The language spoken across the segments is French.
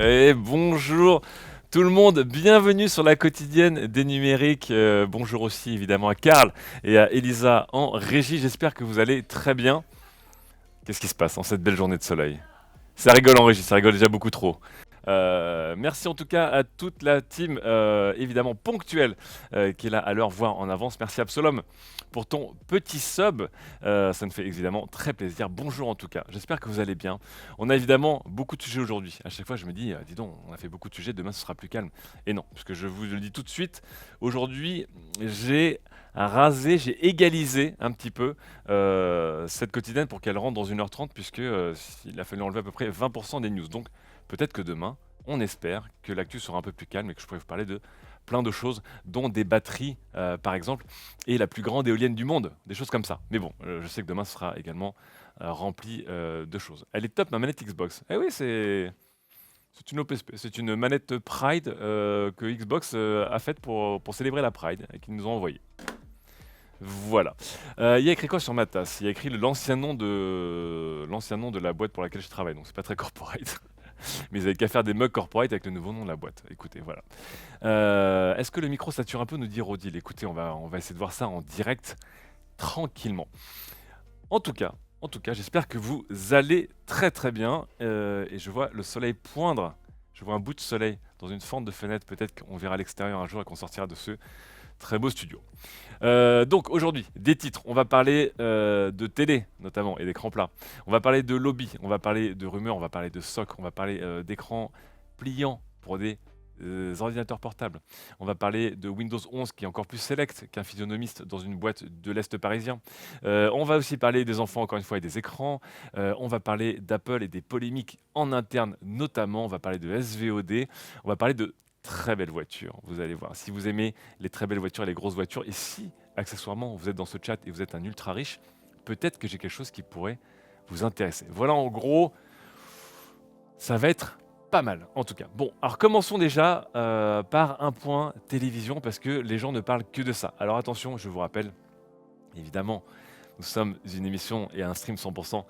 Et bonjour tout le monde, bienvenue sur la quotidienne des numériques. Bonjour aussi évidemment à Karl et à Elisa en régie, j'espère que vous allez très bien. Qu'est-ce qui se passe en cette belle journée de soleil? Ça rigole en régie, ça rigole déjà beaucoup trop. Merci en tout cas à toute la team, évidemment ponctuelle, qui est là à l'heure, voire en avance. Merci Absolom pour ton petit sub. Ça me fait évidemment très plaisir. Bonjour en tout cas, j'espère que vous allez bien. On a évidemment beaucoup de sujets aujourd'hui. À chaque fois, je me dis, dis donc, on a fait beaucoup de sujets, demain ce sera plus calme. Et non, puisque je vous le dis tout de suite, aujourd'hui, j'ai rasé, j'ai égalisé un petit peu cette quotidienne pour qu'elle rentre dans 1h30, puisque il a fallu enlever à peu près 20% des news. Donc peut-être que demain, on espère que l'actu sera un peu plus calme et que je pourrai vous parler de plein de choses, dont des batteries par exemple, et la plus grande éolienne du monde, des choses comme ça. Mais bon, je sais que demain sera également rempli de choses. Elle est top, ma manette Xbox. Eh oui, c'est une OPSP, c'est une manette Pride que Xbox a faite pour célébrer la Pride et qu'ils nous ont envoyée. Voilà. Il y a écrit quoi sur ma tasse? Il y a écrit l'ancien nom de la boîte pour laquelle je travaille, donc c'est pas très corporate. Mais ils avaient qu'à faire des mugs corporate avec le nouveau nom de la boîte. Écoutez, voilà. Est-ce que le micro sature un peu, nous dit Rodil? Écoutez, on va essayer de voir ça en direct, tranquillement. En tout cas, j'espère que vous allez très très bien. Et je vois le soleil poindre. Je vois un bout de soleil dans une fente de fenêtre. Peut-être qu'on verra l'extérieur un jour et qu'on sortira de ce très beau studio. Donc aujourd'hui, des titres. On va parler de télé notamment et d'écran plat. On va parler de lobby, on va parler de rumeurs, on va parler de SOC, on va parler d'écran pliant pour des ordinateurs portables. On va parler de Windows 11 qui est encore plus select qu'un physionomiste dans une boîte de l'Est parisien. On va aussi parler des enfants encore une fois et des écrans. On va parler d'Apple et des polémiques en interne notamment. On va parler de SVOD. On va parler de très belles voitures, vous allez voir. Si vous aimez les très belles voitures et les grosses voitures, et si accessoirement vous êtes dans ce chat et vous êtes un ultra riche, peut-être que j'ai quelque chose qui pourrait vous intéresser. Voilà en gros, ça va être pas mal en tout cas. Bon, alors commençons déjà par un point télévision parce que les gens ne parlent que de ça. Alors attention, je vous rappelle, évidemment, nous sommes une émission et un stream 100%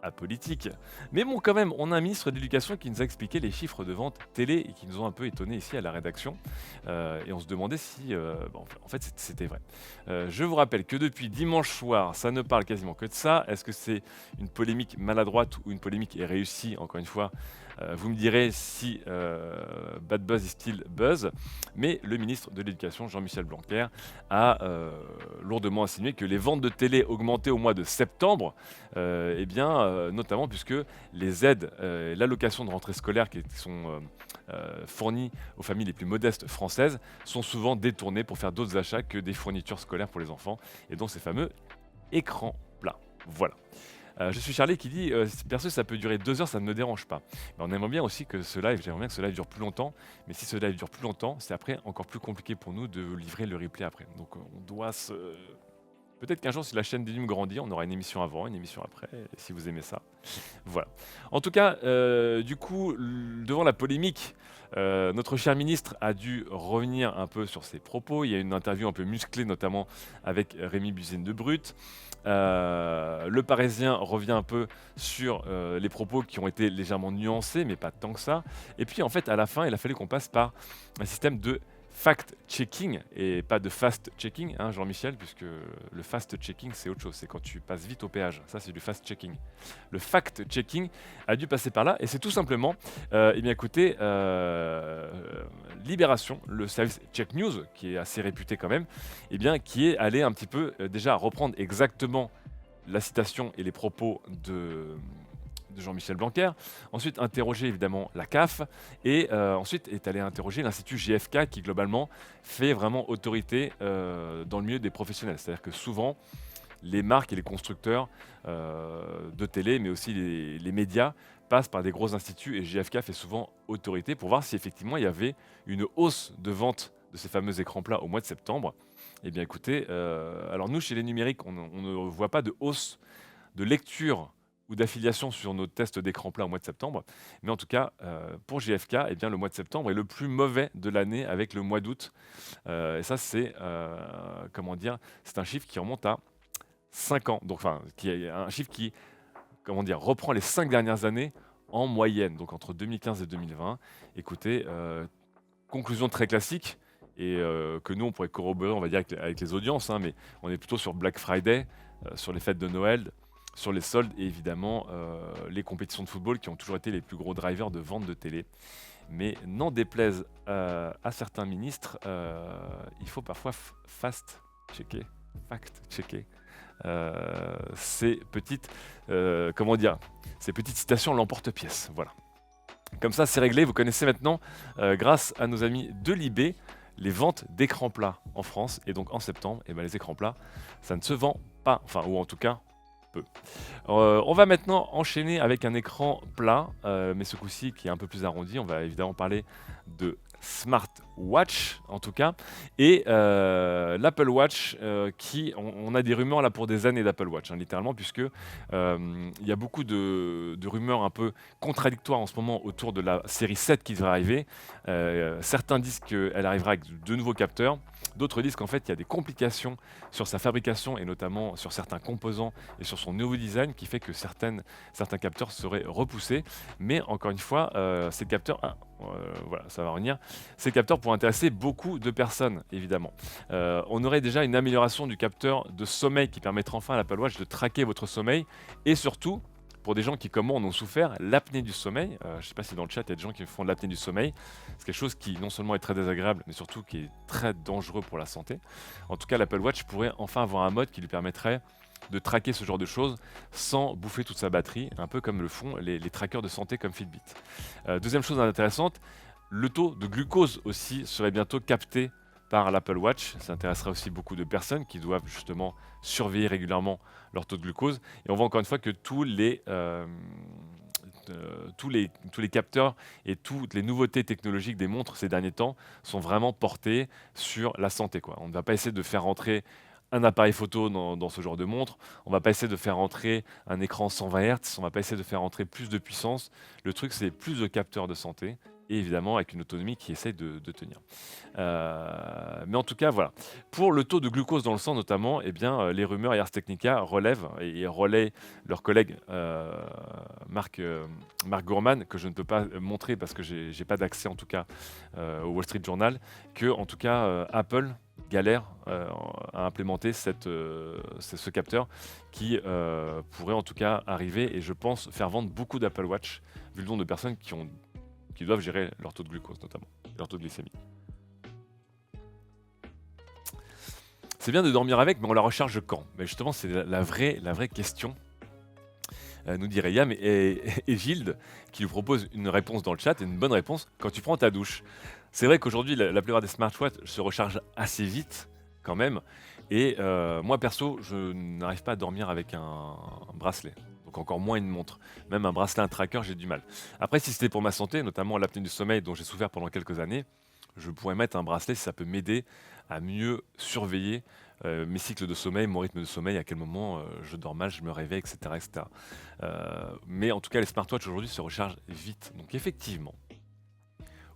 apolitique. Mais bon, quand même, on a un ministre de l'Éducation qui nous a expliqué les chiffres de vente télé et qui nous ont un peu étonnés ici à la rédaction. Et on se demandait si, bon, en fait, c'était vrai. Je vous rappelle que depuis dimanche soir, ça ne parle quasiment que de ça. Est-ce que c'est une polémique maladroite ou une polémique réussie? Encore une fois, vous me direz si bad buzz is still buzz. Mais le ministre de l'Éducation, Jean-Michel Blanquer, a lourdement insinué que les ventes de télé augmentaient au mois de septembre. Eh bien, notamment puisque les aides, l'allocation de rentrée scolaire qui sont fournies aux familles les plus modestes françaises sont souvent détournées pour faire d'autres achats que des fournitures scolaires pour les enfants, et donc ces fameux écrans plats. Voilà. Je suis Charlie qui dit perso ça peut durer 2 heures, ça ne me dérange pas. Mais on aimerait bien aussi que ce live, j'aimerais bien que ce live dure plus longtemps, mais si ce live dure plus longtemps, c'est après encore plus compliqué pour nous de livrer le replay après. Donc on doit se... Peut-être qu'un jour, si la chaîne des Num grandit, on aura une émission avant, une émission après, si vous aimez ça. Voilà. En tout cas, du coup, devant la polémique, notre cher ministre a dû revenir un peu sur ses propos. Il y a une interview un peu musclée, notamment avec Rémi Buzine de Brut. Le Parisien revient un peu sur les propos qui ont été légèrement nuancés, mais pas tant que ça. Et puis, en fait, à la fin, il a fallu qu'on passe par un système de fact-checking et pas de fast-checking, hein, Jean-Michel, puisque le fast-checking, c'est autre chose, c'est quand tu passes vite au péage. Ça, c'est du fast-checking. Le fact-checking a dû passer par là, et c'est tout simplement, eh bien écoutez, Libération, le service Check News, qui est assez réputé quand même, eh bien, qui est allé un petit peu déjà reprendre exactement la citation et les propos de Jean-Michel Blanquer, ensuite interroger évidemment la CAF, et ensuite est allé interroger l'Institut GFK qui globalement fait vraiment autorité dans le milieu des professionnels. C'est-à-dire que souvent, les marques et les constructeurs de télé, mais aussi les médias, passent par des gros instituts, et GFK fait souvent autorité pour voir si effectivement il y avait une hausse de vente de ces fameux écrans plats au mois de septembre. Eh bien écoutez, alors nous chez les numériques, on ne voit pas de hausse de lecture ou d'affiliation sur nos tests d'écran plat au mois de septembre. Mais en tout cas, pour GFK, eh bien, le mois de septembre est le plus mauvais de l'année avec le mois d'août. Et ça, c'est comment dire, c'est un chiffre qui remonte à 5 ans. Donc, enfin, qui est un chiffre qui, comment dire, reprend les 5 dernières années en moyenne, donc entre 2015 et 2020. Écoutez, conclusion très classique, et que nous, on pourrait corroborer, on va dire, avec les audiences, hein, mais on est plutôt sur Black Friday, sur les fêtes de Noël, sur les soldes, et évidemment, les compétitions de football qui ont toujours été les plus gros drivers de vente de télé. Mais n'en déplaise à certains ministres, il faut parfois fast-checker, fact-checker ces petites, comment dire, ces petites citations l'emporte-pièce. Voilà. Comme ça, c'est réglé. Vous connaissez maintenant, grâce à nos amis de Libé, les ventes d'écrans plats en France. Et donc en septembre, eh ben, les écrans plats, ça ne se vend pas. Enfin, ou en tout cas, peu. On va maintenant enchaîner avec un écran plat, mais ce coup-ci qui est un peu plus arrondi. On va évidemment parler de smartwatch en tout cas, et l'Apple Watch on a des rumeurs là pour des années d'Apple Watch, hein, littéralement, puisque il y a beaucoup de rumeurs un peu contradictoires en ce moment autour de la série 7 qui devrait arriver. Certains disent qu'elle arrivera avec de nouveaux capteurs, d'autres disent qu'en fait il y a des complications sur sa fabrication et notamment sur certains composants et sur son nouveau design qui fait que certains capteurs seraient repoussés. Mais encore une fois, ces capteurs, voilà, ça va revenir, ces capteurs pourraient intéresser beaucoup de personnes, évidemment. On aurait déjà une amélioration du capteur de sommeil qui permettra enfin à l'Apple Watch de traquer votre sommeil, et surtout, pour des gens qui, comme moi, en ont souffert, l'apnée du sommeil. Je ne sais pas si dans le chat, il y a des gens qui font de l'apnée du sommeil. C'est quelque chose qui, non seulement est très désagréable, mais surtout qui est très dangereux pour la santé. En tout cas, l'Apple Watch pourrait enfin avoir un mode qui lui permettrait de traquer ce genre de choses sans bouffer toute sa batterie, un peu comme le font les trackers de santé comme Fitbit. Deuxième chose intéressante, le taux de glucose aussi serait bientôt capté par l'Apple Watch. Ça intéressera aussi beaucoup de personnes qui doivent justement surveiller régulièrement leur taux de glucose. Et on voit encore une fois que tous les capteurs et toutes les nouveautés technologiques des montres ces derniers temps sont vraiment portés sur la santé, quoi. On ne va pas essayer de faire rentrer un appareil photo dans ce genre de montre, on va pas essayer de faire rentrer un écran 120 Hz, on va pas essayer de faire rentrer plus de puissance. Le truc, c'est plus de capteurs de santé, et évidemment avec une autonomie qui essaye de tenir. Mais en tout cas, voilà. Pour le taux de glucose dans le sang notamment, eh bien, les rumeurs et Ars Technica relèvent et relaient leur collègue Marc Gurman, que je ne peux pas montrer parce que j'ai pas d'accès en tout cas au Wall Street Journal, que en tout cas Apple galère à implémenter ce capteur qui pourrait en tout cas arriver, et je pense faire vendre beaucoup d'Apple Watch vu le nombre de personnes qui doivent gérer leur taux de glucose notamment, leur taux de glycémie. C'est bien de dormir avec, mais on la recharge quand? Mais justement, c'est la vraie question, nous dit Rayam, et Gilles, qui lui propose une réponse dans le chat, et une bonne réponse, quand tu prends ta douche. C'est vrai qu'aujourd'hui, la plupart des smartwatches se rechargent assez vite, quand même, et moi, perso, je n'arrive pas à dormir avec un bracelet. Donc encore moins une montre. Même un bracelet, un tracker, j'ai du mal. Après, si c'était pour ma santé, notamment l'apnée du sommeil dont j'ai souffert pendant quelques années, je pourrais mettre un bracelet si ça peut m'aider à mieux surveiller mes cycles de sommeil, mon rythme de sommeil, à quel moment je dors mal, je me réveille, etc. etc. Mais en tout cas, les smartwatches aujourd'hui se rechargent vite. Donc effectivement,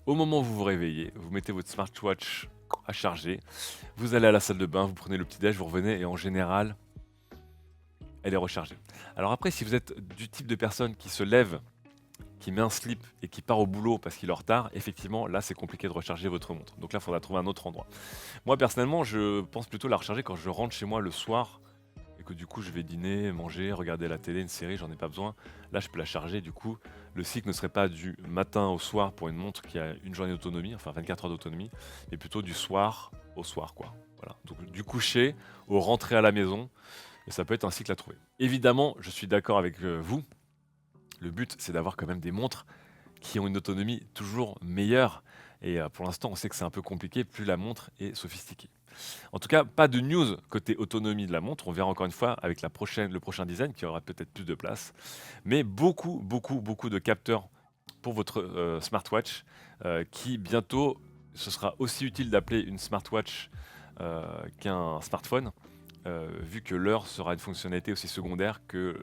au moment où vous vous réveillez, vous mettez votre smartwatch à charger, vous allez à la salle de bain, vous prenez le petit-déj, vous revenez, et en général, elle est rechargée. Alors après, si vous êtes du type de personne qui se lève, qui met un slip et qui part au boulot parce qu'il est en retard, effectivement, là, c'est compliqué de recharger votre montre. Donc là, il faudra trouver un autre endroit. Moi, personnellement, je pense plutôt la recharger quand je rentre chez moi le soir et que du coup, je vais dîner, manger, regarder la télé, une série, j'en ai pas besoin. Là, je peux la charger. Du coup, le cycle ne serait pas du matin au soir pour une montre qui a une journée d'autonomie, enfin 24 heures d'autonomie, mais plutôt du soir au soir, quoi. Voilà. Donc du coucher au rentrer à la maison, et ça peut être un cycle à trouver. Évidemment, je suis d'accord avec vous. Le but, c'est d'avoir quand même des montres qui ont une autonomie toujours meilleure. Et pour l'instant, on sait que c'est un peu compliqué, plus la montre est sophistiquée. En tout cas, pas de news côté autonomie de la montre. On verra encore une fois avec le prochain design qui aura peut-être plus de place. Mais beaucoup de capteurs pour votre smartwatch qui bientôt, ce sera aussi utile d'appeler une smartwatch qu'un smartphone. Vu que l'heure sera une fonctionnalité aussi secondaire que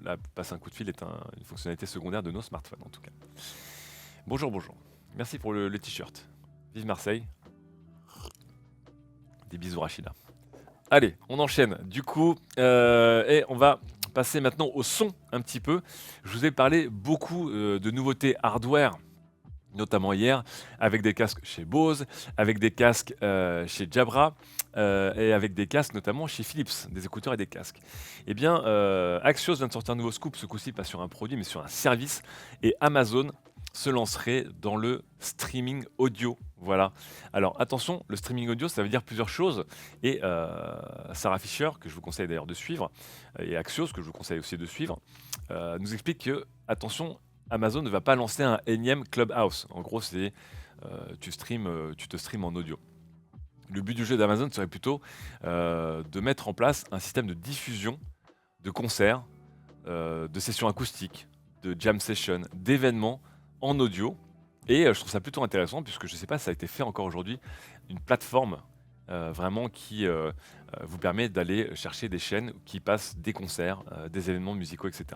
la passe un coup de fil est une fonctionnalité secondaire de nos smartphones en tout cas. Bonjour. Merci pour le t-shirt. Vive Marseille. Des bisous Rachida. Allez, on enchaîne. Du coup, et on va passer maintenant au son un petit peu. Je vous ai parlé beaucoup de nouveautés hardware, notamment hier, avec des casques chez Bose, avec des casques chez Jabra, et avec des casques notamment chez Philips, des écouteurs et des casques. Eh bien, Axios vient de sortir un nouveau scoop, ce coup-ci pas sur un produit, mais sur un service, et Amazon se lancerait dans le streaming audio. Voilà. Alors attention, le streaming audio, ça veut dire plusieurs choses, et Sarah Fisher, que je vous conseille d'ailleurs de suivre, et Axios, que je vous conseille aussi de suivre, nous explique que, attention, Amazon ne va pas lancer un énième Clubhouse. En gros, c'est tu te streams en audio. Le but du jeu d'Amazon serait plutôt de mettre en place un système de diffusion de concerts, de sessions acoustiques, de jam sessions, d'événements en audio. Et je trouve ça plutôt intéressant puisque je ne sais pas si ça a été fait encore aujourd'hui, une plateforme vraiment qui vous permet d'aller chercher des chaînes qui passent des concerts, des événements musicaux, etc.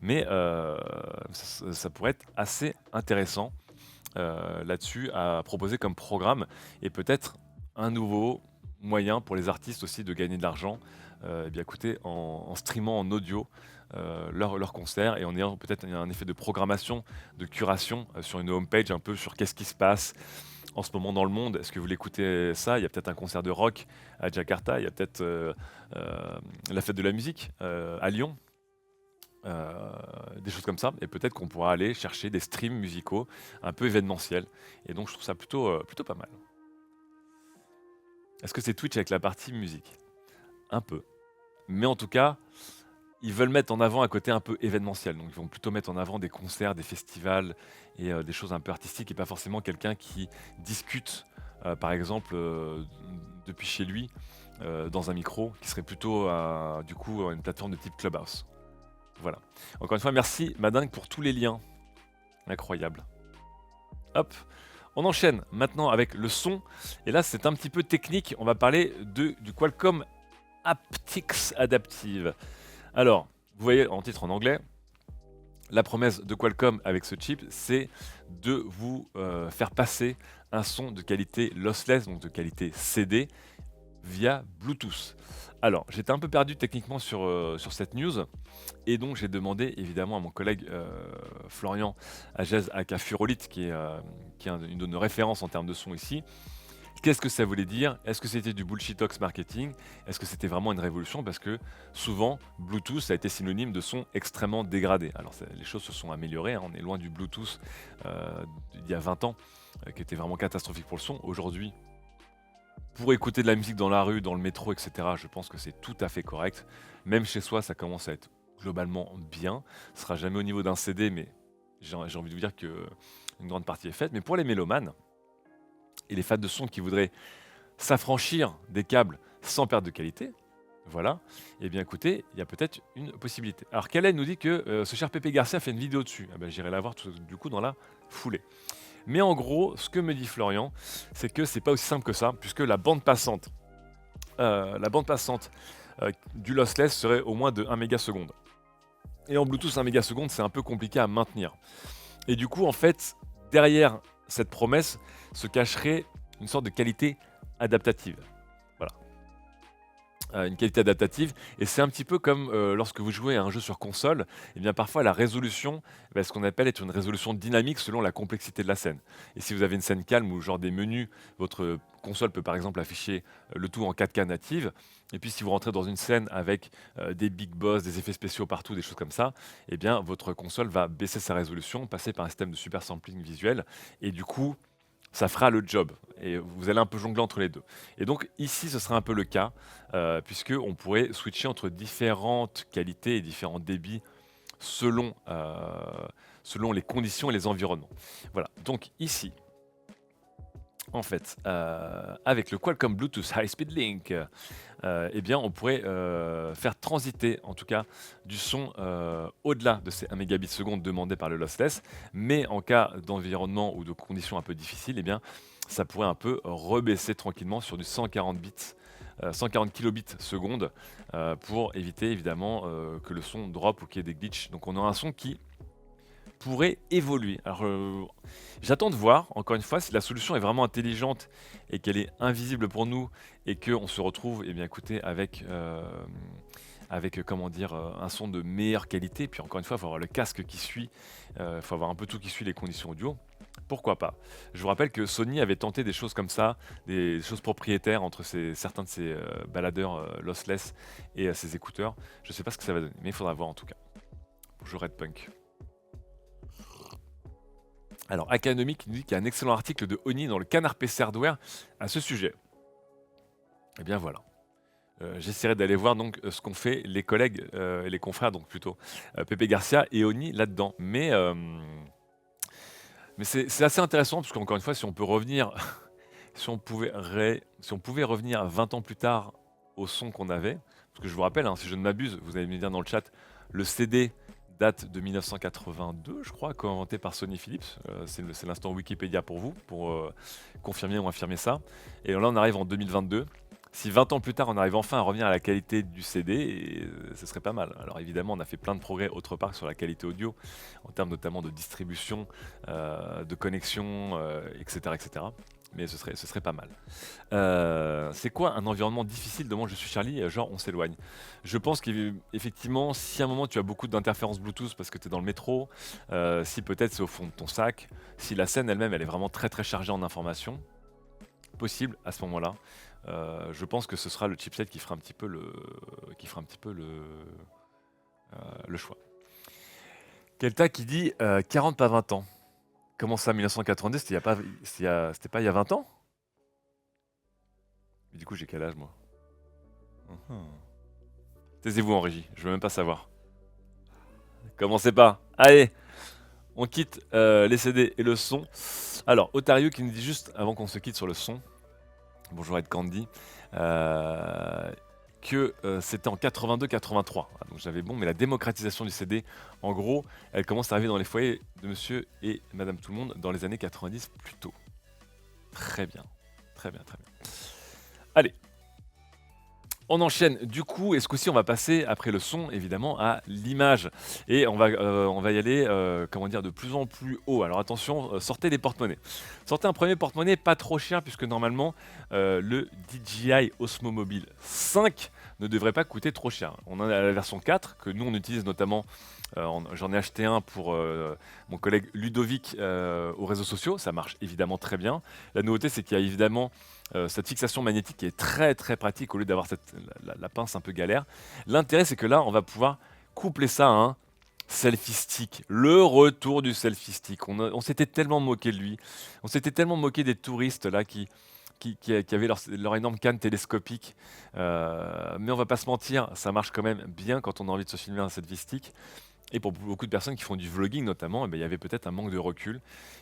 Mais ça pourrait être assez intéressant là-dessus à proposer comme programme et peut-être un nouveau moyen pour les artistes aussi de gagner de l'argent, eh bien écoutez, en streamant en audio leurs concerts et en ayant peut-être un effet de programmation, de curation sur une homepage un peu sur qu'est-ce qui se passe en ce moment dans le monde. Est-ce que vous l'écoutez ça? Il y a peut-être un concert de rock à Jakarta, il y a peut-être la fête de la musique à Lyon. Des choses comme ça, et peut-être qu'on pourra aller chercher des streams musicaux un peu événementiels. Et donc je trouve ça plutôt pas mal. Est-ce que c'est Twitch avec la partie musique? Un peu. Mais en tout cas, ils veulent mettre en avant un côté un peu événementiel. Donc ils vont plutôt mettre en avant des concerts, des festivals et des choses un peu artistiques et pas forcément quelqu'un qui discute, par exemple, depuis chez lui, dans un micro, qui serait plutôt du coup une plateforme de type Clubhouse. Voilà. Encore une fois, merci Madingue pour tous les liens. Incroyable. Hop. On enchaîne maintenant avec le son. Et là, c'est un petit peu technique. On va parler du Qualcomm Aptix Adaptive. Alors, vous voyez en titre en anglais, la promesse de Qualcomm avec ce chip, c'est de vous faire passer un son de qualité lossless, donc de qualité CD, via Bluetooth. Alors, j'étais un peu perdu techniquement sur cette news, et donc j'ai demandé évidemment à mon collègue Florian Agez aka Furolite, qui est une de nos références en termes de son ici. Qu'est-ce que ça voulait dire? Est-ce que c'était du bullshitox marketing? Est-ce que c'était vraiment une révolution? Parce que souvent, Bluetooth a été synonyme de son extrêmement dégradé. Alors les choses se sont améliorées, hein, on est loin du Bluetooth d'il y a 20 ans, qui était vraiment catastrophique pour le son. Aujourd'hui, pour écouter de la musique dans la rue, dans le métro, etc., je pense que c'est tout à fait correct. Même chez soi, ça commence à être globalement bien. Ce sera jamais au niveau d'un CD, mais j'ai envie de vous dire qu'une grande partie est faite. Mais pour les mélomanes et les fans de son qui voudraient s'affranchir des câbles sans perte de qualité, voilà, eh bien écoutez, il y a peut-être une possibilité. Alors Khaled nous dit que ce cher Pépé Garcia fait une vidéo dessus. Ah ben, j'irai la voir du coup dans la foulée. Mais en gros, ce que me dit Florian, c'est que c'est pas aussi simple que ça, puisque la bande passante du lossless serait au moins de 1 mégaseconde. Et en Bluetooth, 1 mégaseconde, c'est un peu compliqué à maintenir. Et du coup, en fait, derrière cette promesse se cacherait une sorte de qualité adaptative. Voilà. Une qualité adaptative, et c'est un petit peu comme lorsque vous jouez à un jeu sur console, et bien parfois la résolution, ce qu'on appelle être une résolution dynamique selon la complexité de la scène. Et si vous avez une scène calme ou genre des menus, votre console peut par exemple afficher le tout en 4K native, et puis si vous rentrez dans une scène avec des big boss, des effets spéciaux partout, des choses comme ça, et bien votre console va baisser sa résolution, passer par un système de super sampling visuel, et du coup ça fera le job. Et vous allez un peu jongler entre les deux. Et donc ici, ce sera un peu le cas, puisqu'on pourrait switcher entre différentes qualités et différents débits selon, selon les conditions et les environnements. Voilà, donc ici, en fait, avec le Qualcomm Bluetooth High Speed Link, eh bien, on pourrait faire transiter, en tout cas, du son au-delà de ces 1 mégabit seconde demandé par le lossless, mais en cas d'environnement ou de conditions un peu difficiles, eh bien, ça pourrait un peu rebaisser tranquillement sur du 140 bits. 140 kilobits seconde pour éviter évidemment que le son drop ou qu'il y ait des glitches. Donc on aura un son qui pourrait évoluer. Alors j'attends de voir, encore une fois, si la solution est vraiment intelligente et qu'elle est invisible pour nous et qu'on se retrouve, eh bien, écoutez, avec avec comment dire, un son de meilleure qualité. Puis encore une fois, il faut avoir le casque qui suit, il faut avoir un peu tout qui suit les conditions audio. Pourquoi pas? Je vous rappelle que Sony avait tenté des choses comme ça, des choses propriétaires entre certains de ses baladeurs lossless et ses écouteurs. Je sais pas ce que ça va donner, mais il faudra voir en tout cas. Bonjour Red Punk. Alors, Academic nous dit qu'il y a un excellent article de Oni dans le Canard PC Hardware à ce sujet. Eh bien voilà. J'essaierai d'aller voir donc ce qu'ont fait les collègues et les confrères, donc plutôt Pepe Garcia et Oni là-dedans. Mais c'est assez intéressant parce qu'encore une fois, si on peut revenir, si on pouvait revenir 20 ans plus tard au son qu'on avait, parce que je vous rappelle, hein, si je ne m'abuse, vous allez me dire dans le chat, le CD date de 1982, je crois, co-inventé par Sony Philips. C'est l'instant Wikipédia pour vous, pour confirmer ou infirmer ça. Et là, on arrive en 2022. Si 20 ans plus tard, on arrive enfin à revenir à la qualité du CD, ce serait pas mal. Alors évidemment, on a fait plein de progrès autre part sur la qualité audio, en termes notamment de distribution, de connexion, etc., etc. Mais ce serait pas mal. C'est quoi un environnement difficile? Demande Je suis Charlie, genre on s'éloigne. Je pense qu'effectivement, si à un moment tu as beaucoup d'interférences Bluetooth parce que tu es dans le métro, si peut-être c'est au fond de ton sac, si la scène elle-même elle est vraiment très très chargée en informations, possible à ce moment-là. Je pense que ce sera le chipset qui fera un petit peu le choix. Kelta qui dit 40 pas 20 ans. Comment ça, 1990, c'était pas il y a 20 ans? Mais du coup, j'ai quel âge, moi? Taisez-vous en régie, je veux même pas savoir. Commencez pas. Allez, on quitte les CD et le son. Alors, Otario qui nous dit juste, avant qu'on se quitte sur le son, bonjour Ed Candy, que c'était en 82-83. Donc j'avais bon, mais la démocratisation du CD, en gros, elle commence à arriver dans les foyers de monsieur et madame tout le monde dans les années 90 plus tôt. Très bien, très bien, très bien. Allez, on enchaîne du coup, et ce coup-ci on va passer après le son évidemment à l'image. Et on va y aller comment dire, de plus en plus haut. Alors attention, sortez des porte-monnaies. Sortez un premier porte-monnaie pas trop cher puisque normalement le DJI Osmo Mobile 5 ne devrait pas coûter trop cher. On en a la version 4 que nous on utilise notamment. J'en ai acheté un pour mon collègue Ludovic aux réseaux sociaux, ça marche évidemment très bien. La nouveauté c'est qu'il y a évidemment cette fixation magnétique qui est très très pratique au lieu d'avoir la pince un peu galère. L'intérêt c'est que là on va pouvoir coupler ça à un selfie stick, le retour du selfie stick. On s'était tellement moqué de lui, on s'était tellement moqué des touristes là qui avaient leur énorme canne télescopique. Mais on va pas se mentir, ça marche quand même bien quand on a envie de se filmer un selfie stick. Et pour beaucoup de personnes qui font du vlogging notamment, il y avait peut-être un manque de recul.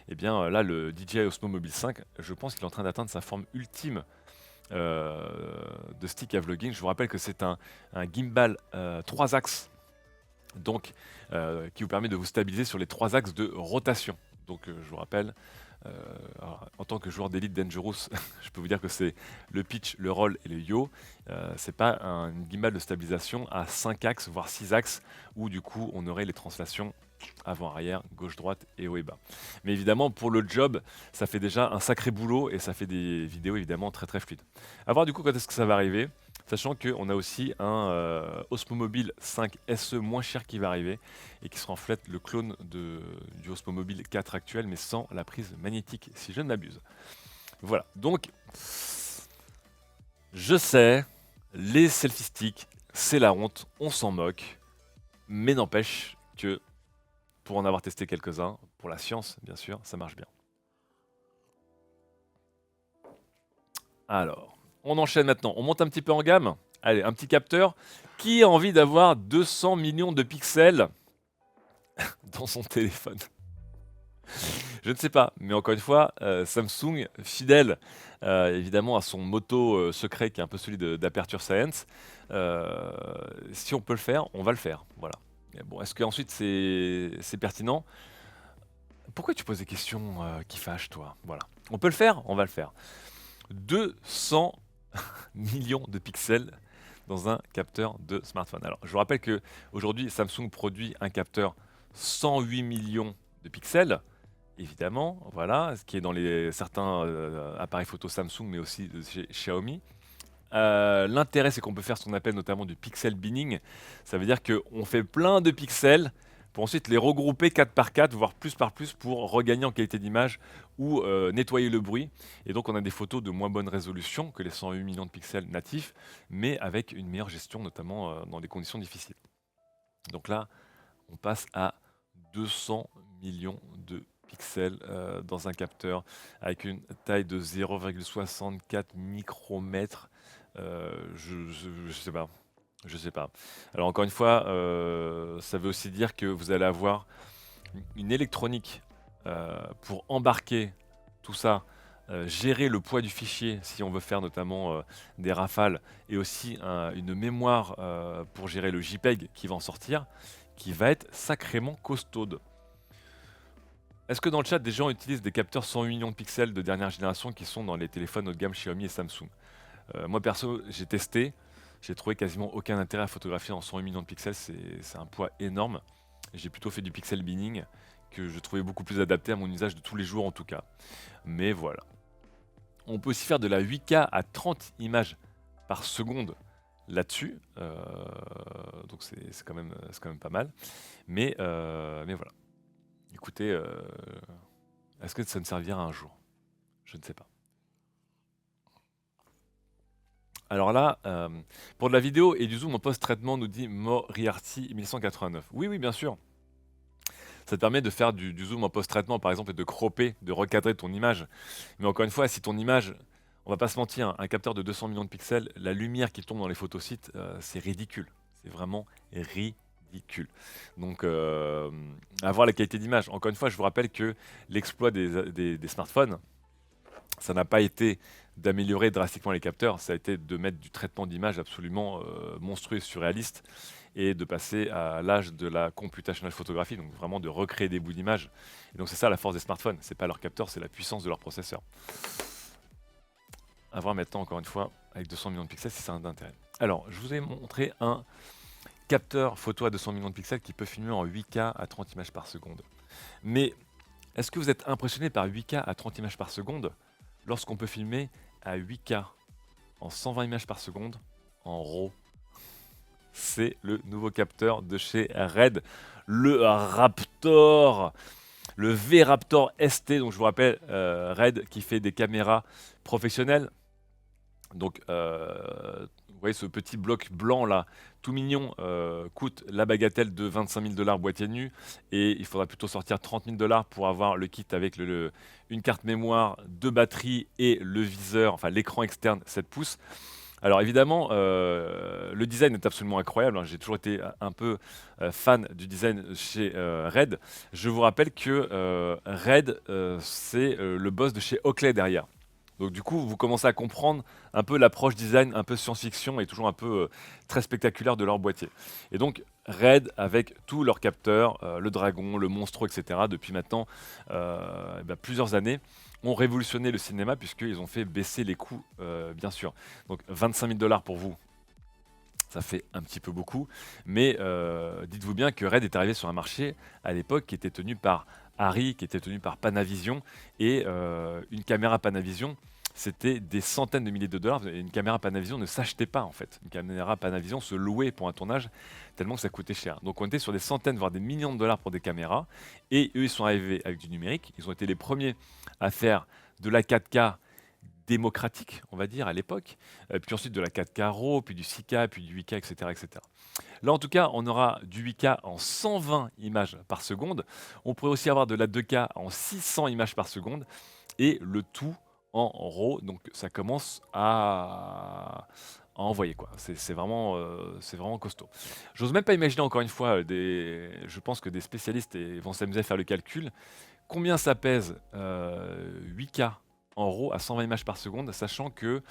Et bien là, le DJI Osmo Mobile 5, je pense qu'il est en train d'atteindre sa forme ultime de stick à vlogging. Je vous rappelle que c'est un gimbal 3 axes, donc qui vous permet de vous stabiliser sur les 3 axes de rotation. Donc je vous rappelle, en tant que joueur d'Elite Dangerous, je peux vous dire que c'est le pitch, le roll et le yaw. C'est pas un gimbal de stabilisation à 5 axes, voire 6 axes, où du coup on aurait les translations avant-arrière, gauche-droite et haut et bas. Mais évidemment, pour le job, ça fait déjà un sacré boulot et ça fait des vidéos évidemment très très fluides. A voir du coup quand est-ce que ça va arriver, sachant qu'on a aussi un Osmo Mobile 5 SE moins cher qui va arriver et qui sera en fait le clone du Osmo Mobile 4 actuel, mais sans la prise magnétique, si je ne m'abuse. Voilà, donc je sais, les selfie sticks, c'est la honte, on s'en moque, mais n'empêche que pour en avoir testé quelques-uns, pour la science bien sûr, ça marche bien. Alors, on enchaîne maintenant, on monte un petit peu en gamme. Allez, un petit capteur. Qui a envie d'avoir 200 millions de pixels dans son téléphone? Je ne sais pas, mais encore une fois, Samsung, fidèle évidemment à son motto secret qui est un peu celui d'Aperture Science, si on peut le faire, on va le faire. Voilà. Mais bon, est-ce qu'ensuite c'est pertinent? Pourquoi tu poses des questions qui fâchent, toi? Voilà. On peut le faire? On va le faire. 200 millions de pixels dans un capteur de smartphone. Alors, je vous rappelle que aujourd'hui, Samsung produit un capteur 108 millions de pixels, évidemment, voilà, ce qui est dans certains appareils photo Samsung, mais aussi chez Xiaomi. L'intérêt, c'est qu'on peut faire ce qu'on appelle notamment du pixel binning. Ça veut dire qu'on fait plein de pixels pour ensuite les regrouper 4 par 4, voire plus par plus, pour regagner en qualité d'image ou nettoyer le bruit. Et donc on a des photos de moins bonne résolution que les 108 millions de pixels natifs, mais avec une meilleure gestion, notamment dans des conditions difficiles. Donc là, on passe à 200 millions de pixels dans un capteur avec une taille de 0,64 micromètres. Je sais pas. Je sais pas. Alors encore une fois, ça veut aussi dire que vous allez avoir une électronique pour embarquer tout ça, gérer le poids du fichier si on veut faire notamment des rafales, et aussi une mémoire pour gérer le JPEG qui va en sortir, qui va être sacrément costaude. Est-ce que dans le chat, des gens utilisent des capteurs 108 millions de pixels de dernière génération qui sont dans les téléphones haut de gamme Xiaomi et Samsung? Moi perso, j'ai testé, j'ai trouvé quasiment aucun intérêt à photographier en 108 millions de pixels, c'est un poids énorme. J'ai plutôt fait du pixel binning que je trouvais beaucoup plus adapté à mon usage de tous les jours en tout cas. Mais voilà. On peut aussi faire de la 8K à 30 images par seconde là-dessus. Donc c'est quand même pas mal. Mais voilà. Écoutez, est-ce que ça me servira un jour? Je ne sais pas. Alors là, pour de la vidéo et du zoom en post-traitement, nous dit Moriarty 1189. Oui, oui, bien sûr. Ça te permet de faire du zoom en post-traitement, par exemple, et de cropper, de recadrer ton image. Mais encore une fois, si ton image, on va pas se mentir, un capteur de 200 millions de pixels, la lumière qui tombe dans les photosites, c'est ridicule. C'est vraiment ridicule. Donc, à voir la qualité d'image. Encore une fois, je vous rappelle que l'exploit des smartphones, ça n'a pas été d'améliorer drastiquement les capteurs, ça a été de mettre du traitement d'image absolument monstrueux et surréaliste, et de passer à l'âge de la computational photographie, donc vraiment de recréer des bouts d'images. Et donc c'est ça la force des smartphones, c'est pas leur capteur, c'est la puissance de leur processeur. À voir maintenant, encore une fois, avec 200 millions de pixels, si ça a un intérêt. Alors, je vous ai montré un capteur photo à 200 millions de pixels qui peut filmer en 8K à 30 images par seconde. Mais est-ce que vous êtes impressionné par 8K à 30 images par seconde lorsqu'on peut filmer à 8K en 120 images par seconde en RAW? C'est le nouveau capteur de chez Red, le Raptor, le V-Raptor ST. Donc je vous rappelle, Red qui fait des caméras professionnelles. Donc vous voyez ce petit bloc blanc là, tout mignon, coûte la bagatelle de 25 000 $ boîtier nu, et il faudra plutôt sortir 30 000 $ pour avoir le kit avec une carte mémoire, deux batteries et le viseur, enfin l'écran externe 7 pouces. Alors évidemment, le design est absolument incroyable, hein. J'ai toujours été un peu fan du design chez Red. Je vous rappelle que Red, c'est le boss de chez Oakley derrière. Donc du coup, vous commencez à comprendre un peu l'approche design, un peu science-fiction et toujours un peu très spectaculaire de leur boîtier. Et donc Red, avec tous leurs capteurs, le Dragon, le Monstro, etc., depuis maintenant plusieurs années, ont révolutionné le cinéma puisqu'ils ont fait baisser les coûts, bien sûr. Donc 25 000 $ pour vous, ça fait un petit peu beaucoup, mais dites-vous bien que Red est arrivé sur un marché à l'époque qui était tenu par Arri, qui était tenu par Panavision, et une caméra Panavision, c'était des centaines de milliers de dollars. Et une caméra Panavision ne s'achetait pas en fait. Une caméra Panavision se louait pour un tournage tellement que ça coûtait cher. Donc on était sur des centaines, voire des millions de dollars pour des caméras. Et eux, ils sont arrivés avec du numérique. Ils ont été les premiers à faire de la 4K démocratique, on va dire, à l'époque. Puis ensuite de la 4K RAW, puis du 6K, puis du 8K, etc., etc. Là, en tout cas, on aura du 8K en 120 images par seconde. On pourrait aussi avoir de la 2K en 600 images par seconde. Et le tout en RAW. Donc ça commence à envoyer, quoi. C'est vraiment costaud. J'ose même pas imaginer, encore une fois, je pense que des spécialistes vont s'amuser à faire le calcul. Combien ça pèse 8K en RAW à 120 images par seconde, sachant que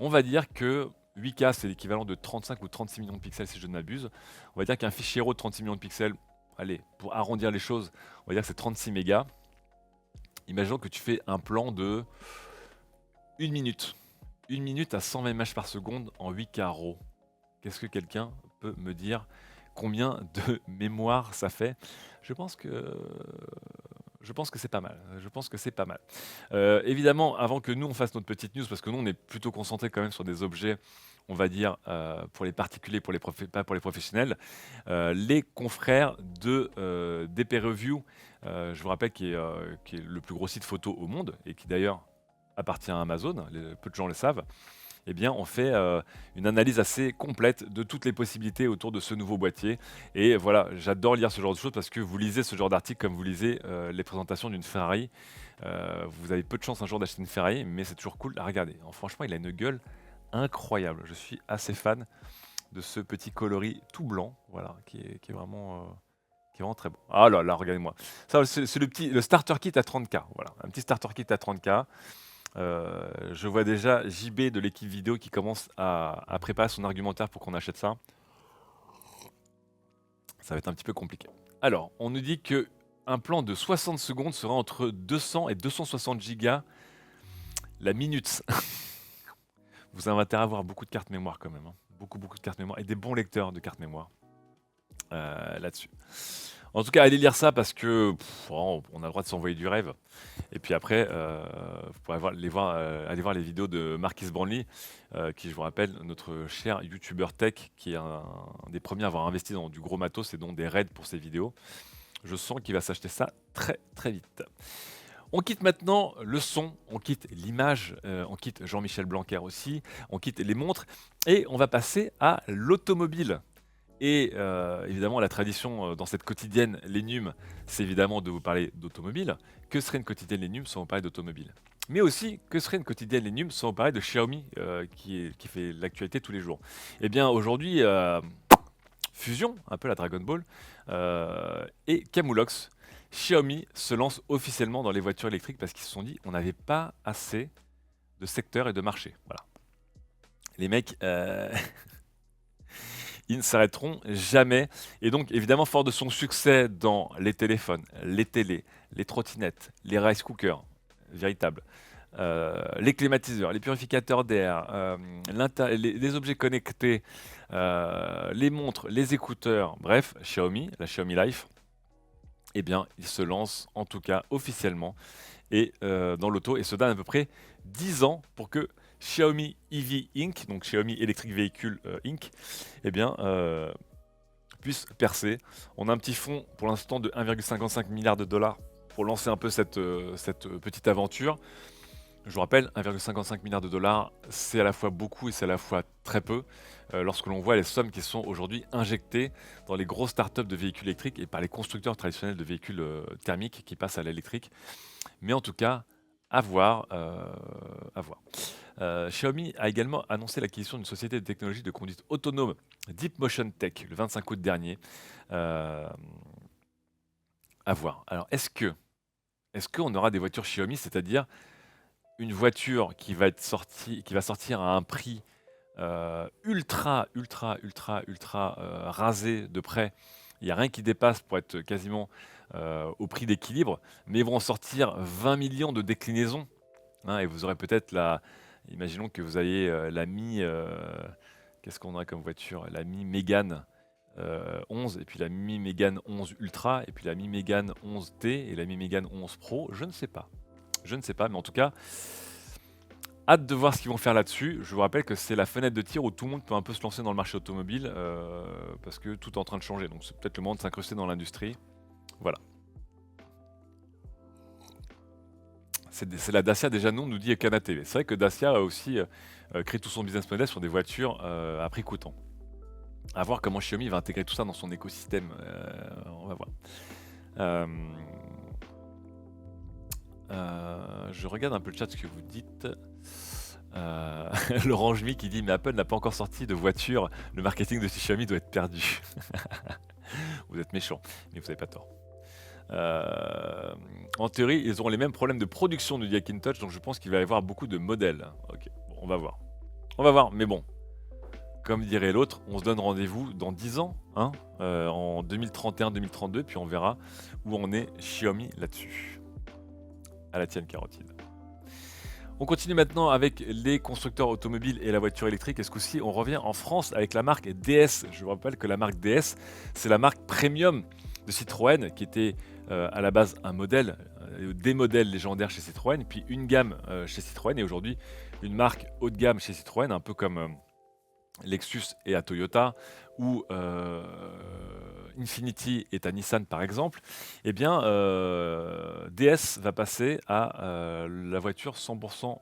on va dire que 8K, c'est l'équivalent de 35 ou 36 millions de pixels si je ne m'abuse. On va dire qu'un fichier RAW de 36 millions de pixels, allez, pour arrondir les choses, on va dire que c'est 36 mégas. Imaginons que tu fais un plan de 1 minute. 1 minute à 120 images par seconde en 8K RAW. Qu'est-ce que quelqu'un peut me dire combien de mémoire ça fait? Je pense que Je pense que c'est pas mal. Je pense que c'est pas mal. Évidemment, avant que nous on fasse notre petite news, parce que nous on est plutôt concentré quand même sur des objets, on va dire, pour les particuliers, pas pour les professionnels, les confrères de DP Review, je vous rappelle qui est le plus gros site photo au monde et qui d'ailleurs appartient à Amazon, peu de gens le savent. Eh bien, on fait une analyse assez complète de toutes les possibilités autour de ce nouveau boîtier. Et voilà, j'adore lire ce genre de choses parce que vous lisez ce genre d'article comme vous lisez les présentations d'une Ferrari. Vous avez peu de chance un jour d'acheter une Ferrari, mais c'est toujours cool à regarder. Alors, franchement, il a une gueule incroyable. Je suis assez fan de ce petit coloris tout blanc, voilà, qui est vraiment très bon. Ah là là, regardez-moi. Ça, c'est le starter kit à 30K. Voilà, un petit starter kit à 30K. Je vois déjà JB de l'équipe vidéo qui commence à préparer son argumentaire pour qu'on achète ça. Ça va être un petit peu compliqué. Alors, on nous dit que un plan de 60 secondes sera entre 200 et 260 gigas la minute. Vous avez intérêt à avoir beaucoup de cartes mémoire quand même, hein. Beaucoup de cartes mémoire et des bons lecteurs de cartes mémoire là-dessus. En tout cas, allez lire ça parce que on a le droit de s'envoyer du rêve. Et puis après, vous pourrez aller voir les vidéos de Marquis Brownlee, qui, je vous rappelle, notre cher youtubeur tech, qui est un des premiers à avoir investi dans du gros matos et dont des raids pour ses vidéos. Je sens qu'il va s'acheter ça très très vite. On quitte maintenant le son, on quitte l'image, on quitte Jean-Michel Blanquer aussi, on quitte les montres et on va passer à l'automobile. Et évidemment, la tradition dans cette quotidienne Lénum, c'est évidemment de vous parler d'automobile. Que serait une quotidienne Lénum sans vous parler d'automobile? Mais aussi, que serait une quotidienne Lénum sans vous parler de Xiaomi, qui fait l'actualité tous les jours? Eh bien, aujourd'hui, fusion, un peu la Dragon Ball, et Camoulox, Xiaomi se lance officiellement dans les voitures électriques parce qu'ils se sont dit on n'avait pas assez de secteur et de marché. Voilà. Les mecs, ils ne s'arrêteront jamais. Et donc, évidemment, fort de son succès dans les téléphones, les télés, les trottinettes, les rice cookers, véritables, les climatiseurs, les purificateurs d'air, les objets connectés, les montres, les écouteurs, bref, Xiaomi, la Xiaomi Life, eh bien, il se lance en tout cas officiellement et dans l'auto et se donne à peu près 10 ans pour que Xiaomi EV Inc., donc Xiaomi Electric Vehicle Inc., eh bien, puisse percer. On a un petit fonds pour l'instant de 1,55 milliard de dollars pour lancer un peu cette petite aventure. Je vous rappelle, 1,55 milliard de dollars, c'est à la fois beaucoup et c'est à la fois très peu lorsque l'on voit les sommes qui sont aujourd'hui injectées dans les grosses startups de véhicules électriques et par les constructeurs traditionnels de véhicules thermiques qui passent à l'électrique. Mais en tout cas, à voir. À voir. Xiaomi a également annoncé l'acquisition d'une société de technologie de conduite autonome, Deep Motion Tech, le 25 août dernier. À voir. Alors, est-ce qu'on aura des voitures Xiaomi, c'est-à-dire une voiture qui va sortir à un prix ultra rasé de près. Il n'y a rien qui dépasse pour être quasiment au prix d'équilibre, mais ils vont en sortir 20 millions de déclinaisons, hein, et vous aurez peut-être imaginons que vous ayez la Mi, qu'est-ce qu'on a comme voiture? La Mi Mégane 11, et puis la Mi Mégane 11 Ultra, et puis la Mi Mégane 11T, et la Mi Mégane 11 Pro, je ne sais pas. Mais en tout cas, hâte de voir ce qu'ils vont faire là-dessus. Je vous rappelle que c'est la fenêtre de tir où tout le monde peut un peu se lancer dans le marché automobile, parce que tout est en train de changer, donc c'est peut-être le moment de s'incruster dans l'industrie. Voilà. C'est la Dacia déjà nous dit Kana TV. C'est vrai que Dacia a aussi créé tout son business model sur des voitures à prix coûtant. À voir comment Xiaomi va intégrer tout ça dans son écosystème. On va voir. Je regarde un peu le chat, ce que vous dites. Laurent Jmy qui dit mais Apple n'a pas encore sorti de voiture, le marketing de Xiaomi doit être perdu. Vous êtes méchant, mais vous n'avez pas tort. En théorie, ils auront les mêmes problèmes de production du Hackintosh, donc je pense qu'il va y avoir beaucoup de modèles. Ok, bon, on va voir. On va voir, mais bon, comme dirait l'autre, on se donne rendez-vous dans 10 ans, hein, en 2031-2032, puis on verra où on est Xiaomi là-dessus. À la tienne, Carotide. On continue maintenant avec les constructeurs automobiles et la voiture électrique. Et ce coup-ci, on revient en France avec la marque DS. Je vous rappelle que la marque DS, c'est la marque premium de Citroën qui était à la base un modèle des modèles légendaires chez Citroën, puis une gamme chez Citroën, et aujourd'hui une marque haut de gamme chez Citroën, un peu comme Lexus est à Toyota, ou Infiniti est à Nissan par exemple, eh bien DS va passer à la voiture 100%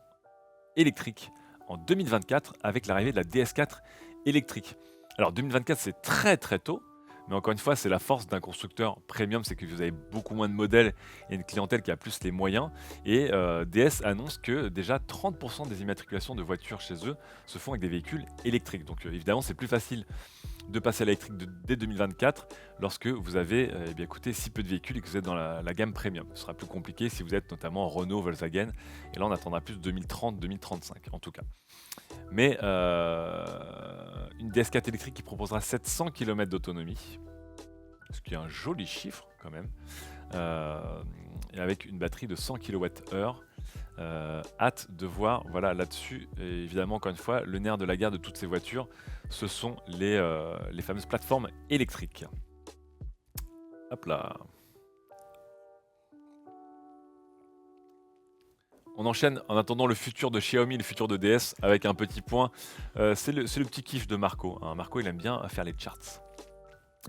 électrique en 2024 avec l'arrivée de la DS4 électrique. Alors 2024 c'est très très tôt, mais encore une fois c'est la force d'un constructeur premium, c'est que vous avez beaucoup moins de modèles et une clientèle qui a plus les moyens, et DS annonce que déjà 30% des immatriculations de voitures chez eux se font avec des véhicules électriques. Donc évidemment c'est plus facile de passer à l'électrique dès 2024 lorsque vous avez eh bien, écoutez, si peu de véhicules et que vous êtes dans la gamme premium. Ce sera plus compliqué si vous êtes notamment Renault, Volkswagen, et là on attendra plus 2030-2035 en tout cas. Mais une DS4 électrique qui proposera 700 km d'autonomie, ce qui est un joli chiffre quand même, et avec une batterie de 100 kWh. Hâte de voir, voilà, là-dessus, et évidemment, encore une fois, le nerf de la guerre de toutes ces voitures, ce sont les fameuses plateformes électriques. Hop là. On enchaîne en attendant le futur de Xiaomi, le futur de DS, avec un petit point. C'est le petit kiff de Marco, hein. Marco, il aime bien faire les charts.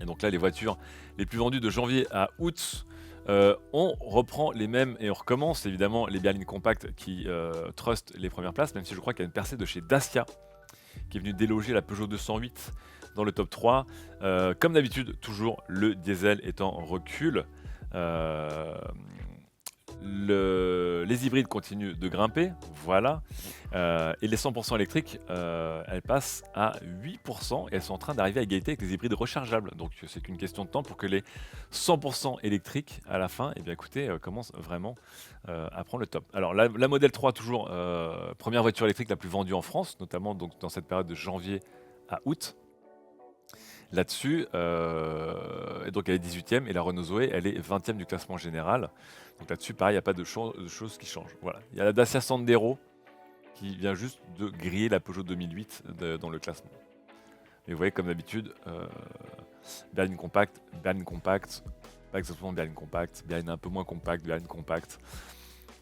Et donc là, les voitures les plus vendues de janvier à août, on reprend les mêmes et on recommence évidemment les berlines compactes qui trustent les premières places, même si je crois qu'il y a une percée de chez Dacia qui est venue déloger la Peugeot 208 dans le top 3. Comme d'habitude, toujours le diesel est en recul. Les hybrides continuent de grimper, voilà. Et les 100% électriques, elles passent à 8% et elles sont en train d'arriver à égalité avec les hybrides rechargeables. Donc c'est qu'une question de temps pour que les 100% électriques, à la fin, eh bien, écoutez, commencent vraiment à prendre le top. Alors la Model 3, toujours première voiture électrique la plus vendue en France, notamment donc, dans cette période de janvier à août. Là-dessus, et donc elle est 18e et la Renault Zoé, elle est 20e du classement général. Donc là-dessus, pareil, il n'y a pas de choses qui changent. Voilà. Il y a la Dacia Sandero qui vient juste de griller la Peugeot 2008 dans le classement. Mais vous voyez, comme d'habitude, berline compacte, pas exactement berline compacte, berline un peu moins compacte, berline compacte.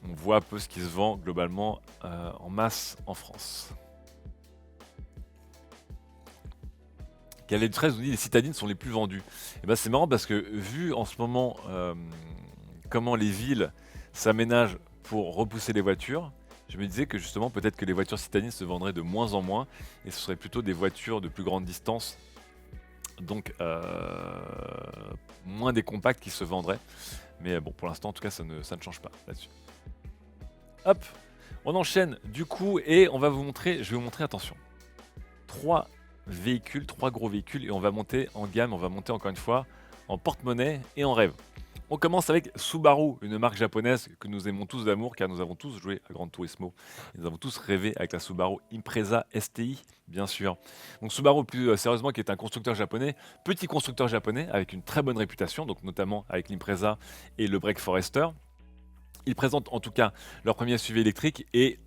On voit un peu ce qui se vend globalement en masse en France. Calais 13 nous dit les citadines sont les plus vendues. Et ben c'est marrant parce que vu en ce moment comment les villes s'aménagent pour repousser les voitures, je me disais que justement peut-être que les voitures citadines se vendraient de moins en moins et ce serait plutôt des voitures de plus grande distance, donc moins des compacts qui se vendraient. Mais bon, pour l'instant en tout cas ça ne change pas là-dessus. Hop, on enchaîne du coup et on va vous montrer, je vais vous montrer, attention, trois gros véhicules, et on va monter en gamme, on va monter encore une fois en porte-monnaie et en rêve. On commence avec Subaru, une marque japonaise que nous aimons tous d'amour car nous avons tous joué à Gran Turismo. Et nous avons tous rêvé avec la Subaru Impreza STI, bien sûr. Donc Subaru, plus sérieusement, qui est un constructeur japonais, petit constructeur japonais avec une très bonne réputation, donc notamment avec l'Impreza et le Break Forester. Ils présentent en tout cas leur premier SUV électrique et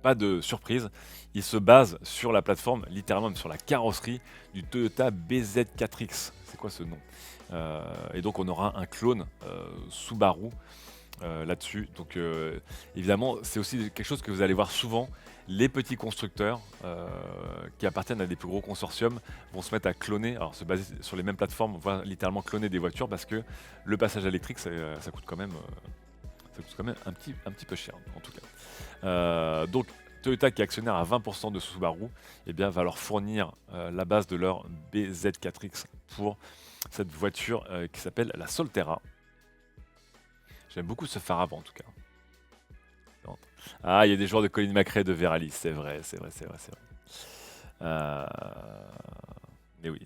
pas de surprise, ils se basent sur la plateforme, littéralement même sur la carrosserie du Toyota BZ4X. C'est quoi ce nom? Et donc on aura un clone Subaru là-dessus. Donc évidemment, c'est aussi quelque chose que vous allez voir souvent. Les petits constructeurs qui appartiennent à des plus gros consortiums vont se mettre à cloner, alors se baser sur les mêmes plateformes, voire littéralement cloner des voitures parce que le passage électrique, ça coûte quand même un petit peu cher en tout cas. Donc Toyota, qui est actionnaire à 20% de Subaru, eh bien, va leur fournir la base de leur BZ4X pour cette voiture qui s'appelle la Solterra. J'aime beaucoup ce phare avant en tout cas. Ah, il y a des joueurs de Colin McRae de Veralis, c'est vrai. Mais oui,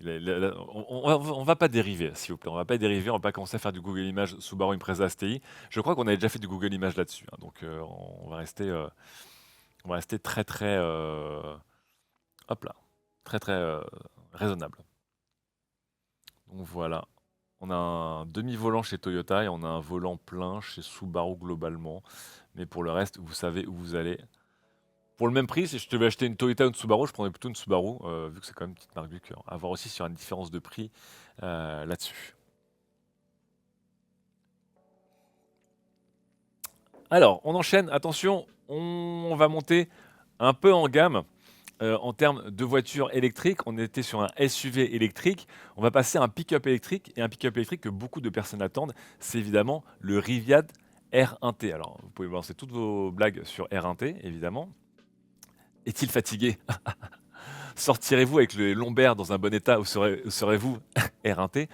on va pas dériver, s'il vous plaît. On va pas dériver, on va pas commencer à faire du Google Images Subaru Impreza STI. Je crois qu'on avait déjà fait du Google Images là-dessus, hein, donc on va rester très hop là, très raisonnable. Donc voilà, on a un demi-volant chez Toyota et on a un volant plein chez Subaru globalement. Mais pour le reste, vous savez où vous allez. Pour le même prix, si je devais acheter une Toyota ou une Subaru, je prendrais plutôt une Subaru, vu que c'est quand même une petite marque du cœur. À voir aussi sur une différence de prix là-dessus. Alors, on enchaîne, attention, on va monter un peu en gamme en termes de voitures électriques. On était sur un SUV électrique, on va passer à un pick-up électrique et un pick-up électrique que beaucoup de personnes attendent, c'est évidemment le Rivian R1T. Alors, vous pouvez lancer toutes vos blagues sur R1T, évidemment. Est-il fatigué? Sortirez-vous avec le lombaire dans un bon état ou serez-vous R1T?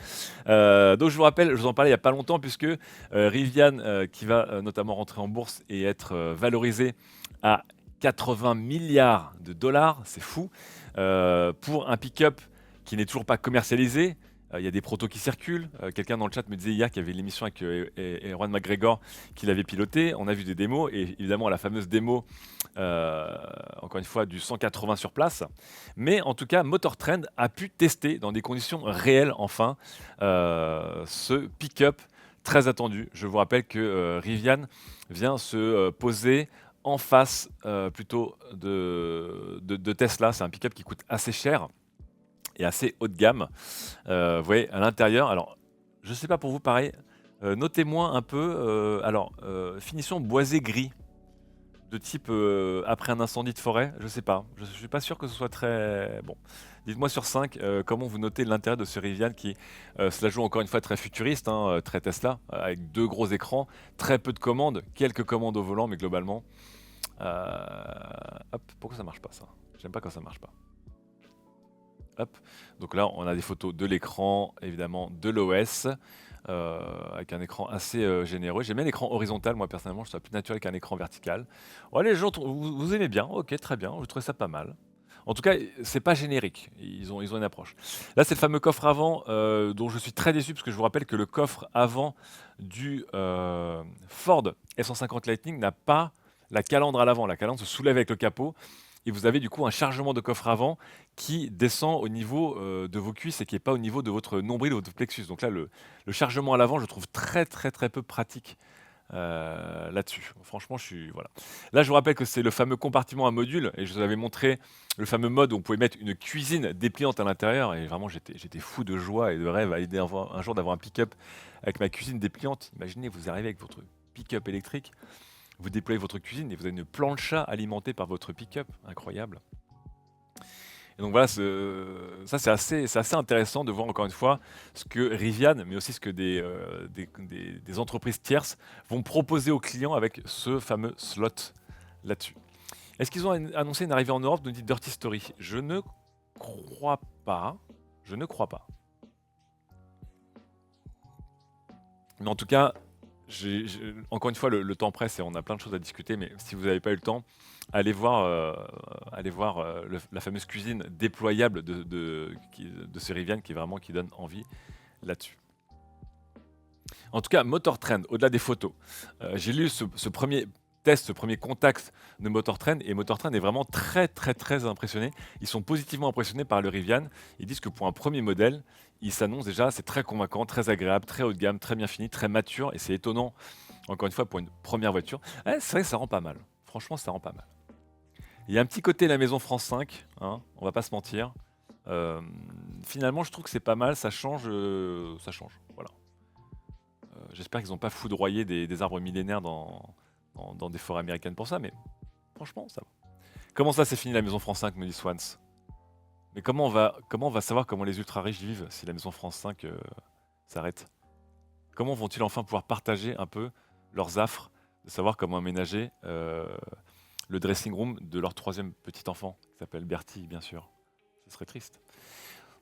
Donc je vous rappelle, je vous en parlais il n'y a pas longtemps puisque Rivian qui va notamment rentrer en bourse et être valorisé à 80 milliards de dollars, c'est fou, pour un pick-up qui n'est toujours pas commercialisé. Il y a des protos qui circulent. Quelqu'un dans le chat me disait hier qu'il y avait l'émission avec Erwan McGregor qu'il avait piloté. On a vu des démos et évidemment la fameuse démo, encore une fois, du 180 sur place. Mais en tout cas, Motor Trend a pu tester dans des conditions réelles, enfin, ce pick-up très attendu. Je vous rappelle que Rivian vient se poser en face plutôt de Tesla. C'est un pick-up qui coûte assez cher et assez haut de gamme. Vous voyez, à l'intérieur, alors, je ne sais pas pour vous, pareil, notez-moi un peu, finition boisé gris, de type après un incendie de forêt, je sais pas. Je suis pas sûr que ce soit très bon. Dites-moi sur 5 comment vous notez l'intérêt de ce Rivian qui se la joue encore une fois très futuriste, hein, très Tesla, avec deux gros écrans, très peu de commandes, quelques commandes au volant, mais globalement. Hop, pourquoi ça marche pas ça? J'aime pas quand ça marche pas. Hop. Donc là, on a des photos de l'écran, évidemment de l'OS, avec un écran assez généreux. J'aime bien l'écran horizontal, moi personnellement, je trouve ça plus naturel qu'un écran vertical. Ouais, les gens, vous aimez bien, ok, très bien, je trouvez ça pas mal. En tout cas, c'est pas générique, ils ont une approche. Là, c'est le fameux coffre avant, dont je suis très déçu, parce que je vous rappelle que le coffre avant du Ford F-150 Lightning n'a pas la calandre à l'avant. La calandre se soulève avec le capot, et vous avez du coup un chargement de coffre avant qui descend au niveau de vos cuisses et qui n'est pas au niveau de votre nombril ou de votre plexus. Donc là, le chargement à l'avant, je trouve très très très peu pratique là-dessus. Franchement, je suis voilà. Là, je vous rappelle que c'est le fameux compartiment à module et je vous avais montré le fameux mode où on pouvait mettre une cuisine dépliante à l'intérieur et vraiment j'étais fou de joie et de rêve à l'idée un jour d'avoir un pick-up avec ma cuisine dépliante. Imaginez, vous arrivez avec votre pick-up électrique, vous déployez votre cuisine et vous avez une plancha alimentée par votre pick-up, incroyable. Et donc voilà, ça c'est assez intéressant de voir encore une fois ce que Rivian, mais aussi ce que des entreprises tierces vont proposer aux clients avec ce fameux slot là-dessus. Est-ce qu'ils ont annoncé une arrivée en Europe, nous dit Dirty Story? Je ne crois pas. Je ne crois pas. Mais en tout cas, encore une fois, le temps presse et on a plein de choses à discuter, mais si vous n'avez pas eu le temps, allez voir, la fameuse cuisine déployable de ce Rivian qui donne envie là-dessus. En tout cas, Motor Trend, au-delà des photos, j'ai lu ce premier test, ce premier contact de Motor Trend, et Motor Trend est vraiment très très très impressionné. Ils sont positivement impressionnés par le Rivian. Ils disent que pour un premier modèle, il s'annonce déjà, c'est très convaincant, très agréable, très haut de gamme, très bien fini, très mature, et c'est étonnant, encore une fois, pour une première voiture. Ouais, c'est vrai que ça rend pas mal. Franchement, ça rend pas mal. Il y a un petit côté la maison France 5, hein, on va pas se mentir. Finalement, je trouve que c'est pas mal, ça change, voilà. J'espère qu'ils n'ont pas foudroyé des arbres millénaires dans des forêts américaines pour ça, mais franchement, ça va. Comment ça, c'est fini la maison France 5, me dit Swans? Mais comment on va savoir comment les ultra riches vivent si la maison France 5 s'arrête? Comment vont-ils enfin pouvoir partager un peu leurs affres, de savoir comment aménager le dressing room de leur troisième petit enfant, qui s'appelle Bertie, bien sûr. Ce serait triste.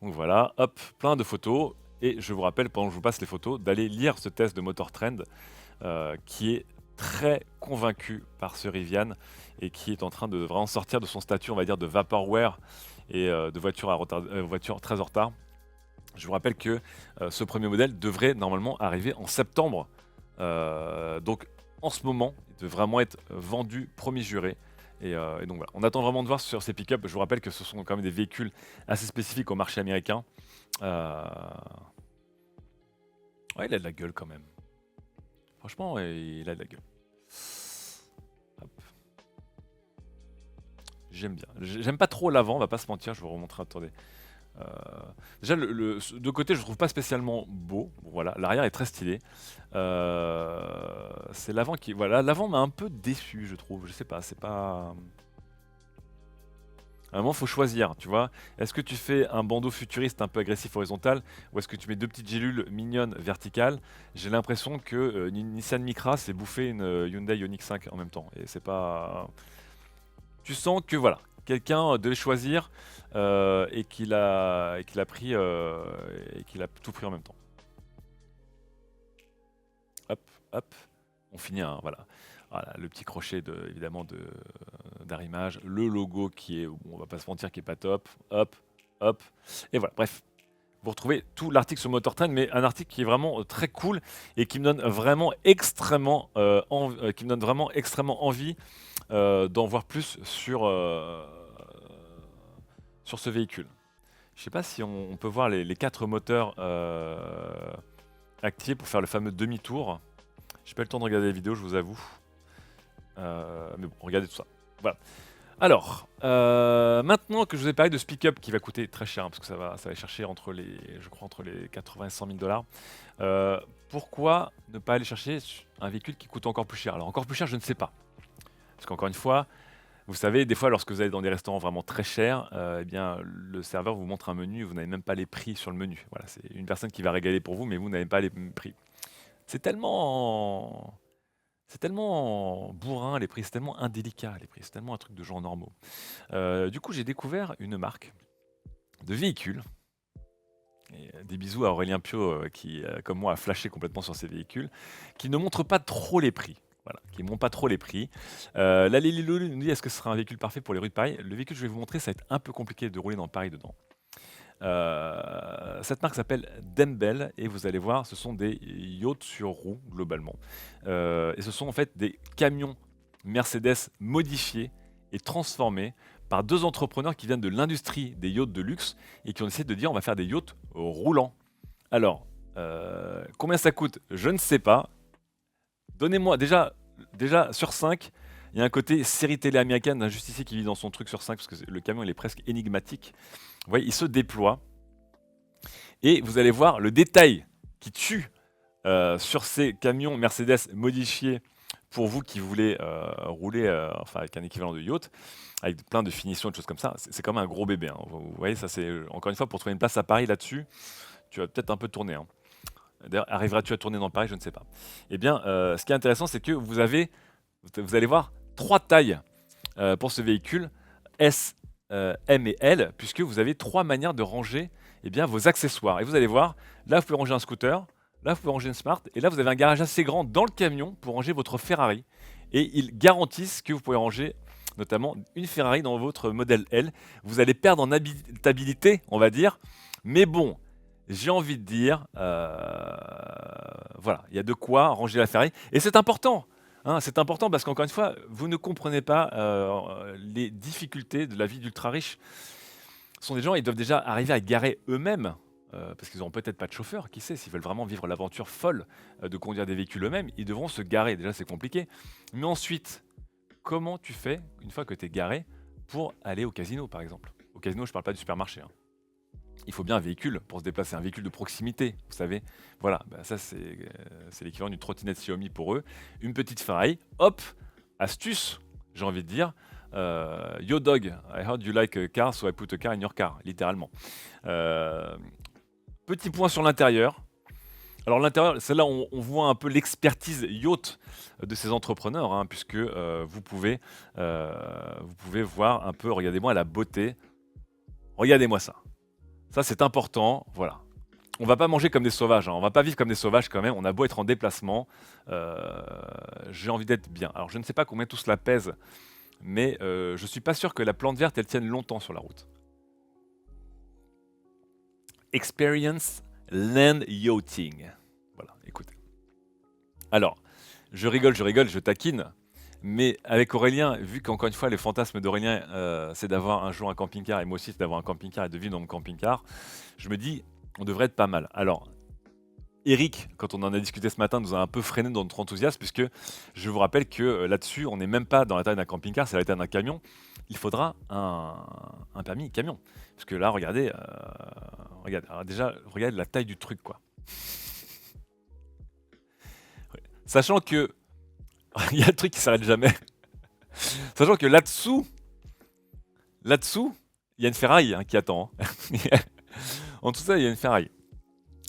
Donc voilà, hop, plein de photos. Et je vous rappelle, pendant que je vous passe les photos, d'aller lire ce test de Motor Trend, qui est très convaincu par ce Rivian et qui est en train de vraiment sortir de son statut, on va dire, de vaporware et de voiture très en retard. Je vous rappelle que ce premier modèle devrait normalement arriver en septembre. Donc en ce moment, il devrait vraiment être vendu premier juré. Et donc voilà, on attend vraiment de voir sur ces pick-up. Je vous rappelle que ce sont quand même des véhicules assez spécifiques au marché américain. Ouais, il a de la gueule quand même. Franchement, il a de la gueule. Hop. J'aime bien. J'aime pas trop l'avant, on va pas se mentir, je vous remontrer, attendez. Euh, Déjà, de côté, je trouve pas spécialement beau. Bon, voilà, l'arrière est très stylé. C'est l'avant qui, voilà, l'avant m'a un peu déçu, je trouve. Je sais pas, c'est pas. À un moment, faut choisir, tu vois. Est-ce que tu fais un bandeau futuriste un peu agressif horizontal ou est-ce que tu mets deux petites gélules mignonnes verticales? J'ai l'impression que Nissan Micra s'est bouffé une Hyundai Ioniq 5 en même temps. Et c'est pas. Tu sens que voilà, quelqu'un devait choisir et qu'il a pris et qu'il a tout pris en même temps. Hop, hop, on finit un voilà. Voilà, le petit crochet évidemment d'arrimage, le logo qui est, bon, on va pas se mentir, qui est pas top. Hop, hop, et voilà. Bref, vous retrouvez tout l'article sur Motor Trend, mais un article qui est vraiment très cool et qui me donne vraiment qui me donne vraiment extrêmement envie d'en voir plus sur ce véhicule. Je sais pas si on peut voir les quatre moteurs activés pour faire le fameux demi-tour. J'ai pas eu le temps de regarder la vidéo, je vous avoue. Mais bon, regardez tout ça. Voilà. Alors, maintenant que je vous ai parlé de ce pick-up qui va coûter très cher, hein, parce que ça va chercher je crois, entre les 80 et 100 000 dollars, pourquoi ne pas aller chercher un véhicule qui coûte encore plus cher? Alors, encore plus cher, je ne sais pas. Parce qu'encore une fois, vous savez, des fois, lorsque vous allez dans des restaurants vraiment très chers, eh bien, le serveur vous montre un menu, vous n'avez même pas les prix sur le menu. Voilà, c'est une personne qui va régaler pour vous, mais vous n'avez pas les prix. C'est tellement, c'est tellement bourrin les prix, c'est tellement indélicat les prix, c'est tellement un truc de gens normaux. Du coup, j'ai découvert une marque de véhicules. Et des bisous à Aurélien Pio qui, comme moi, a flashé complètement sur ces véhicules, qui ne montre pas trop les prix. Voilà, qui ne montrent pas trop les prix. Là, Lily Lolo nous dit est-ce que ce sera un véhicule parfait pour les rues de Paris? Le véhicule que je vais vous montrer, ça va être un peu compliqué de rouler dans Paris dedans. Cette marque s'appelle Dembel et vous allez voir, ce sont des yachts sur roues globalement. Et ce sont en fait des camions Mercedes modifiés et transformés par deux entrepreneurs qui viennent de l'industrie des yachts de luxe et qui ont décidé de dire on va faire des yachts roulants. Alors, combien ça coûte? Je ne sais pas. Donnez-moi déjà sur 5, il y a un côté série télé américaine d'un justicier qui vit dans son truc sur 5 parce que le camion il est presque énigmatique. Vous voyez, il se déploie et vous allez voir le détail qui tue sur ces camions Mercedes modifiés pour vous qui voulez rouler enfin, avec un équivalent de yacht, avec plein de finitions et de choses comme ça. C'est comme un gros bébé, hein. Vous voyez, ça c'est encore une fois pour trouver une place à Paris là-dessus, tu vas peut-être un peu tourner, hein. D'ailleurs, arriveras-tu à tourner dans Paris? Je ne sais pas. Eh bien, ce qui est intéressant, c'est que vous allez voir trois tailles pour ce véhicule, S, M et L, puisque vous avez trois manières de ranger eh bien, vos accessoires. Et vous allez voir, là, vous pouvez ranger un scooter, là, vous pouvez ranger une Smart, et là, vous avez un garage assez grand dans le camion pour ranger votre Ferrari. Et ils garantissent que vous pouvez ranger notamment une Ferrari dans votre modèle L. Vous allez perdre en habitabilité, on va dire, mais bon, j'ai envie de dire, voilà, il y a de quoi ranger la Ferrari. Et c'est important, hein, c'est important parce qu'encore une fois, vous ne comprenez pas les difficultés de la vie d'ultra riche. Ce sont des gens, ils doivent déjà arriver à garer eux-mêmes, parce qu'ils n'auront peut-être pas de chauffeur, qui sait, s'ils veulent vraiment vivre l'aventure folle de conduire des véhicules eux-mêmes, ils devront se garer. Déjà, c'est compliqué. Mais ensuite, comment tu fais, une fois que tu es garé, pour aller au casino, par exemple? Au casino, je ne parle pas du supermarché, hein. Il faut bien un véhicule pour se déplacer, un véhicule de proximité, vous savez. Voilà, bah ça c'est l'équivalent d'une trottinette Xiaomi pour eux. Une petite Ferrari, hop, astuce, j'ai envie de dire. Yo dog, I heard you like a car, so I put a car in your car, littéralement. Petit point sur l'intérieur. Alors l'intérieur, c'est là où on voit un peu l'expertise yacht de ces entrepreneurs, hein, puisque vous pouvez voir un peu, regardez-moi la beauté. Regardez-moi ça. Ça, c'est important, voilà. On va pas manger comme des sauvages, hein. On va pas vivre comme des sauvages quand même. On a beau être en déplacement, j'ai envie d'être bien. Alors, je ne sais pas combien tout cela pèse, mais je suis pas sûr que la plante verte, elle tienne longtemps sur la route. Experience Land Yachting. Voilà, écoutez. Alors, je rigole, je taquine. Mais avec Aurélien, vu qu'encore une fois, les fantasmes d'Aurélien, c'est d'avoir un jour un camping-car, et moi aussi, c'est d'avoir un camping-car et de vivre dans mon camping-car, je me dis, on devrait être pas mal. Alors, Eric, quand on en a discuté ce matin, nous a un peu freiné dans notre enthousiasme, puisque je vous rappelle que là-dessus, on n'est même pas dans la taille d'un camping-car, c'est la taille d'un camion. il faudra un permis camion. Parce que là, regardez, alors déjà, regarde la taille du truc, quoi. Sachant que, il y a un truc qui s'arrête jamais. Sachant que là-dessous, il y a une ferraille hein, qui attend. Hein. En tout ça, il y a une ferraille.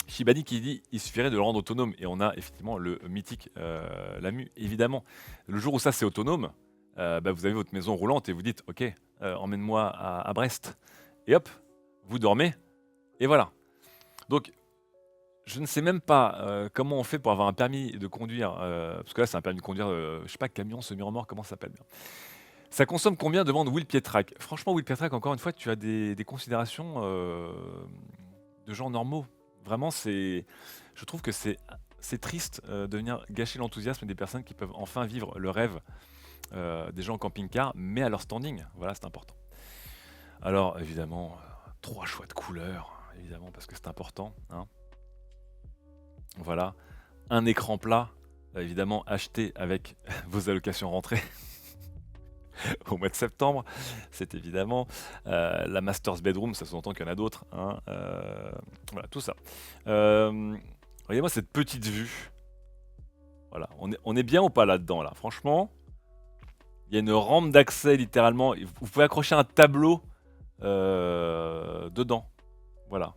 Shibani qui dit il suffirait de le rendre autonome. Et on a effectivement le mythique Lamu, évidemment. Le jour où ça c'est autonome, bah, vous avez votre maison roulante et vous dites ok, emmène-moi à Brest. Et hop, vous dormez. Et voilà. Donc, je ne sais même pas comment on fait pour avoir un permis de conduire. Parce que là, c'est un permis de conduire, je sais pas, camion, semi-remorque, comment ça s'appelle bien. Ça consomme combien demande Will Pietrack. Franchement, Will Pietrack, encore une fois, tu as des considérations de gens normaux. Vraiment, je trouve que c'est triste de venir gâcher l'enthousiasme des personnes qui peuvent enfin vivre le rêve des gens en camping-car, mais à leur standing. Voilà, c'est important. Alors, évidemment, 3 choix de couleurs, évidemment, parce que c'est important. Hein. Voilà. Un écran plat, évidemment, acheté avec vos allocations rentrées. Au mois de septembre, c'est évidemment la Master's Bedroom, ça sous-entend qu'il y en a d'autres. Hein, voilà, tout ça. Regardez-moi cette petite vue. Voilà, on est bien ou pas là-dedans, là? Franchement, il y a une rampe d'accès, littéralement. Vous pouvez accrocher un tableau dedans. Voilà.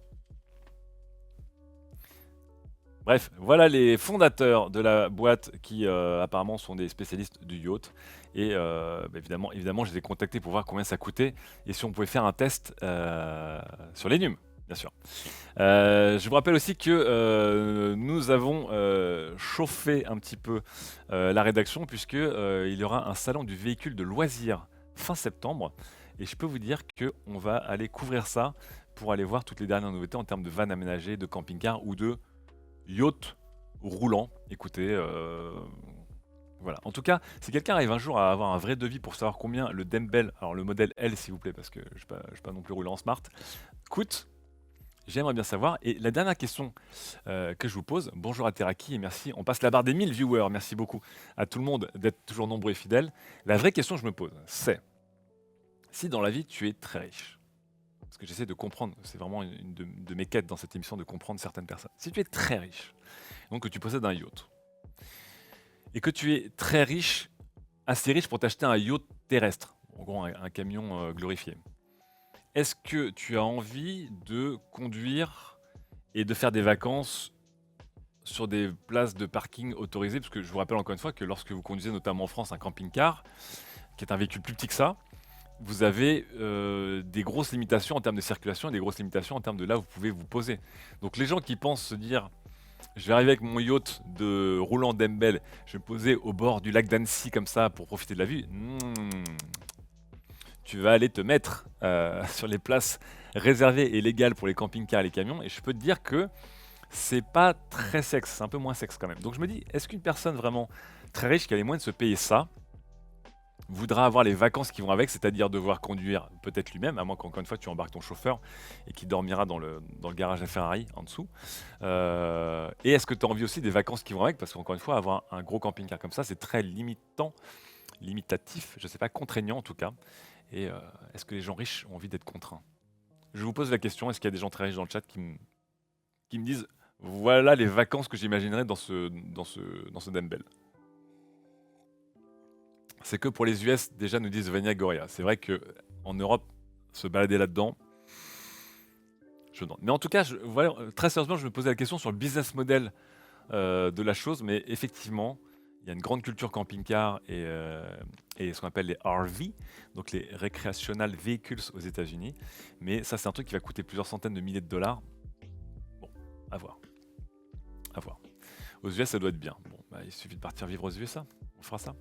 Bref, voilà les fondateurs de la boîte qui apparemment sont des spécialistes du yacht. Et bah, évidemment, je les ai contactés pour voir combien ça coûtait et si on pouvait faire un test sur les NUM, bien sûr. Je vous rappelle aussi que nous avons chauffé un petit peu la rédaction puisque il y aura un salon du véhicule de loisirs fin septembre. Et je peux vous dire qu'on va aller couvrir ça pour aller voir toutes les dernières nouveautés en termes de vannes aménagées, de camping-car ou de yacht roulant. Écoutez, voilà. En tout cas, si quelqu'un arrive un jour à avoir un vrai devis pour savoir combien le Dembel, alors le modèle L s'il vous plaît, parce que je ne vais pas non plus rouler en smart, coûte, j'aimerais bien savoir. Et la dernière question que je vous pose, bonjour à Teraki et merci, on passe la barre des 1000 viewers, merci beaucoup à tout le monde d'être toujours nombreux et fidèles. La vraie question que je me pose, c'est si dans la vie tu es très riche, parce que j'essaie de comprendre, c'est vraiment une de mes quêtes dans cette émission de comprendre certaines personnes. Si tu es très riche, donc que tu possèdes un yacht, et que tu es très riche, assez riche pour t'acheter un yacht terrestre, en gros un camion glorifié, est-ce que tu as envie de conduire et de faire des vacances sur des places de parking autorisées? Parce que je vous rappelle encore une fois que lorsque vous conduisez notamment en France un camping-car, qui est un véhicule plus petit que ça, vous avez des grosses limitations en termes de circulation et des grosses limitations en termes de là où vous pouvez vous poser. Donc les gens qui pensent se dire je vais arriver avec mon yacht de roulant Dembel, je vais me poser au bord du lac d'Annecy comme ça pour profiter de la vue, tu vas aller te mettre sur les places réservées et légales pour les camping-cars et les camions, et je peux te dire que c'est pas très sexe, c'est un peu moins sexe quand même. Donc je me dis, est-ce qu'une personne vraiment très riche qui a les moyens de se payer ça voudra avoir les vacances qui vont avec, c'est-à-dire devoir conduire peut-être lui-même, à moins qu'encore une fois tu embarques ton chauffeur et qui dormira dans le garage à Ferrari en dessous. Et est-ce que tu as envie aussi des vacances qui vont avec? Parce qu'encore une fois, avoir un gros camping-car comme ça, c'est très limitatif, je sais pas, contraignant en tout cas. Et est-ce que les gens riches ont envie d'être contraints? Je vous pose la question, est-ce qu'il y a des gens très riches dans le chat qui me disent voilà les vacances que j'imaginerais dans ce Dembel? C'est que pour les US, déjà nous disent Vania Goria. C'est vrai qu'en Europe, se balader là-dedans, je demande. Mais en tout cas, voilà, très sérieusement, je me posais la question sur le business model de la chose, mais effectivement, il y a une grande culture camping-car et ce qu'on appelle les RV, donc les Recreational Vehicles aux États-Unis. Mais ça, c'est un truc qui va coûter plusieurs centaines de milliers de dollars. Bon, à voir. À voir. Aux US, ça doit être bien. Bon, bah, il suffit de partir vivre aux USA. On fera ça.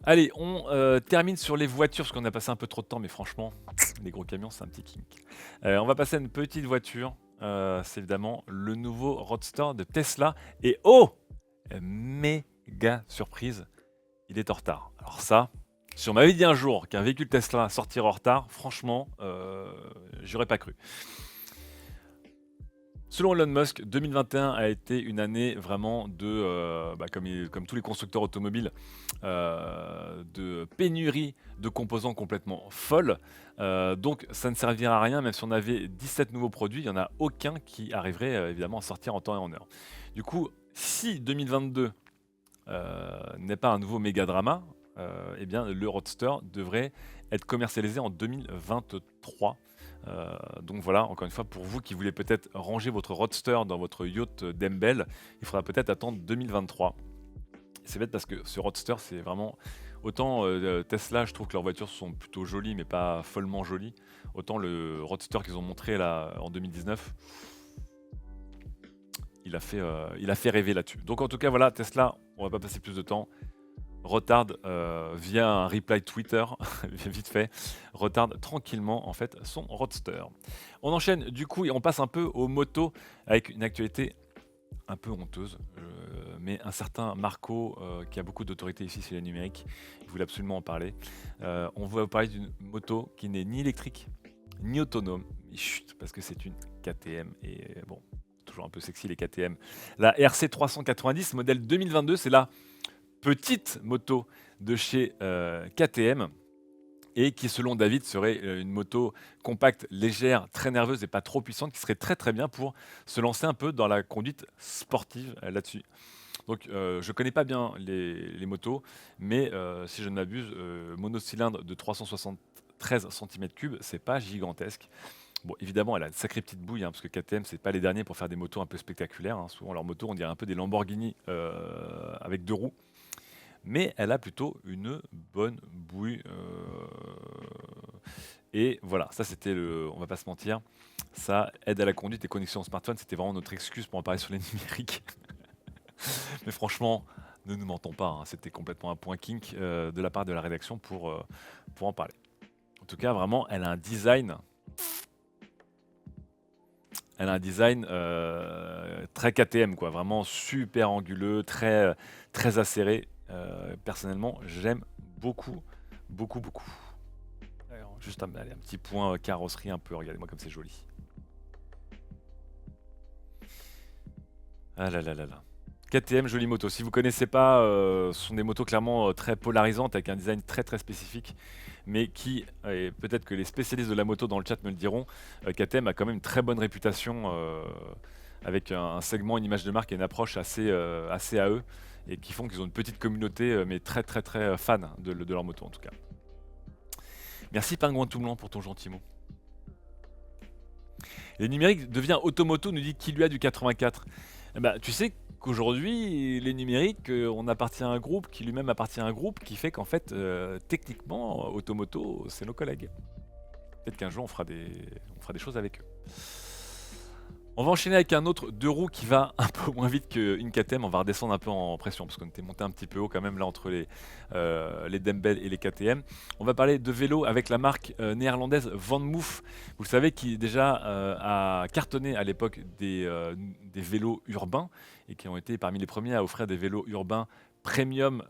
Allez, on termine sur les voitures, parce qu'on a passé un peu trop de temps, mais franchement, les gros camions, c'est un petit kink. On va passer à une petite voiture. C'est évidemment le nouveau Roadster de Tesla. Et oh, méga surprise, il est en retard. Alors ça, si on m'avait dit un jour qu'un véhicule Tesla sortirait en retard, franchement, j'aurais pas cru. Selon Elon Musk, 2021 a été une année vraiment de, comme tous les constructeurs automobiles, de pénurie de composants complètement folle. Donc ça ne servira à rien, même si on avait 17 nouveaux produits, il n'y en a aucun qui arriverait évidemment à sortir en temps et en heure. Du coup, si 2022 n'est pas un nouveau méga drama, eh bien le Roadster devrait être commercialisé en 2023. Donc voilà, encore une fois, pour vous qui voulez peut-être ranger votre Roadster dans votre yacht Dembel, il faudra peut-être attendre 2023. C'est bête parce que ce Roadster, c'est vraiment... Autant Tesla, je trouve que leurs voitures sont plutôt jolies, mais pas follement jolies. Autant le Roadster qu'ils ont montré là en 2019, il a fait rêver là-dessus. Donc en tout cas, voilà, Tesla, on va pas passer plus de temps. Retarde via un reply Twitter, vite fait, retarde tranquillement en fait son Roadster. On enchaîne du coup et on passe un peu aux motos avec une actualité un peu honteuse, mais un certain Marco qui a beaucoup d'autorité ici sur les numériques, il voulait absolument en parler. On va vous parler d'une moto qui n'est ni électrique ni autonome, chut, parce que c'est une KTM et bon, toujours un peu sexy les KTM. La RC 390 modèle 2022, c'est la petite moto de chez KTM et qui selon David serait une moto compacte, légère, très nerveuse et pas trop puissante qui serait très très bien pour se lancer un peu dans la conduite sportive là-dessus. Donc je connais pas bien les motos, mais si je ne m'abuse, monocylindre de 373 cm3, c'est pas gigantesque. Bon, évidemment, elle a une sacrée petite bouille, hein, parce que KTM, c'est pas les derniers pour faire des motos un peu spectaculaires, hein. Souvent, leurs motos, on dirait un peu des Lamborghini avec deux roues. Mais elle a plutôt une bonne bouille. Et voilà, ça c'était le. On va pas se mentir. Ça aide à la conduite et connexion au smartphone. C'était vraiment notre excuse pour en parler sur les numériques. Mais franchement, ne nous mentons pas, hein, c'était complètement un point kink de la part de la rédaction pour en parler. En tout cas, vraiment, elle a un design. Elle a un design très KTM, quoi. Vraiment super anguleux, très, très acéré. Personnellement, j'aime beaucoup, beaucoup, beaucoup. Alors, juste allez, un petit point carrosserie un peu, regardez-moi comme c'est joli. Ah là là là là. KTM, jolie moto. Si vous connaissez pas, ce sont des motos clairement très polarisantes avec un design très très spécifique, mais qui, et peut-être que les spécialistes de la moto dans le chat me le diront, KTM a quand même une très bonne réputation avec un segment, une image de marque et une approche assez à eux et qui font qu'ils ont une petite communauté, mais très très très fan de leur moto en tout cas. Merci Pingouin tout blanc pour ton gentil mot. Les numériques devient Automoto, nous dit qui lui a du 84. Eh ben, tu sais qu'aujourd'hui, les numériques, on appartient à un groupe qui lui-même appartient à un groupe qui fait qu'en fait, techniquement, Automoto, c'est nos collègues. Peut-être qu'un jour, on fera des choses avec eux. On va enchaîner avec un autre deux roues qui va un peu moins vite qu'une KTM. On va redescendre un peu en pression parce qu'on était monté un petit peu haut quand même là entre les Dembel et les KTM. On va parler de vélo avec la marque néerlandaise Van Moof. Vous le savez, qui déjà a cartonné à l'époque des vélos urbains et qui ont été parmi les premiers à offrir des vélos urbains premium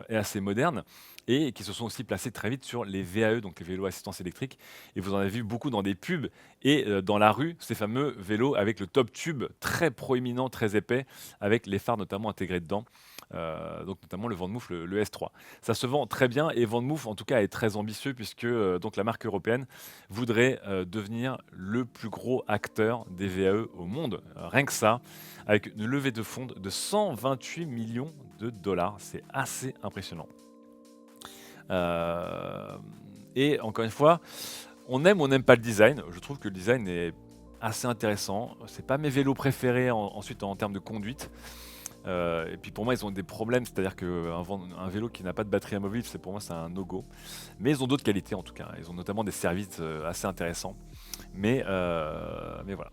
et assez modernes et qui se sont aussi placés très vite sur les VAE, donc les vélos assistance électrique. Et vous en avez vu beaucoup dans des pubs et dans la rue, ces fameux vélos avec le top tube très proéminent, très épais, avec les phares notamment intégrés dedans. Donc notamment le Van Moof, le S3. Ça se vend très bien et Van Moof en tout cas est très ambitieux puisque donc la marque européenne voudrait devenir le plus gros acteur des VAE au monde. Rien que ça, avec une levée de fonds de 128 millions de dollars. C'est assez impressionnant. Et encore une fois, on aime ou on n'aime pas le design. Je trouve que le design est assez intéressant. C'est pas mes vélos préférés ensuite en termes de conduite. Et puis pour moi, ils ont des problèmes, c'est-à-dire qu'un vélo qui n'a pas de batterie amovible, pour moi, c'est un no-go. Mais ils ont d'autres qualités en tout cas. Ils ont notamment des services assez intéressants. Mais voilà.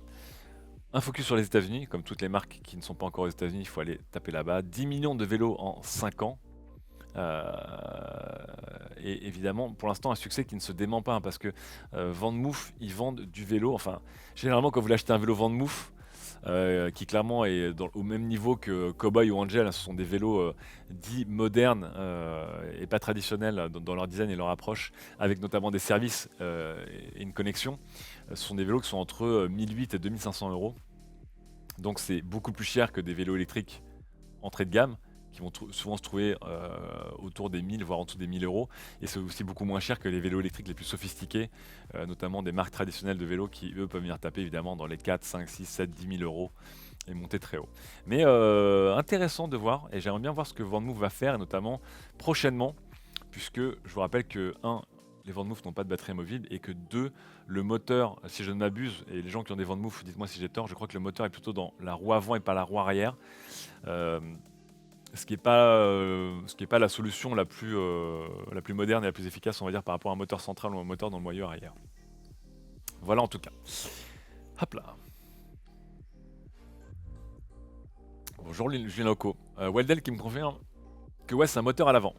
Un focus sur les États-Unis, comme toutes les marques qui ne sont pas encore aux États-Unis, il faut aller taper là-bas. 10 millions de vélos en 5 ans. Et évidemment, pour l'instant, un succès qui ne se dément pas, hein, parce que Van Moof, ils vendent du vélo. Enfin, généralement, quand vous achetez un vélo Van Moof, qui clairement est au même niveau que Cowboy ou Angel, hein, ce sont des vélos dits modernes et pas traditionnels dans leur design et leur approche, avec notamment des services et une connexion. Ce sont des vélos qui sont entre 1008 et 2500 euros. Donc c'est beaucoup plus cher que des vélos électriques entrée de gamme qui vont souvent se trouver autour des 1000 voire en dessous des 1000 euros, et c'est aussi beaucoup moins cher que les vélos électriques les plus sophistiqués, notamment des marques traditionnelles de vélos qui eux peuvent venir taper évidemment dans les 4, 5, 6, 7, 10 000 euros et monter très haut. Mais intéressant de voir, et j'aimerais bien voir ce que Vendmove va faire, et notamment prochainement, puisque je vous rappelle que 1, les Vendmove n'ont pas de batterie amovible, et que 2, le moteur, si je ne m'abuse, et les gens qui ont des Vendmove, dites-moi si j'ai tort, je crois que le moteur est plutôt dans la roue avant et pas la roue arrière. Euh, ce qui n'est pas la solution la plus moderne et la plus efficace, on va dire, par rapport à un moteur central ou un moteur dans le moyeu arrière. Voilà en tout cas. Hop là. Bonjour Julien Loco. Weldel qui me confirme que ouais, c'est un moteur à l'avant.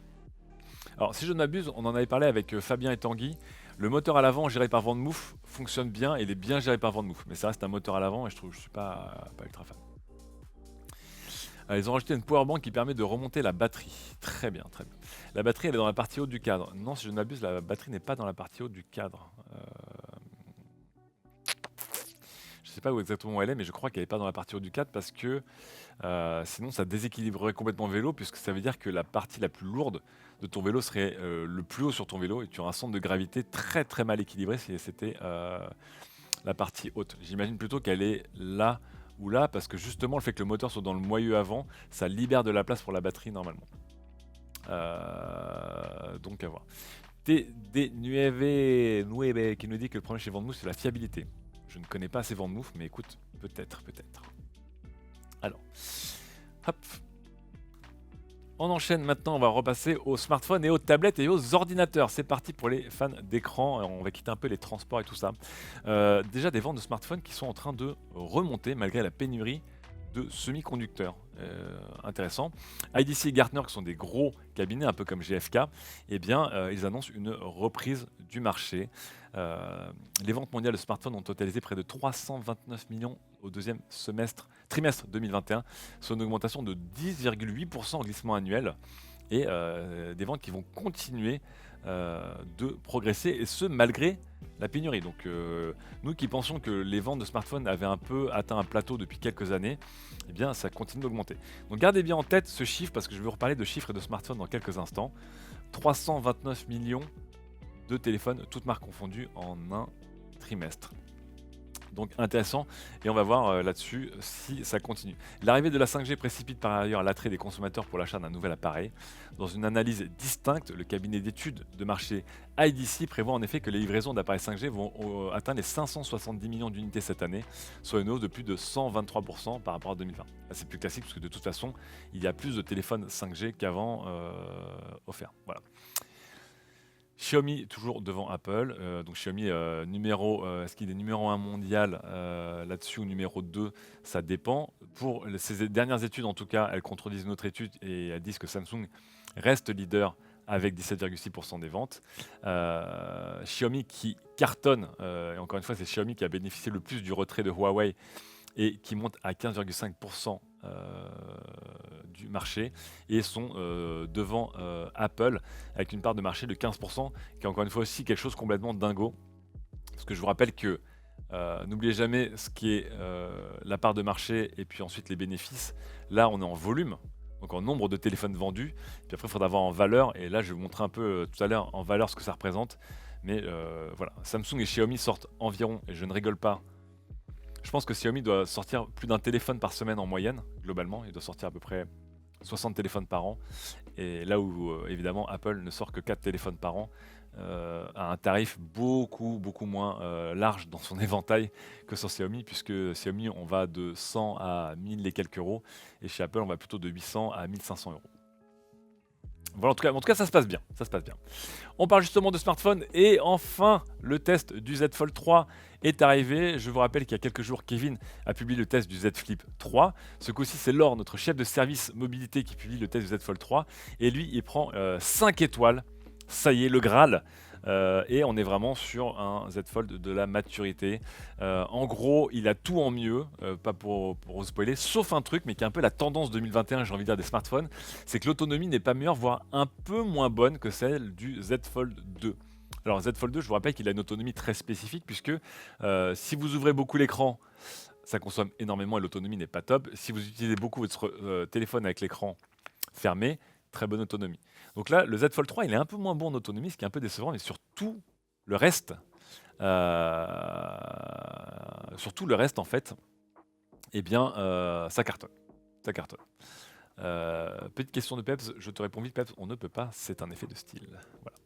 Alors si je ne m'abuse, on en avait parlé avec Fabien et Tanguy. Le moteur à l'avant géré par Vendmove fonctionne bien, et il est bien géré par Vendmove. Mais ça reste un moteur à l'avant et je suis pas ultra fan. Ils ont rajouté une powerbank qui permet de remonter la batterie. Très bien, très bien. La batterie, elle est dans la partie haute du cadre. Non, si je ne m'abuse, la batterie n'est pas dans la partie haute du cadre. Je ne sais pas où exactement où elle est, mais je crois qu'elle n'est pas dans la partie haute du cadre parce que sinon ça déséquilibrerait complètement le vélo, puisque ça veut dire que la partie la plus lourde de ton vélo serait le plus haut sur ton vélo, et tu auras un centre de gravité très très mal équilibré si c'était la partie haute. J'imagine plutôt qu'elle est là ou là, parce que justement le fait que le moteur soit dans le moyeu avant, ça libère de la place pour la batterie normalement. Donc à voir. Nueve qui nous dit que le problème chez Vendmove c'est la fiabilité. Je ne connais pas assez Vendmove, mais écoute, peut-être. Alors, hop. On enchaîne maintenant, on va repasser aux smartphones et aux tablettes et aux ordinateurs. C'est parti pour les fans d'écran, on va quitter un peu les transports et tout ça. Déjà des ventes de smartphones qui sont en train de remonter malgré la pénurie de semi-conducteurs. Intéressant. IDC et Gartner, qui sont des gros cabinets, un peu comme GFK, eh bien, ils annoncent une reprise du marché. Les ventes mondiales de smartphones ont totalisé près de 329 millions au deuxième trimestre 2021, soit une augmentation de 10,8% en glissement annuel, et des ventes qui vont continuer de progresser, et ce malgré la pénurie. Donc nous qui pensions que les ventes de smartphones avaient un peu atteint un plateau depuis quelques années, eh bien ça continue d'augmenter. Donc gardez bien en tête ce chiffre, parce que je vais vous reparler de chiffres et de smartphones dans quelques instants. 329 millions de téléphones, toutes marques confondues, en un trimestre. Donc intéressant, et on va voir là-dessus si ça continue. L'arrivée de la 5G précipite par ailleurs l'attrait des consommateurs pour l'achat d'un nouvel appareil. Dans une analyse distincte, le cabinet d'études de marché IDC prévoit en effet que les livraisons d'appareils 5G vont atteindre les 570 millions d'unités cette année, soit une hausse de plus de 123% par rapport à 2020. Là, c'est plus classique parce que de toute façon, il y a plus de téléphones 5G qu'avant offerts. Voilà. Xiaomi toujours devant Apple, donc Xiaomi est-ce qu'il est numéro 1 mondial là-dessus, ou numéro 2, ça dépend. Pour ces dernières études en tout cas, elles contredisent notre étude et elles disent que Samsung reste leader avec 17,6% des ventes. Xiaomi qui cartonne, et encore une fois c'est Xiaomi qui a bénéficié le plus du retrait de Huawei et qui monte à 15,5% du marché, et sont devant Apple avec une part de marché de 15%, qui est encore une fois aussi quelque chose complètement dingo, parce que je vous rappelle que n'oubliez jamais ce qui est la part de marché et puis ensuite les bénéfices. Là on est en volume, donc en nombre de téléphones vendus, puis après il faudra voir en valeur, et là je vais vous montrer un peu tout à l'heure en valeur ce que ça représente. Mais voilà, Samsung et Xiaomi sortent environ, et je ne rigole pas, je pense que Xiaomi doit sortir plus d'un téléphone par semaine en moyenne, globalement. Il doit sortir à peu près 60 téléphones par an. Et là où, évidemment, Apple ne sort que 4 téléphones par an, à un tarif beaucoup moins large dans son éventail que sur Xiaomi, puisque Xiaomi, on va de 100 à 1000 et quelques euros, et chez Apple, on va plutôt de 800 à 1500 euros. Voilà, en tout cas, ça se passe bien. On parle justement de smartphone, et enfin, le test du Z Fold 3 est arrivé. Je vous rappelle qu'il y a quelques jours, Kevin a publié le test du Z Flip 3. Ce coup-ci, c'est Laure, notre chef de service mobilité, qui publie le test du Z Fold 3. Et lui, il prend 5 étoiles. Ça y est, le Graal. Et on est vraiment sur un Z Fold de la maturité. En gros, il a tout en mieux, pas pour vous spoiler, sauf un truc, mais qui est un peu la tendance 2021, j'ai envie de dire, des smartphones, c'est que l'autonomie n'est pas meilleure, voire un peu moins bonne que celle du Z Fold 2. Alors Z Fold 2, je vous rappelle qu'il a une autonomie très spécifique, puisque si vous ouvrez beaucoup l'écran, ça consomme énormément et l'autonomie n'est pas top. Si vous utilisez beaucoup votre téléphone avec l'écran fermé, très bonne autonomie. Donc là, le Z Fold 3, il est un peu moins bon en autonomie, ce qui est un peu décevant, mais surtout le reste en fait, eh bien, ça cartonne. Ça cartonne. Petite question de Peps, je te réponds vite Peps, on ne peut pas, c'est un effet de style. Voilà.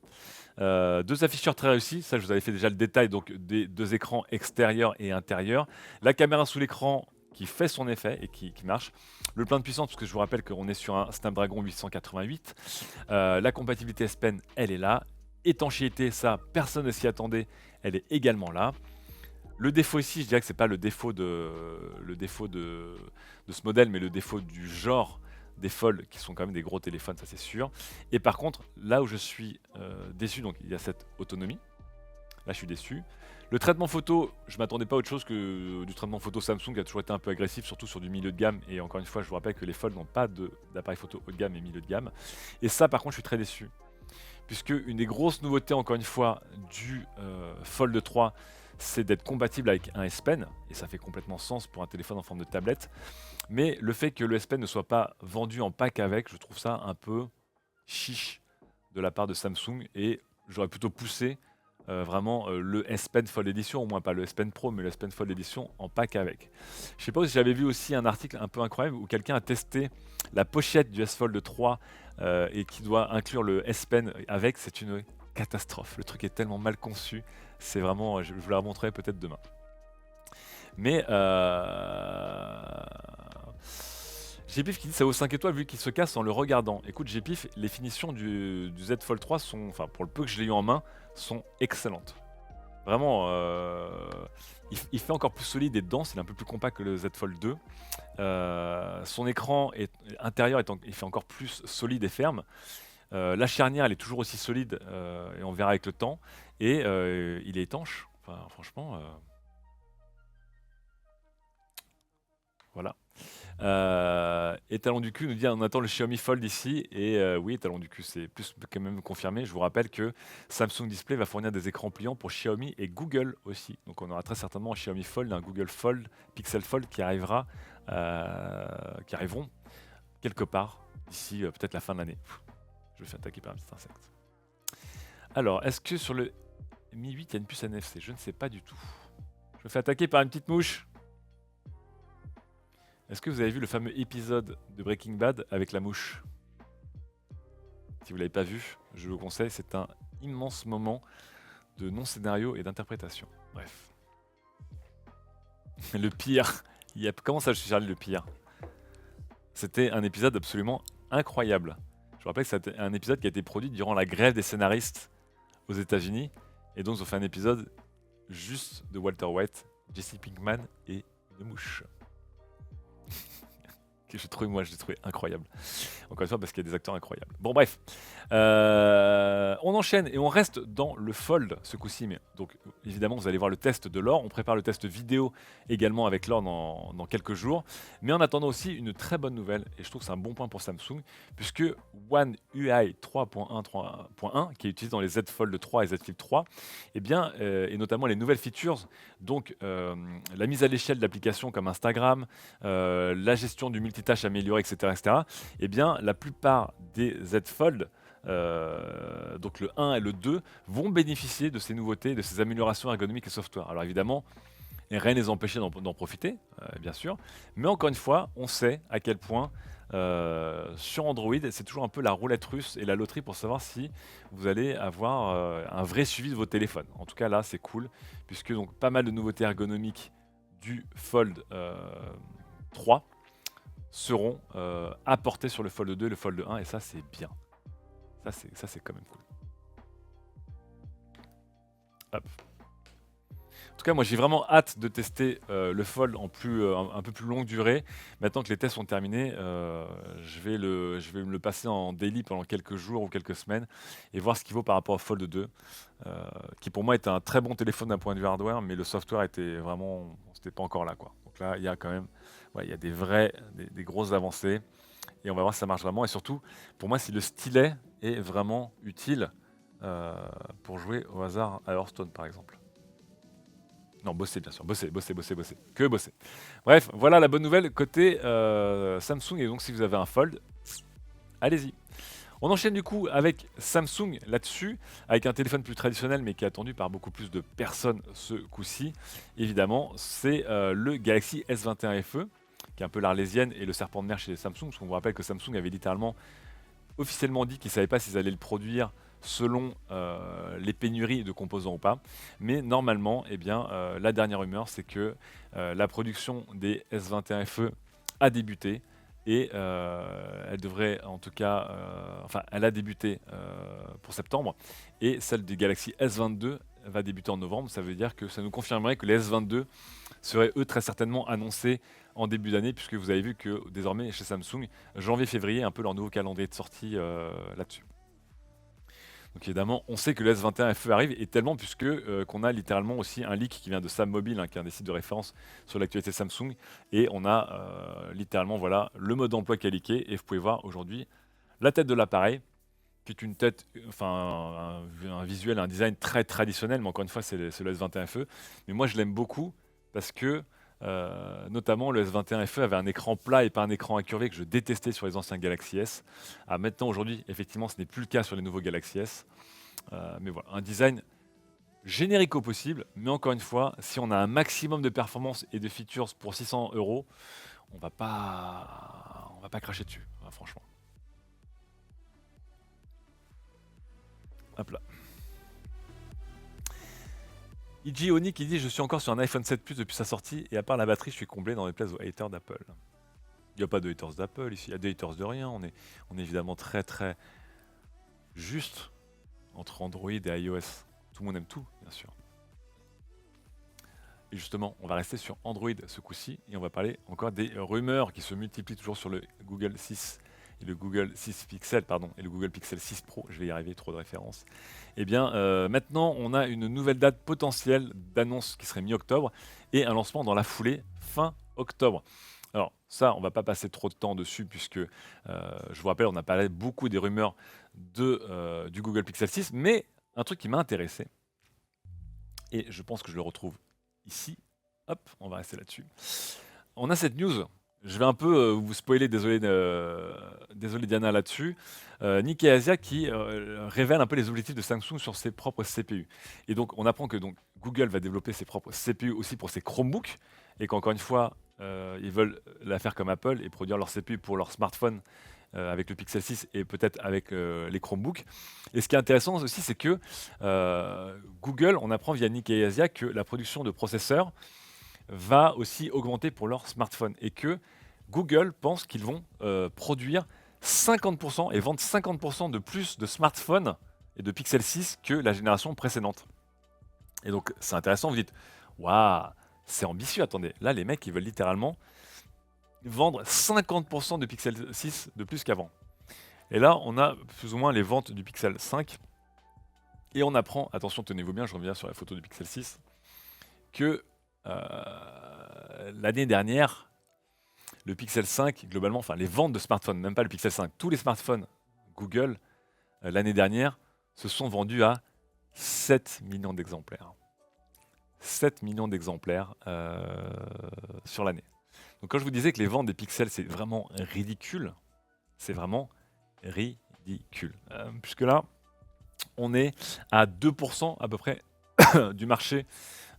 Deux afficheurs très réussis, ça je vous avais fait déjà le détail, donc des deux écrans extérieurs et intérieurs. La caméra sous l'écran qui fait son effet et qui marche. Le plein de puissance, parce que je vous rappelle qu'on est sur un Snapdragon 888. La compatibilité S Pen, elle est là. Étanchéité, ça, personne ne s'y attendait, elle est également là. Le défaut ici, je dirais que c'est pas le défaut de ce modèle, mais le défaut du genre des Fold, qui sont quand même des gros téléphones, ça c'est sûr. Et par contre, là où je suis déçu, donc il y a cette autonomie. Là, je suis déçu. Le traitement photo, je m'attendais pas à autre chose que du traitement photo Samsung, qui a toujours été un peu agressif, surtout sur du milieu de gamme. Et encore une fois, je vous rappelle que les Fold n'ont pas d'appareil photo haut de gamme et milieu de gamme. Et ça, par contre, je suis très déçu. Puisque une des grosses nouveautés, encore une fois, du Fold 3, c'est d'être compatible avec un S Pen. Et ça fait complètement sens pour un téléphone en forme de tablette. Mais le fait que le S Pen ne soit pas vendu en pack avec, je trouve ça un peu chiche de la part de Samsung. Et j'aurais plutôt poussé vraiment le S Pen Fold Edition, au moins pas le S Pen Pro, mais le S Pen Fold Edition en pack avec. Je sais pas si j'avais vu aussi un article un peu incroyable où quelqu'un a testé la pochette du S Fold 3 et qui doit inclure le S Pen avec. C'est une catastrophe. Le truc est tellement mal conçu. C'est vraiment, je vous la remontrerai peut-être demain. Mais Gpif qui dit ça vaut 5 étoiles vu qu'il se casse en le regardant. Écoute Gpif, les finitions du Z Fold 3 sont, enfin pour le peu que je l'ai eu en main, sont excellentes. Vraiment, il fait encore plus solide et dense, il est un peu plus compact que le Z Fold 2. Son écran intérieur il fait encore plus solide et ferme. La charnière elle est toujours aussi solide et on verra avec le temps. Et il est étanche. Enfin, franchement, voilà. Étalon du cul nous dit on attend le Xiaomi Fold ici et oui étalon du cul c'est plus quand même confirmé. Je vous rappelle que Samsung Display va fournir des écrans pliants pour Xiaomi et Google aussi. Donc on aura très certainement un Xiaomi Fold, un Google Fold, Pixel Fold qui arriveront quelque part d'ici peut-être la fin de l'année. Je me fais attaquer par un petit insecte. Alors est-ce que sur le Mi 8 il y a une puce NFC? Je ne sais pas du tout. Je me fais attaquer par une petite mouche. Est-ce que vous avez vu le fameux épisode de Breaking Bad avec la mouche? Si vous ne l'avez pas vu, je vous conseille, c'est un immense moment de non-scénario et d'interprétation. Bref. Le pire, comment ça je suis Charlie le pire? C'était un épisode absolument incroyable. Je vous rappelle que c'était un épisode qui a été produit durant la grève des scénaristes aux États-Unis. Et donc ils ont fait un épisode juste de Walter White, Jesse Pinkman et une mouche. Que j'ai trouvé incroyable. Encore une fois, parce qu'il y a des acteurs incroyables. Bon, bref. On enchaîne et on reste dans le Fold ce coup-ci. Mais donc, évidemment, vous allez voir le test de l'or. On prépare le test vidéo également avec l'or dans quelques jours. Mais en attendant aussi, une très bonne nouvelle, et je trouve que c'est un bon point pour Samsung, puisque One UI 3.1, qui est utilisé dans les Z Fold 3 et Z Flip 3, eh bien, et notamment les nouvelles features, donc la mise à l'échelle d'applications comme Instagram, la gestion du multitâche amélioré, etc., eh bien, la plupart des Z Fold, donc le 1 et le 2, vont bénéficier de ces nouveautés, de ces améliorations ergonomiques et software. Alors évidemment, rien ne les empêchait d'en profiter, bien sûr, mais encore une fois, on sait à quel point sur Android, c'est toujours un peu la roulette russe et la loterie pour savoir si vous allez avoir un vrai suivi de vos téléphones. En tout cas, là, c'est cool, puisque donc pas mal de nouveautés ergonomiques du Fold 3 seront apportées sur le Fold 2 et le Fold 1, et ça, c'est bien. Ça, c'est quand même cool. Hop. En tout cas, moi j'ai vraiment hâte de tester le Fold en un peu plus longue durée. Maintenant que les tests sont terminés, je vais me le passer en daily pendant quelques jours ou quelques semaines et voir ce qu'il vaut par rapport au Fold 2, qui pour moi est un très bon téléphone d'un point de vue hardware, mais le software était vraiment, c'était pas encore là quoi. Donc là, il y a quand même, il y a des grosses avancées et on va voir si ça marche vraiment. Et surtout, pour moi, si le stylet est vraiment utile pour jouer au hasard à Hearthstone par exemple. Non, bosser bien sûr, bosser, que bosser. Bref, voilà la bonne nouvelle côté Samsung, et donc si vous avez un Fold, allez-y. On enchaîne du coup avec Samsung là-dessus, avec un téléphone plus traditionnel mais qui est attendu par beaucoup plus de personnes ce coup-ci. Évidemment, c'est le Galaxy S21 FE, qui est un peu l'arlésienne et le serpent de mer chez Samsung, parce qu'on vous rappelle que Samsung avait littéralement officiellement dit qu'ils ne savaient pas s'ils allaient le produire selon les pénuries de composants ou pas. Mais normalement, eh bien, la dernière rumeur, c'est que la production des S21 FE a débuté. Et elle devrait en tout cas, enfin elle a débuté pour septembre, et celle du Galaxy S22 va débuter en novembre. Ça veut dire que ça nous confirmerait que les S22 seraient eux très certainement annoncés en début d'année, puisque vous avez vu que désormais chez Samsung, janvier-février, un peu leur nouveau calendrier de sortie là-dessus. Donc évidemment, on sait que le S21 FE arrive, et tellement puisque qu'on a littéralement aussi un leak qui vient de Sam Mobile, hein, qui est un des sites de référence sur l'actualité Samsung, et on a littéralement voilà le mode d'emploi qui est leaké, et vous pouvez voir aujourd'hui la tête de l'appareil, qui est une tête, enfin un visuel, un design très traditionnel, mais encore une fois c'est le S21 FE, mais moi je l'aime beaucoup parce que notamment le S21 FE avait un écran plat et pas un écran incurvé que je détestais sur les anciens Galaxy S. Maintenant aujourd'hui, effectivement, ce n'est plus le cas sur les nouveaux Galaxy S. Mais voilà, un design générique au possible, mais encore une fois, si on a un maximum de performance et de features pour 600 euros, on va pas cracher dessus, hein, franchement. Hop là. Iji Oni qui dit: je suis encore sur un iPhone 7 Plus depuis sa sortie, et à part la batterie, je suis comblé dans les places aux haters d'Apple. Il n'y a pas de haters d'Apple ici, il y a des haters de rien. On est évidemment très très juste entre Android et iOS. Tout le monde aime tout, bien sûr. Et justement, on va rester sur Android ce coup-ci, et on va parler encore des rumeurs qui se multiplient toujours sur le Google 6 et le Google 6 Pixel, pardon, et le Google Pixel 6 Pro. Je vais y arriver, trop de références. Eh bien, maintenant, on a une nouvelle date potentielle d'annonce qui serait mi-octobre, et un lancement dans la foulée fin octobre. Alors ça, on va pas passer trop de temps dessus, puisque je vous rappelle, on a parlé beaucoup des rumeurs du Google Pixel 6, mais un truc qui m'a intéressé, et je pense que je le retrouve ici. Hop, on va rester là-dessus. On a cette news. Je vais un peu vous spoiler, désolé, désolé Diana là-dessus. Nikkei Asia qui révèle un peu les objectifs de Samsung sur ses propres CPU. Et donc on apprend que donc, Google va développer ses propres CPU aussi pour ses Chromebooks, et qu'encore une fois, ils veulent la faire comme Apple et produire leur CPU pour leur smartphone avec le Pixel 6 et peut-être avec les Chromebooks. Et ce qui est intéressant aussi, c'est que Google, on apprend via Nikkei Asia que la production de processeurs va aussi augmenter pour leur smartphone, et que Google pense qu'ils vont produire 50% et vendre 50% de plus de smartphones et de Pixel 6 que la génération précédente. Et donc c'est intéressant, vous dites, waouh, c'est ambitieux, attendez, là les mecs ils veulent littéralement vendre 50% de Pixel 6 de plus qu'avant. Et là on a plus ou moins les ventes du Pixel 5, et on apprend, attention tenez-vous bien, je reviens sur la photo du Pixel 6, que l'année dernière, le Pixel 5, globalement, enfin les ventes de smartphones, même pas le Pixel 5, tous les smartphones Google, l'année dernière, se sont vendus à 7 millions d'exemplaires. 7 millions d'exemplaires sur l'année. Donc quand je vous disais que les ventes des pixels, c'est vraiment ridicule, c'est vraiment ridicule. Puisque là, on est à 2% à peu près du marché.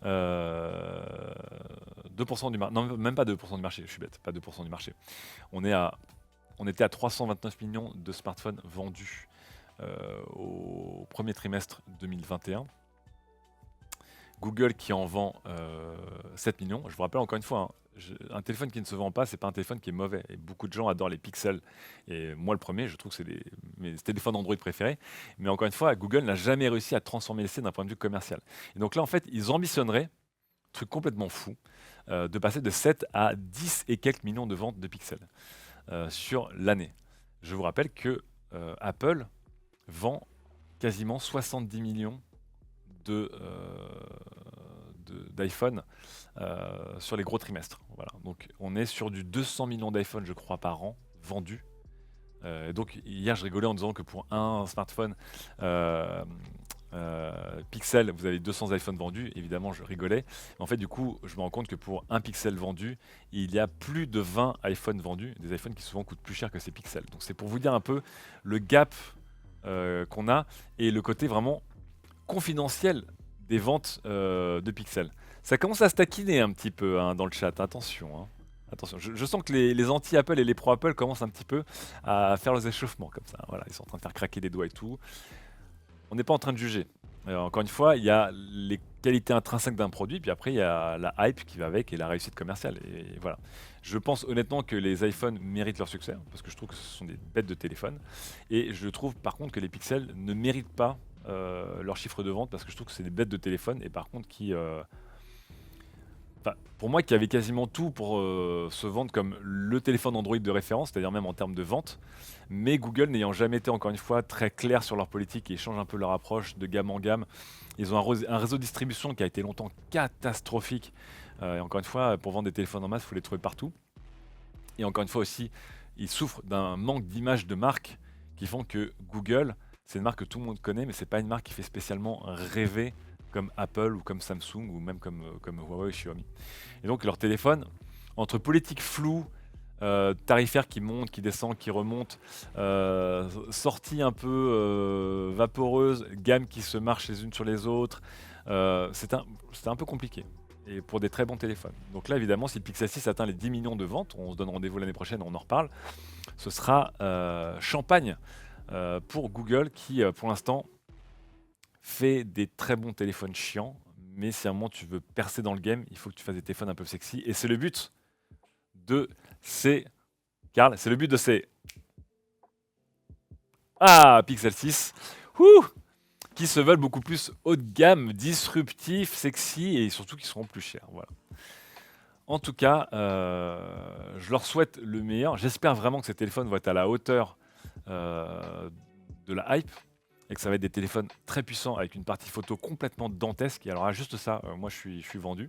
2% du marché, non même pas 2% du marché, je suis bête, pas 2% du marché. On était à 329 millions de smartphones vendus au premier trimestre 2021. Google qui en vend 7 millions. Je vous rappelle encore une fois, hein, un téléphone qui ne se vend pas, c'est pas un téléphone qui est mauvais. Et beaucoup de gens adorent les pixels. Et moi le premier, je trouve que c'est mes téléphones Android préférés. Mais encore une fois, Google n'a jamais réussi à transformer l'essai d'un point de vue commercial. Et donc là, en fait, ils ambitionneraient, truc complètement fou, de passer de 7 à 10 et quelques millions de ventes de pixels sur l'année. Je vous rappelle que Apple vend quasiment 70 millions d'iPhone sur les gros trimestres. Voilà. Donc on est sur du 200 millions d'iPhone, je crois, par an vendus. Donc hier, je rigolais en disant que pour un smartphone Pixel, vous avez 200 iPhones vendus, évidemment je rigolais. Mais en fait du coup, je me rends compte que pour un pixel vendu, il y a plus de 20 iPhones vendus, des iPhones qui souvent coûtent plus cher que ces pixels. Donc c'est pour vous dire un peu le gap qu'on a et le côté vraiment confidentiel des ventes de pixels. Ça commence à se taquiner un petit peu hein, dans le chat, attention. Hein. Attention, je sens que les anti-Apple et les pro-Apple commencent un petit peu à faire leurs échauffements comme ça. Voilà, ils sont en train de faire craquer les doigts et tout. On n'est pas en train de juger. Encore une fois, il y a les qualités intrinsèques d'un produit, puis après il y a la hype qui va avec et la réussite commerciale. Et voilà. Je pense honnêtement que les iPhones méritent leur succès, parce que je trouve que ce sont des bêtes de téléphone. Et je trouve par contre que les Pixels ne méritent pas leur chiffre de vente, parce que je trouve que c'est des bêtes de téléphone, et par contre qui, enfin, pour moi, qui avait quasiment tout pour se vendre comme le téléphone Android de référence, c'est-à-dire même en termes de vente, mais Google n'ayant jamais été, encore une fois, très clair sur leur politique et ils changent un peu leur approche de gamme en gamme. Ils ont un réseau de distribution qui a été longtemps catastrophique. Et encore une fois, pour vendre des téléphones en masse, il faut les trouver partout. Et encore une fois aussi, ils souffrent d'un manque d'image de marque qui font que Google, c'est une marque que tout le monde connaît, mais c'est pas une marque qui fait spécialement rêver comme Apple ou comme Samsung ou même comme Huawei et Xiaomi. Et donc leur téléphone, entre politique floue, tarifaire qui monte, qui descend, qui remonte, sortie un peu vaporeuse, gamme qui se marche les unes sur les autres, c'était un peu compliqué. Et pour des très bons téléphones. Donc là, évidemment, si le Pixel 6 atteint les 10 millions de ventes, on se donne rendez-vous l'année prochaine, on en reparle, ce sera champagne pour Google qui, pour l'instant, fait des très bons téléphones chiants, mais si à un moment tu veux percer dans le game, il faut que tu fasses des téléphones un peu sexy. Et c'est le but de ces... Karl, c'est le but de ces... Ah, Pixel 6. Ouh, qui se veulent beaucoup plus haut de gamme, disruptifs, sexy et surtout qui seront plus chers. Voilà. En tout cas, je leur souhaite le meilleur. J'espère vraiment que ces téléphones vont être à la hauteur de la hype et que ça va être des téléphones très puissants avec une partie photo complètement dantesque. Et alors, juste ça, moi je suis vendu.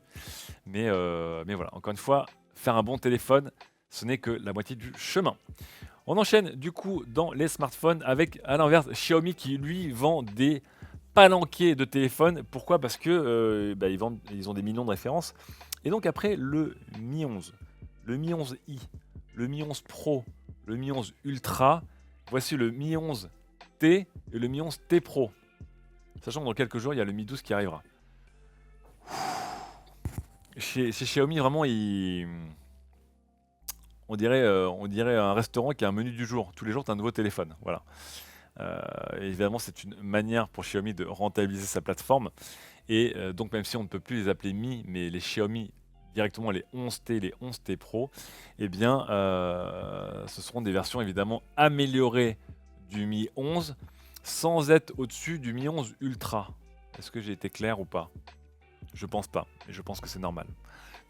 Mais voilà, encore une fois, faire un bon téléphone, ce n'est que la moitié du chemin. On enchaîne du coup dans les smartphones avec à l'inverse Xiaomi qui lui vend des palanquets de téléphones. Pourquoi? Parce que ils ont des millions de références. Et donc après le Mi 11, le Mi 11i, le Mi 11 Pro, le Mi 11 Ultra, voici le Mi 11T et le Mi 11T Pro. Sachant que dans quelques jours, il y a le Mi 12 qui arrivera. Chez Xiaomi, vraiment, on dirait un restaurant qui a un menu du jour. Tous les jours, tu as un nouveau téléphone. Voilà. Évidemment, c'est une manière pour Xiaomi de rentabiliser sa plateforme. Et donc, même si on ne peut plus les appeler Mi, mais les Xiaomi, directement les 11T, les 11T Pro, eh bien, ce seront des versions évidemment améliorées du Mi 11, sans être au-dessus du Mi 11 Ultra. Est-ce que j'ai été clair ou pas? Je pense pas, et je pense que c'est normal.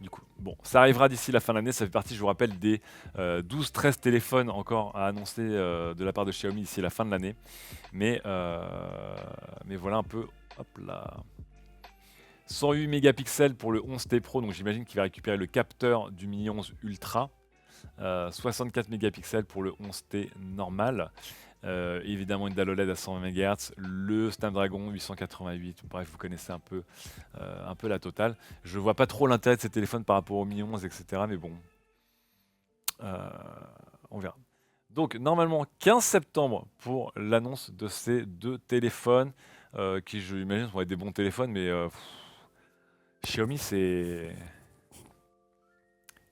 Du coup, bon, ça arrivera d'ici la fin de l'année. Ça fait partie, je vous rappelle, des 12-13 téléphones encore à annoncer de la part de Xiaomi d'ici la fin de l'année. Mais voilà un peu, hop là. 108 mégapixels pour le 11T Pro, donc j'imagine qu'il va récupérer le capteur du Mi 11 Ultra. 64 mégapixels pour le 11T normal. Évidemment une dalle OLED à 120 MHz, le Snapdragon 888, bref vous connaissez un peu la totale. Je vois pas trop l'intérêt de ces téléphones par rapport au Mi 11 etc. Mais bon, on verra. Donc normalement 15 septembre pour l'annonce de ces deux téléphones qui je imagine vont être des bons téléphones mais Xiaomi c'est...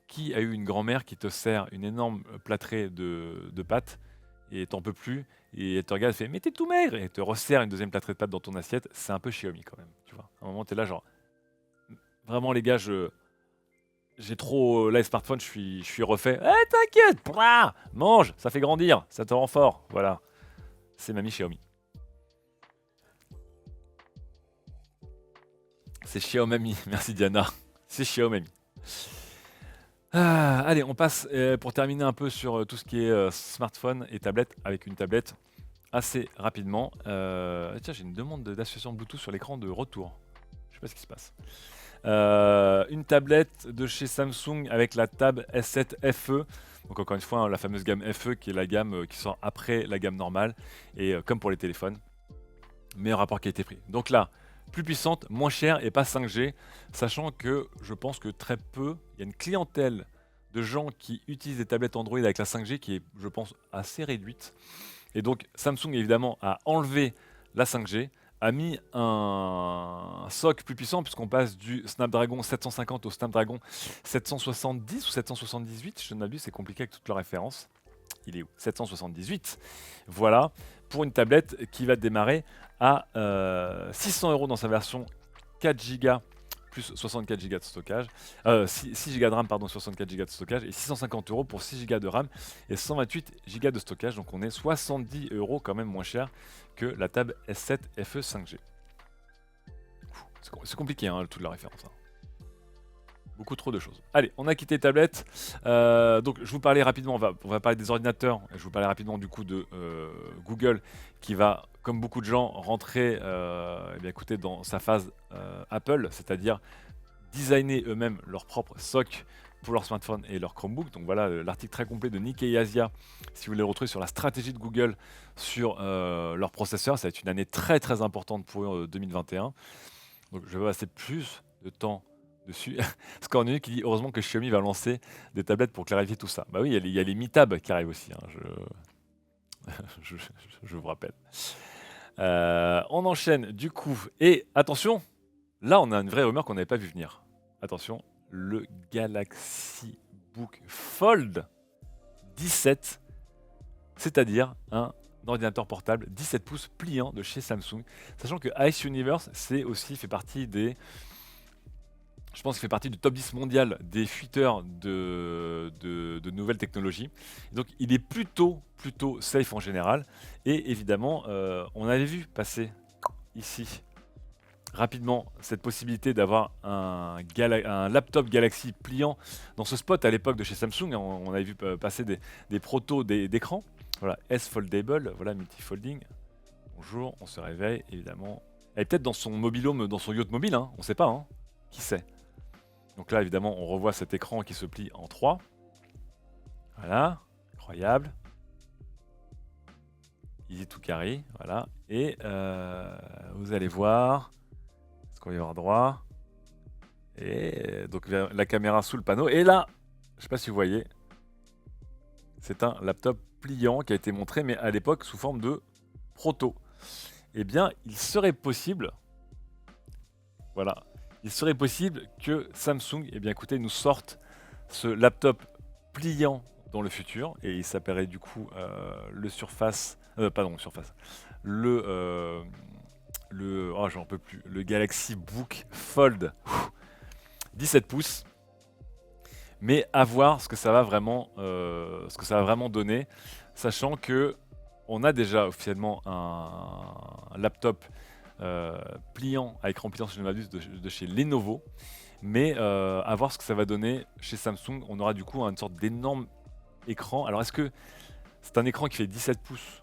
Qui a eu une grand-mère qui te sert une énorme plâtrée de pâtes et t'en peux plus, et elle te regarde et fait mais t'es tout maigre, et elle te resserre une deuxième plâtrée de pâtes dans ton assiette. C'est un peu Xiaomi quand même, tu vois. À un moment t'es là genre, vraiment les gars, j'ai trop, là les smartphones, je suis refait. Eh t'inquiète, blah, mange, ça fait grandir, ça te rend fort, voilà. C'est mamie Xiaomi. C'est Xiaomi, merci Diana. C'est Xiaomi. Allez, on passe pour terminer un peu sur tout ce qui est smartphone et tablette, avec une tablette assez rapidement. Tiens, j'ai une demande d'association Bluetooth sur l'écran de retour. Je sais pas ce qui se passe. Une tablette de chez Samsung avec la Tab S7 FE. Donc encore une fois, hein, la fameuse gamme FE qui est la gamme qui sort après la gamme normale. Et comme pour les téléphones. meilleur rapport qualité-prix. Donc là, plus puissante, moins chère et pas 5G, sachant que je pense que très peu, il y a une clientèle de gens qui utilisent des tablettes Android avec la 5G qui est, je pense, assez réduite. Et donc Samsung évidemment a enlevé la 5G, a mis un SoC plus puissant puisqu'on passe du Snapdragon 750 au Snapdragon 770 ou 778, je ne m'abuse, c'est compliqué avec toutes leurs références. Il est où? 778. Voilà, pour une tablette qui va démarrer à 600 € dans sa version 4 Go plus 64 Go de stockage, 6 Go de RAM, pardon, 64 Go de stockage, et 650 € pour 6 Go de RAM et 128 Go de stockage. Donc on est 70 € quand même moins cher que la table S7 FE 5G. C'est compliqué, hein, toute la référence. Hein. Beaucoup trop de choses. Allez, on a quitté tablette. Donc je vous parlais rapidement, on va parler des ordinateurs. Je vous parlais rapidement du coup de Google qui va, comme beaucoup de gens, rentrer eh bien, écoutez, dans sa phase Apple, c'est-à-dire designer eux-mêmes leur propre SoC pour leur smartphone et leur Chromebook. Donc voilà l'article très complet de Nikkei Asia, si vous voulez le retrouver sur la stratégie de Google sur leur processeur. Ça va être une année très très importante pour eux 2021. Donc je vais passer plus de temps dessus. Scornu qui dit heureusement que Xiaomi va lancer des tablettes pour clarifier tout ça. Bah oui, il y a les Mi Tab qui arrivent aussi, hein, je vous rappelle. On enchaîne du coup. Et attention, là on a une vraie rumeur qu'on n'avait pas vu venir. Attention, le Galaxy Book Fold 17, c'est-à-dire un ordinateur portable 17 pouces pliant de chez Samsung. Sachant que Ice Universe, c'est aussi fait partie des... Je pense qu'il fait partie du top 10 mondial des fuiteurs de nouvelles technologies. Donc il est plutôt safe en général. Et évidemment, on avait vu passer ici rapidement cette possibilité d'avoir un laptop Galaxy pliant dans ce spot à l'époque de chez Samsung. On avait vu passer des protos d'écran. Voilà, S Foldable, voilà, multi-folding. Bonjour, on se réveille, évidemment. Elle est peut-être dans son mobilhome, dans son yacht mobile, hein, on ne sait pas, hein. Qui sait. Donc là, évidemment, on revoit cet écran qui se plie en 3. Voilà, incroyable. Easy to carry, voilà. Et vous allez voir, est-ce qu'on va y avoir droit? Et donc la caméra sous le panneau. Et là, je ne sais pas si vous voyez, c'est un laptop pliant qui a été montré, mais à l'époque sous forme de proto. Eh bien, il serait possible, voilà, il serait possible que Samsung, eh bien, écoutez, nous sorte ce laptop pliant dans le futur, et il s'appellerait du coup le Surface, oh, j'en peux plus, le Galaxy Book Fold 17 pouces. Mais à voir ce que ça va vraiment, donner, sachant que on a déjà officiellement un laptop pliant à écran pliant, si je ne m'abuse, de chez Lenovo. Mais à voir ce que ça va donner chez Samsung. On aura du coup une sorte d'énorme écran. Alors est-ce que c'est un écran qui fait 17 pouces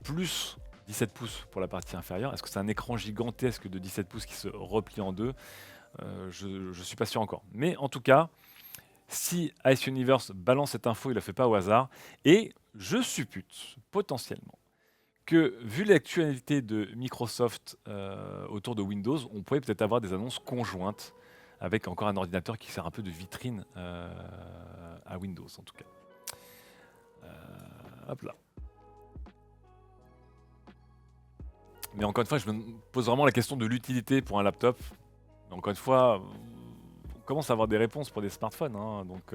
plus 17 pouces pour la partie inférieure? Est-ce que c'est un écran gigantesque de 17 pouces qui se replie en deux? Je suis pas sûr encore. Mais en tout cas, si Ice Universe balance cette info, il ne la fait pas au hasard. Et je suppute potentiellement que, vu l'actualité de Microsoft autour de Windows, on pourrait peut-être avoir des annonces conjointes avec encore un ordinateur qui sert un peu de vitrine à Windows en tout cas. Hop là. Mais encore une fois, je me pose vraiment la question de l'utilité pour un laptop. Mais encore une fois, on commence à avoir des réponses pour des smartphones. Hein, donc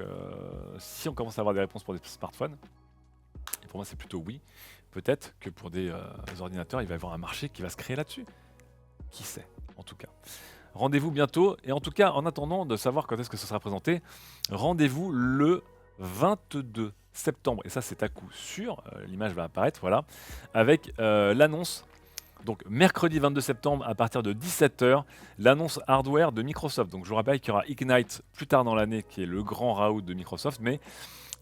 si on commence à avoir des réponses pour des smartphones, et pour moi c'est plutôt oui, peut-être que pour des ordinateurs, il va y avoir un marché qui va se créer là-dessus. Qui sait, en tout cas. Rendez-vous bientôt. Et en tout cas, en attendant de savoir quand est-ce que ce sera présenté, rendez-vous le 22 septembre. Et ça, c'est à coup sûr. L'image va apparaître, voilà. Avec l'annonce. Donc mercredi 22 septembre à partir de 17 h, l'annonce hardware de Microsoft. Donc je vous rappelle qu'il y aura Ignite plus tard dans l'année, qui est le grand raout de Microsoft, mais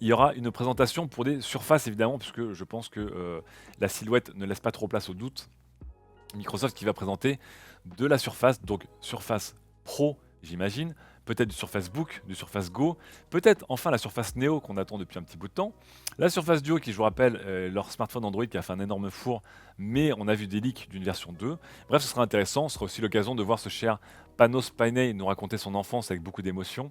il y aura une présentation pour des surfaces évidemment, puisque je pense que la silhouette ne laisse pas trop place au doute. Microsoft qui va présenter de la Surface, donc Surface Pro j'imagine, peut-être du Surface Book, du Surface Go, peut-être enfin la Surface Neo qu'on attend depuis un petit bout de temps. La Surface Duo qui, je vous rappelle, leur smartphone Android qui a fait un énorme four, mais on a vu des leaks d'une version 2. Bref, ce sera intéressant, ce sera aussi l'occasion de voir ce cher Panos Panay nous raconter son enfance avec beaucoup d'émotion.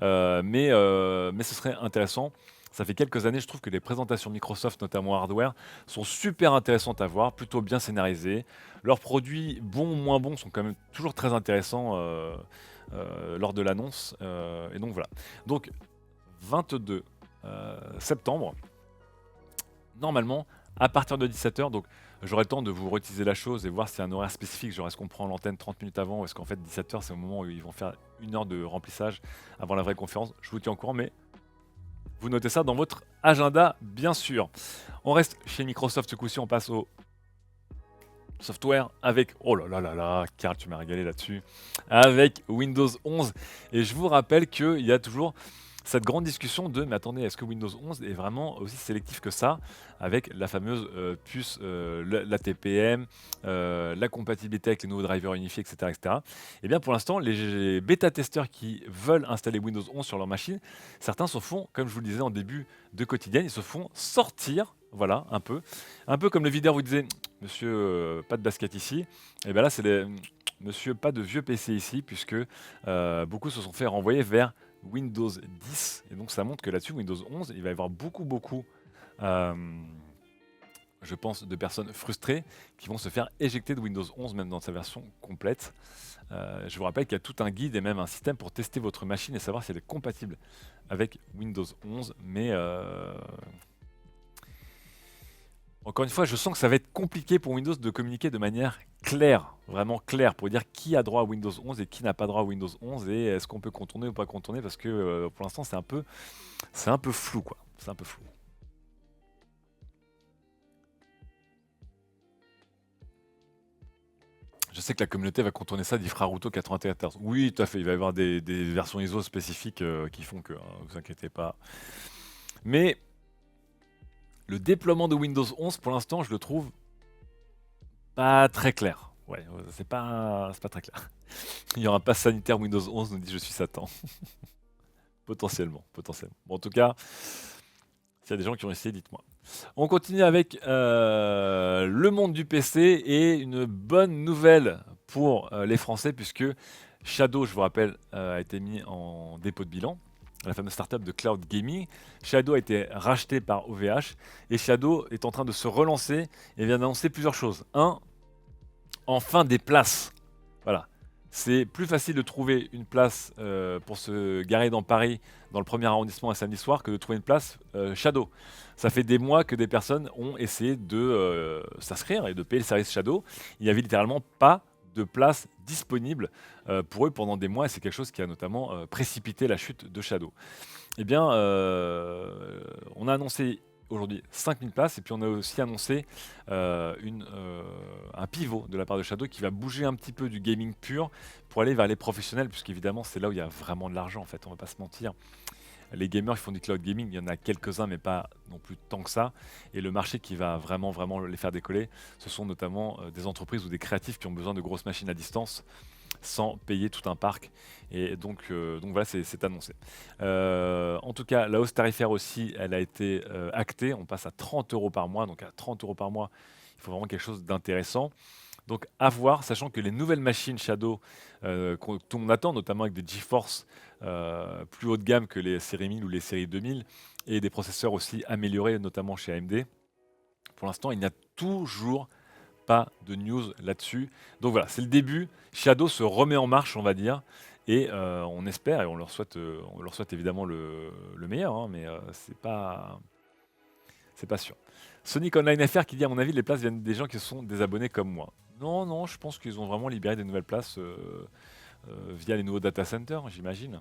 Mais ce serait intéressant. Ça fait quelques années, je trouve que les présentations Microsoft, notamment hardware, sont super intéressantes à voir, plutôt bien scénarisées. Leurs produits, bons ou moins bons, sont quand même toujours très intéressants lors de l'annonce. Et donc voilà. Donc 22 septembre, normalement, à partir de 17h, donc j'aurai le temps de vous reteaser la chose et voir s'il y a un horaire spécifique, genre est-ce qu'on prend l'antenne 30 minutes avant ou est-ce qu'en fait 17h c'est au moment où ils vont faire 1 heure de remplissage avant la vraie conférence. Je vous tiens au courant, mais vous notez ça dans votre agenda, bien sûr. On reste chez Microsoft ce coup-ci, on passe au software avec... Oh là là là là, Karl, tu m'as régalé là-dessus. Avec Windows 11. Et je vous rappelle qu'il y a toujours cette grande discussion de, mais attendez, est-ce que Windows 11 est vraiment aussi sélectif que ça, avec la fameuse puce, la TPM, la compatibilité avec les nouveaux drivers unifiés, etc. etc. Et bien pour l'instant, les bêta-testeurs qui veulent installer Windows 11 sur leur machine, certains se font, comme je vous le disais en début de quotidien, ils se font sortir, voilà, un peu comme le videur vous disait, monsieur, pas de basket ici, et bien là c'est les... Monsieur, pas de vieux PC ici, puisque beaucoup se sont fait renvoyer vers Windows 10. Et donc ça montre que là-dessus, Windows 11, il va y avoir beaucoup, euh, je pense, de personnes frustrées qui vont se faire éjecter de Windows 11, même dans sa version complète. Je vous rappelle qu'il y a tout un guide et même un système pour tester votre machine et savoir si elle est compatible avec Windows 11. Mais encore une fois, je sens que ça va être compliqué pour Windows de communiquer de manière claire, vraiment claire, pour dire qui a droit à Windows 11 et qui n'a pas droit à Windows 11 et est-ce qu'on peut contourner ou pas contourner parce que pour l'instant c'est un peu flou quoi. C'est un peu flou. Je sais que la communauté va contourner ça d'Ifraruto 94. Oui, tout à fait. Il va y avoir des versions ISO spécifiques qui font que, ne vous inquiétez pas. Mais le déploiement de Windows 11, pour l'instant, je le trouve pas très clair. Ouais, c'est pas très clair. Il y aura un pass sanitaire Windows 11, nous dit je suis Satan. Potentiellement. Bon, en tout cas, s'il y a des gens qui ont essayé, dites-moi. On continue avec le monde du PC et une bonne nouvelle pour les Français, puisque Shadow, je vous rappelle, a été mis en dépôt de bilan. La fameuse startup de cloud gaming. Shadow a été racheté par OVH et Shadow est en train de se relancer et vient d'annoncer plusieurs choses. Un, enfin des places. Voilà. C'est plus facile de trouver une place pour se garer dans Paris, dans le premier arrondissement un samedi soir, que de trouver une place Shadow. Ça fait des mois que des personnes ont essayé de s'inscrire et de payer le service Shadow. Il n'y avait littéralement pas de place disponible pour eux pendant des mois et c'est quelque chose qui a notamment précipité la chute de Shadow. Eh bien, on a annoncé aujourd'hui 5000 places et puis on a aussi annoncé un pivot de la part de Shadow qui va bouger un petit peu du gaming pur pour aller vers les professionnels puisqu'évidemment c'est là où il y a vraiment de l'argent en fait, on va pas se mentir. Les gamers qui font du cloud gaming, il y en a quelques-uns mais pas non plus tant que ça. Et le marché qui va vraiment les faire décoller, ce sont notamment des entreprises ou des créatifs qui ont besoin de grosses machines à distance sans payer tout un parc. Et donc voilà, c'est annoncé. En tout cas, la hausse tarifaire aussi, elle a été actée. On passe à 30 € par mois. Donc à 30 € par mois, il faut vraiment quelque chose d'intéressant. Donc à voir, sachant que les nouvelles machines Shadow que tout le monde attend, notamment avec des GeForce plus haut de gamme que les séries 1000 ou les séries 2000, et des processeurs aussi améliorés, notamment chez AMD. Pour l'instant, il n'y a toujours pas de news là-dessus. Donc voilà, c'est le début. Shadow se remet en marche, on va dire. Et on espère, et on leur souhaite évidemment le meilleur, hein, mais c'est pas sûr. Sonic Online FR qui dit à mon avis les places viennent des gens qui sont des abonnés comme moi. Non, je pense qu'ils ont vraiment libéré des nouvelles places via les nouveaux data centers, j'imagine.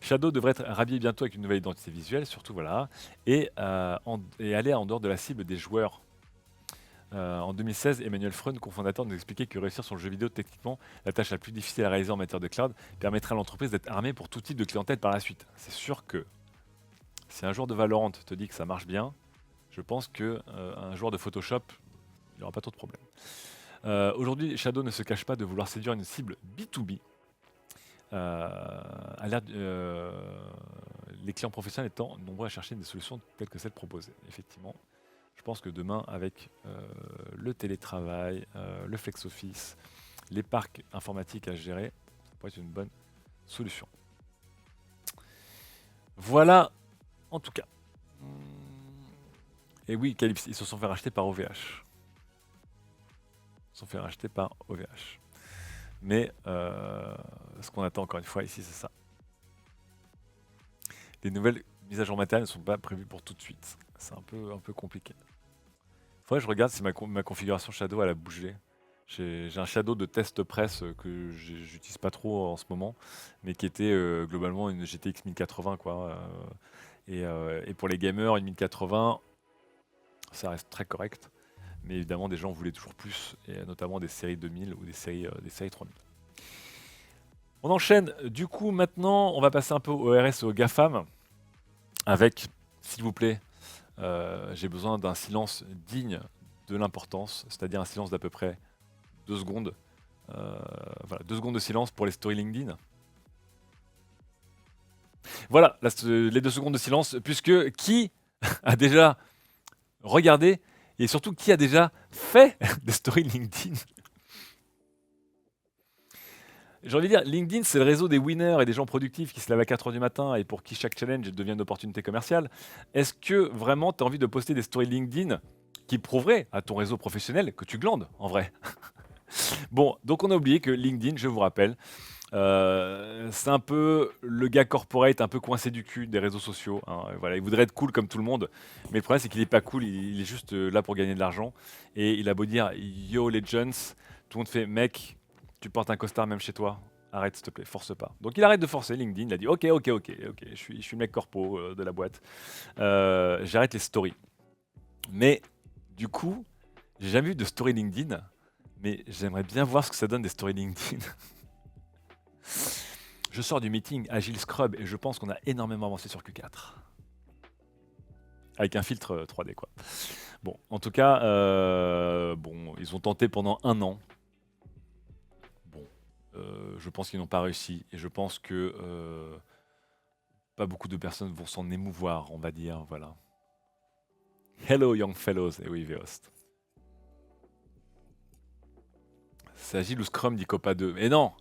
Shadow devrait être rhabillé bientôt avec une nouvelle identité visuelle, surtout voilà, et aller en dehors de la cible des joueurs. En 2016, Emmanuel Freund, cofondateur, nous expliquait que réussir sur le jeu vidéo, techniquement, la tâche la plus difficile à réaliser en matière de cloud, permettrait à l'entreprise d'être armée pour tout type de clientèle par la suite. C'est sûr que si un joueur de Valorant te dit que ça marche bien, je pense qu'un joueur de Photoshop, il n'aura pas trop de problèmes. Aujourd'hui, Shadow ne se cache pas de vouloir séduire une cible B2B. a l'air, les clients professionnels étant nombreux à chercher des solutions telles que celles proposées. Effectivement, je pense que demain, avec le télétravail, le flex office, les parcs informatiques à gérer, ça pourrait être une bonne solution. Voilà, en tout cas. Et oui, Calypso, ils se sont fait racheter par OVH. Ils se sont fait racheter par OVH. Mais ce qu'on attend encore une fois ici, c'est ça. Les nouvelles mises à jour matérielles ne sont pas prévues pour tout de suite. C'est un peu compliqué. Faudrait que je regarde si ma configuration Shadow elle a bougé. J'ai un Shadow de test presse que j'utilise pas trop en ce moment, mais qui était globalement une GTX 1080 quoi. Et pour les gamers, une 1080, ça reste très correct. Mais évidemment, des gens voulaient toujours plus, et notamment des séries 2000 ou des séries 3000. On enchaîne, du coup, maintenant, on va passer un peu au RS et au GAFAM, avec, s'il vous plaît, j'ai besoin d'un silence digne de l'importance, c'est-à-dire un silence d'à peu près 2 secondes. Voilà, 2 secondes de silence pour les stories LinkedIn. Voilà, les 2 secondes de silence, puisque qui a déjà regardé, et surtout qui a déjà fait des stories LinkedIn? J'ai envie de dire, LinkedIn, c'est le réseau des winners et des gens productifs qui se lèvent à 4h du matin et pour qui chaque challenge devient une opportunité commerciale. Est-ce que vraiment tu as envie de poster des stories LinkedIn qui prouveraient à ton réseau professionnel que tu glandes, en vrai? Bon, donc on a oublié que LinkedIn, je vous rappelle, c'est un peu le gars corporate, un peu coincé du cul des réseaux sociaux, hein. Voilà, il voudrait être cool comme tout le monde, mais le problème c'est qu'il est pas cool, il est juste là pour gagner de l'argent. Et il a beau dire Yo Legends, tout le monde fait mec, tu portes un costard même chez toi, arrête s'il te plaît, force pas. Donc il arrête de forcer, LinkedIn, il a dit ok, je suis le mec corpo de la boîte. J'arrête les stories. Mais du coup, j'ai jamais vu de story LinkedIn, mais j'aimerais bien voir ce que ça donne des stories LinkedIn. Je sors du meeting Agile Scrub et je pense qu'on a énormément avancé sur Q4. Avec un filtre 3D quoi. Bon, en tout cas, bon, ils ont tenté pendant 1 an. Bon, je pense qu'ils n'ont pas réussi et je pense que pas beaucoup de personnes vont s'en émouvoir, on va dire, voilà. Hello young fellows, et oui Veost. C'est Agile ou Scrum dit Copa 2. Mais non,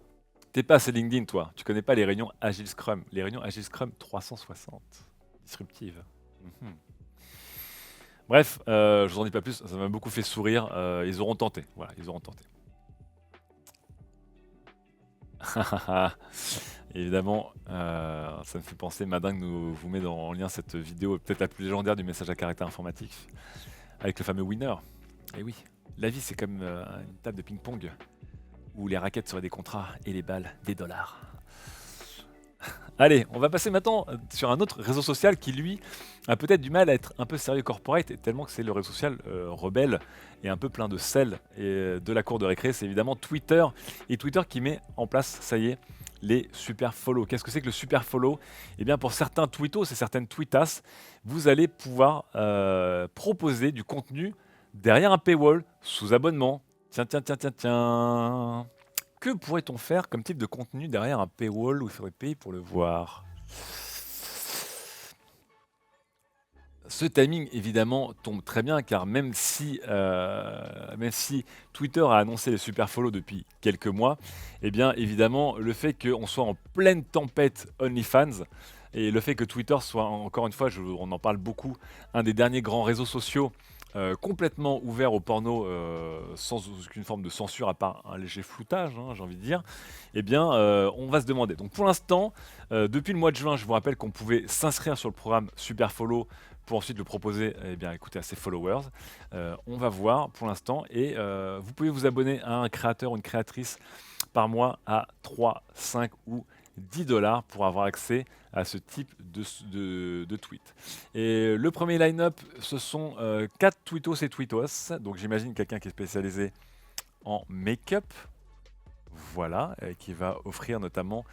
t'es pas assez LinkedIn toi, tu connais pas les réunions Agile Scrum. Les réunions Agile Scrum 360, disruptives. Bref, je vous en dis pas plus, ça m'a beaucoup fait sourire. Ils auront tenté, voilà, ils auront tenté. Évidemment, ça me fait penser, Madingue vous met en lien cette vidéo peut-être la plus légendaire du message à caractère informatique, avec le fameux winner. Et oui, la vie c'est comme une table de ping-pong, où les raquettes seraient des contrats et les balles des dollars. Allez, on va passer maintenant sur un autre réseau social qui, lui, a peut-être du mal à être un peu sérieux corporate, tellement que c'est le réseau social rebelle et un peu plein de sel et de la cour de récré. C'est évidemment Twitter. Et Twitter qui met en place, ça y est, les super follow. Qu'est-ce que c'est que le super follow? Eh bien, pour certains tweetos et certaines tweetas, vous allez pouvoir proposer du contenu derrière un paywall, sous abonnement. Tiens. Que pourrait-on faire comme type de contenu derrière un paywall où il faudrait payer pour le voir? Ce timing, évidemment, tombe très bien, car même si Twitter a annoncé les super follow depuis quelques mois, eh bien, évidemment, le fait qu'on soit en pleine tempête OnlyFans, et le fait que Twitter soit, encore une fois, on en parle beaucoup, un des derniers grands réseaux sociaux complètement ouvert au porno sans aucune forme de censure à part un léger floutage, hein, j'ai envie de dire, eh bien on va se demander. Donc pour l'instant, depuis le mois de juin, je vous rappelle qu'on pouvait s'inscrire sur le programme Super Follow pour ensuite le proposer écoutez, à ses followers. On va voir pour l'instant et vous pouvez vous abonner à un créateur ou une créatrice par mois à 3, 5 ou 10 $ pour avoir accès à ce type de tweet. Et le premier line-up, ce sont 4 tweetos et tweetos. Donc j'imagine quelqu'un qui est spécialisé en make-up. Voilà, qui va offrir notamment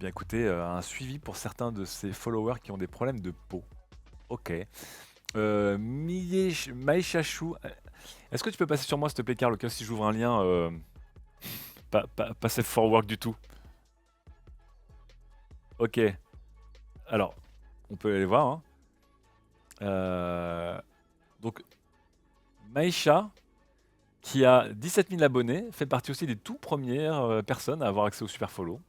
écoutez, un suivi pour certains de ses followers qui ont des problèmes de peau. Ok. Maïchachou, est-ce que tu peux passer sur moi s'il te plaît, Carl, au cas si j'ouvre un lien pas safe for work du tout? Ok, alors, on peut aller voir, hein. Euh, donc, Maïcha, qui a 17 000 abonnés, fait partie aussi des tout premières personnes à avoir accès au Super Follow.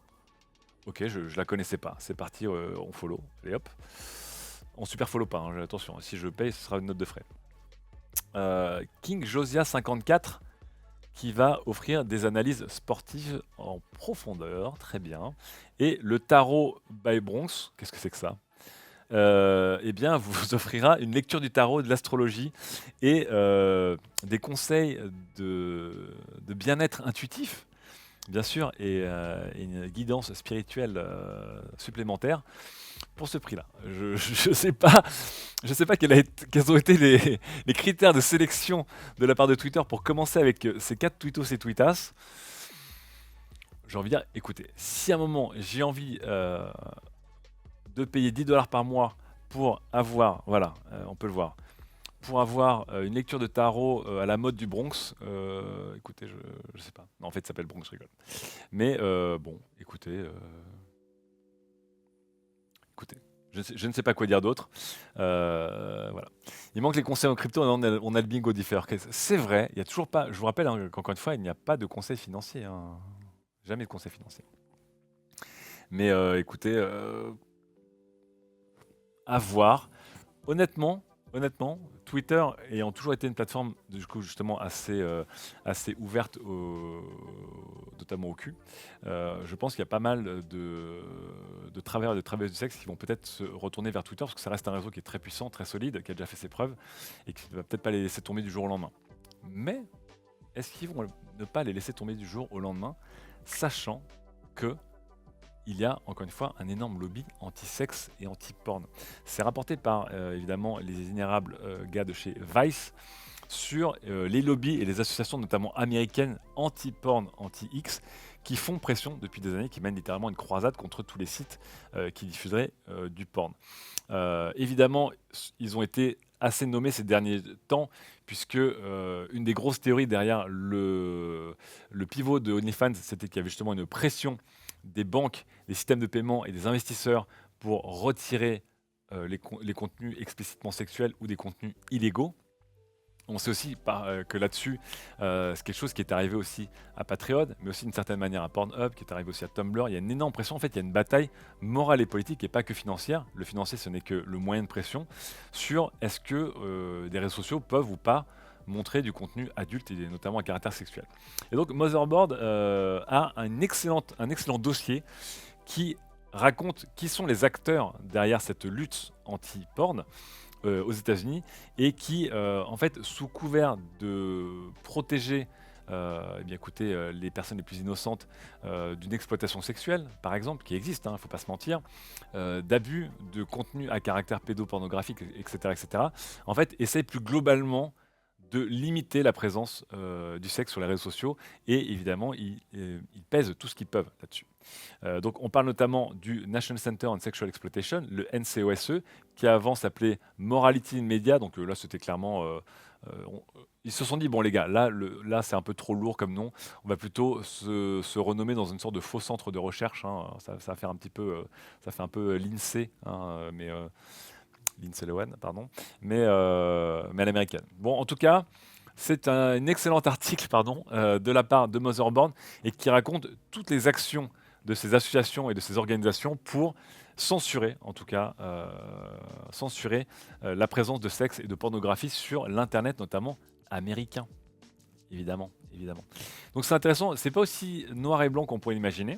Ok, je la connaissais pas. C'est parti, on follow. Allez hop. On super follow pas, hein, attention. Si je paye, ce sera une note de frais. King Josia 54 qui va offrir des analyses sportives en profondeur, très bien. Et le tarot by Bronx, qu'est-ce que c'est que ça? Eh bien, vous offrira une lecture du tarot, de l'astrologie et des conseils de bien-être intuitif, bien sûr, et une guidance spirituelle supplémentaire pour ce prix-là. Je sais pas quels ont été les critères de sélection de la part de Twitter pour commencer avec ces 4 tweetos et tweetas. J'ai envie de dire, écoutez, si à un moment j'ai envie de payer 10 dollars par mois pour avoir, voilà, on peut le voir, pour avoir une lecture de tarot à la mode du Bronx, écoutez, je sais pas. Non, en fait, ça s'appelle Bronx, je rigole. Mais bon, écoutez, je ne sais pas quoi dire d'autre. Voilà. Il manque les conseils en crypto, on a le bingo differ. C'est vrai, il y a toujours pas. Je vous rappelle qu'encore une fois, il n'y a pas de conseils financiers, hein. Jamais de conseils financiers. Mais écoutez, à voir. Honnêtement, Twitter ayant toujours été une plateforme du coup justement assez ouverte, notamment au cul, je pense qu'il y a pas mal de travailleurs et de travailleuses du sexe qui vont peut-être se retourner vers Twitter parce que ça reste un réseau qui est très puissant, très solide, qui a déjà fait ses preuves et qui ne va peut-être pas les laisser tomber du jour au lendemain. Mais est-ce qu'ils vont ne pas les laisser tomber du jour au lendemain, sachant que il y a encore une fois un énorme lobby anti-sexe et anti-porn. C'est rapporté par évidemment les inérables gars de chez Vice sur les lobbies et les associations notamment américaines anti-porn, anti-X qui font pression depuis des années, qui mènent littéralement une croisade contre tous les sites qui diffuseraient du porn. Évidemment, ils ont été assez nommés ces derniers temps, puisque une des grosses théories derrière le pivot de OnlyFans, c'était qu'il y avait justement une pression des banques, des systèmes de paiement et des investisseurs pour retirer les contenus explicitement sexuels ou des contenus illégaux. On sait aussi que là-dessus, c'est quelque chose qui est arrivé aussi à Patreon, mais aussi d'une certaine manière à Pornhub, qui est arrivé aussi à Tumblr. Il y a une énorme pression. En fait, il y a une bataille morale et politique et pas que financière. Le financier, ce n'est que le moyen de pression sur est-ce que des réseaux sociaux peuvent ou pas montrer du contenu adulte et notamment à caractère sexuel. Et donc, Motherboard a un excellent dossier qui raconte qui sont les acteurs derrière cette lutte anti-porn aux États-Unis et qui, en fait, sous couvert de protéger eh bien, écoutez, les personnes les plus innocentes d'une exploitation sexuelle, par exemple, qui existe, il ne faut pas se mentir, d'abus de contenu à caractère pédopornographique, etc., en fait, essaye plus globalement de limiter la présence du sexe sur les réseaux sociaux et évidemment, ils pèsent tout ce qu'ils peuvent là-dessus. Donc on parle notamment du National Center on Sexual Exploitation, le NCOSE, qui avant s'appelait Morality in Media. Donc là, c'était clairement... ils se sont dit, bon les gars, là c'est un peu trop lourd comme nom, on va plutôt se renommer dans une sorte de faux centre de recherche, hein. Ça va faire un petit peu, ça fait un peu l'INSEE, hein, mais Lindsay Lohan, pardon, mais à l'américaine. Bon, en tout cas, c'est un excellent article pardon, de la part de Motherboard et qui raconte toutes les actions de ces associations et de ces organisations pour censurer, en tout cas, la présence de sexe et de pornographie sur l'Internet, notamment américain, évidemment. Donc c'est intéressant, c'est pas aussi noir et blanc qu'on pourrait l'imaginer,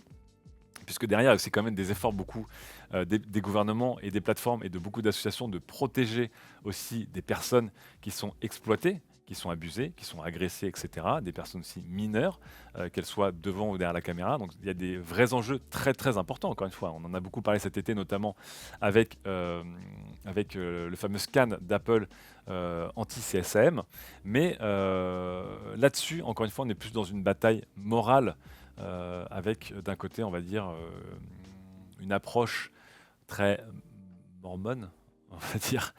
puisque derrière, c'est quand même des efforts beaucoup des gouvernements et des plateformes et de beaucoup d'associations de protéger aussi des personnes qui sont exploitées, qui sont abusées, qui sont agressées, etc. Des personnes aussi mineures, qu'elles soient devant ou derrière la caméra. Donc il y a des vrais enjeux très très importants, encore une fois. On en a beaucoup parlé cet été, notamment avec le fameux scan d'Apple anti-CSAM. Mais là-dessus, encore une fois, on est plus dans une bataille morale avec d'un côté, on va dire, une approche très mormone, on va dire,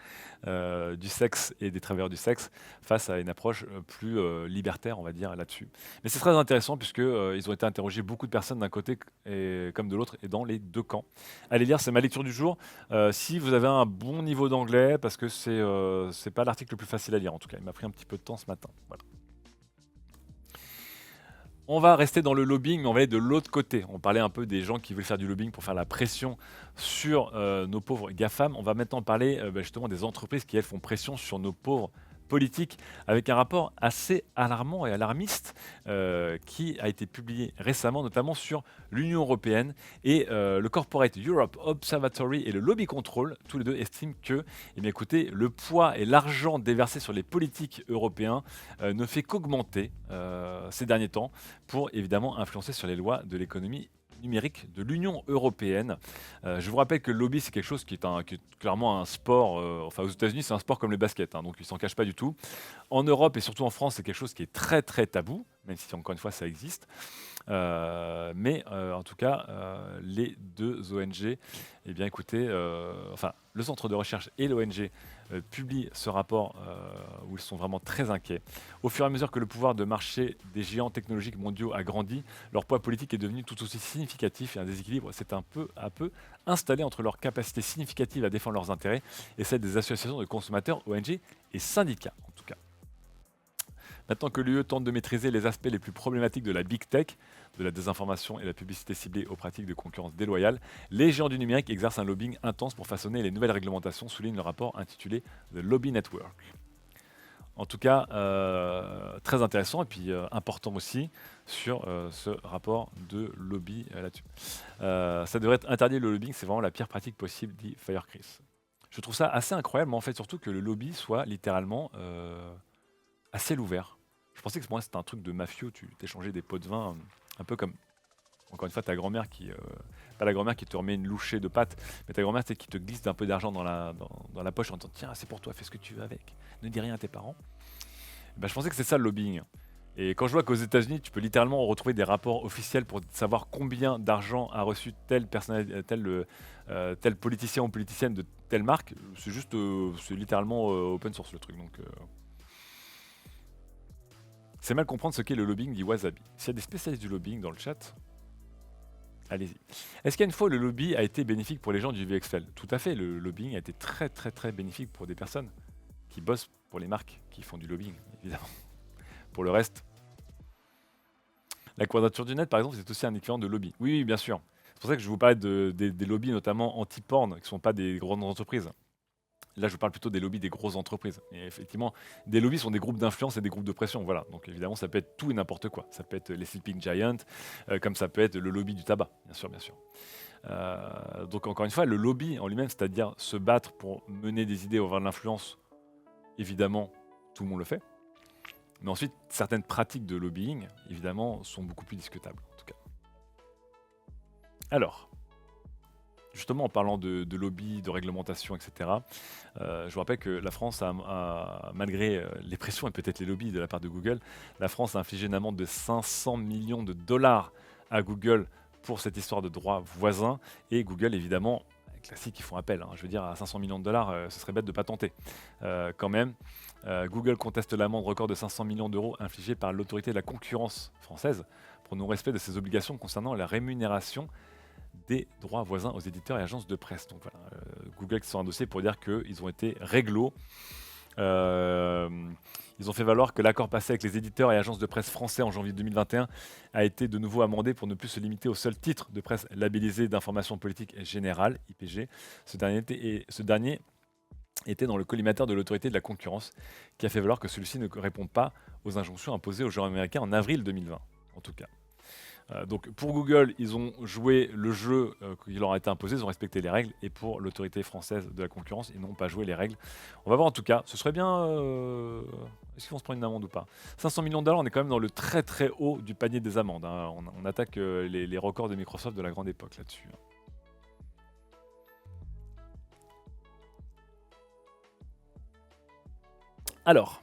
du sexe et des travailleurs du sexe face à une approche plus libertaire, on va dire, là-dessus. Mais c'est très intéressant puisque ils ont été interrogés beaucoup de personnes d'un côté et comme de l'autre et dans les deux camps. Allez lire, c'est ma lecture du jour. Si vous avez un bon niveau d'anglais, parce que c'est pas l'article le plus facile à lire en tout cas. Il m'a pris un petit peu de temps ce matin. Voilà. On va rester dans le lobbying, mais on va aller de l'autre côté. On parlait un peu des gens qui veulent faire du lobbying pour faire la pression sur nos pauvres GAFAM. On va maintenant parler justement des entreprises qui, elles, font pression sur nos pauvres politiques, avec un rapport assez alarmant et alarmiste qui a été publié récemment, notamment sur l'Union européenne et le Corporate Europe Observatory et le Lobby Control, tous les deux estiment que, eh bien, écoutez, le poids et l'argent déversé sur les politiques européens ne fait qu'augmenter ces derniers temps pour évidemment influencer sur les lois de l'économie numérique de l'Union européenne. Je vous rappelle que le lobby, c'est quelque chose qui est clairement un sport, enfin aux États-Unis, c'est un sport comme le basket, hein, donc ils s'en cachent pas du tout. En Europe et surtout en France, c'est quelque chose qui est très très tabou, même si encore une fois ça existe. Mais en tout cas, les deux ONG, eh bien écoutez, enfin le centre de recherche et l'ONG publient ce rapport où ils sont vraiment très inquiets. Au fur et à mesure que le pouvoir de marché des géants technologiques mondiaux a grandi, leur poids politique est devenu tout aussi significatif et un déséquilibre s'est un peu à peu installé entre leur capacité significative à défendre leurs intérêts et celle des associations de consommateurs, ONG et syndicats en tout cas. Maintenant que l'UE tente de maîtriser les aspects les plus problématiques de la big tech, de la désinformation et la publicité ciblée aux pratiques de concurrence déloyale, les géants du numérique exercent un lobbying intense pour façonner les nouvelles réglementations, souligne le rapport intitulé The Lobby Network. En tout cas, très intéressant et puis important aussi sur ce rapport de lobby là-dessus. Ça devrait être interdit le lobbying, c'est vraiment la pire pratique possible, dit Fire Chris. Je trouve ça assez incroyable, mais en fait surtout que le lobby soit littéralement à ciel ouvert. Je pensais que moi c'était un truc de mafieux, tu t'échangeais des pots de vin, un peu comme, encore une fois, ta grand-mère qui, pas la grand-mère qui te remet une louchée de pâtes, mais ta grand-mère c'est qui te glisse un peu d'argent dans la poche en disant tiens c'est pour toi, fais ce que tu veux avec, ne dis rien à tes parents. Ben, je pensais que c'est ça le lobbying. Et quand je vois qu'aux États-Unis, tu peux littéralement retrouver des rapports officiels pour savoir combien d'argent a reçu tel politicien ou politicienne de telle marque, c'est juste, c'est littéralement open source le truc. Donc, c'est mal comprendre ce qu'est le lobbying, dit Wasabi. S'il y a des spécialistes du lobbying dans le chat, allez-y. Est-ce qu'il y a une fois le lobby a été bénéfique pour les gens du VXL? Tout à fait, le lobbying a été très très très bénéfique pour des personnes qui bossent pour les marques qui font du lobbying, évidemment. Pour le reste, la quadrature du net, par exemple, c'est aussi un équivalent de lobby. Oui, oui, bien sûr. C'est pour ça que je vous parlais des lobbies, notamment anti-porn, qui ne sont pas des grandes entreprises. Là, je parle plutôt des lobbies des grosses entreprises. Et effectivement, des lobbies sont des groupes d'influence et des groupes de pression. Voilà. Donc évidemment, ça peut être tout et n'importe quoi. Ça peut être les Sleeping Giants, comme ça peut être le lobby du tabac, bien sûr, bien sûr. Donc encore une fois, le lobby en lui-même, c'est-à-dire se battre pour mener des idées, avoir de l'influence, évidemment, tout le monde le fait. Mais ensuite, certaines pratiques de lobbying, évidemment, sont beaucoup plus discutables, en tout cas. Alors, justement, en parlant de lobby, de réglementation, etc., je vous rappelle que la France malgré les pressions et peut-être les lobbies de la part de Google, la France a infligé une amende de 500 millions de dollars à Google pour cette histoire de droits voisins. Et Google, évidemment, classique, ils font appel. Hein. Je veux dire, à 500 millions de dollars, ce serait bête de ne pas tenter. Quand même, Google conteste l'amende record de 500 millions d'euros infligée par l'autorité de la concurrence française pour non-respect de ses obligations concernant la rémunération des droits voisins aux éditeurs et agences de presse. Donc voilà, Google qui sont endossés pour dire qu'ils ont été réglo. Ils ont fait valoir que l'accord passé avec les éditeurs et agences de presse français en janvier 2021 a été de nouveau amendé pour ne plus se limiter au seul titre de presse labellisé d'information politique générale, IPG. Ce dernier était dans le collimateur de l'autorité de la concurrence, qui a fait valoir que celui-ci ne répond pas aux injonctions imposées aux joueurs américains en avril 2020, en tout cas. Donc pour Google, ils ont joué le jeu qui leur a été imposé, ils ont respecté les règles, et pour l'autorité française de la concurrence, ils n'ont pas joué les règles. On va voir en tout cas, ce serait bien... Est-ce qu'ils vont se prendre une amende ou pas? 500 millions de dollars, on est quand même dans le très très haut du panier des amendes. Hein. On attaque les records de Microsoft de la grande époque là-dessus. Alors,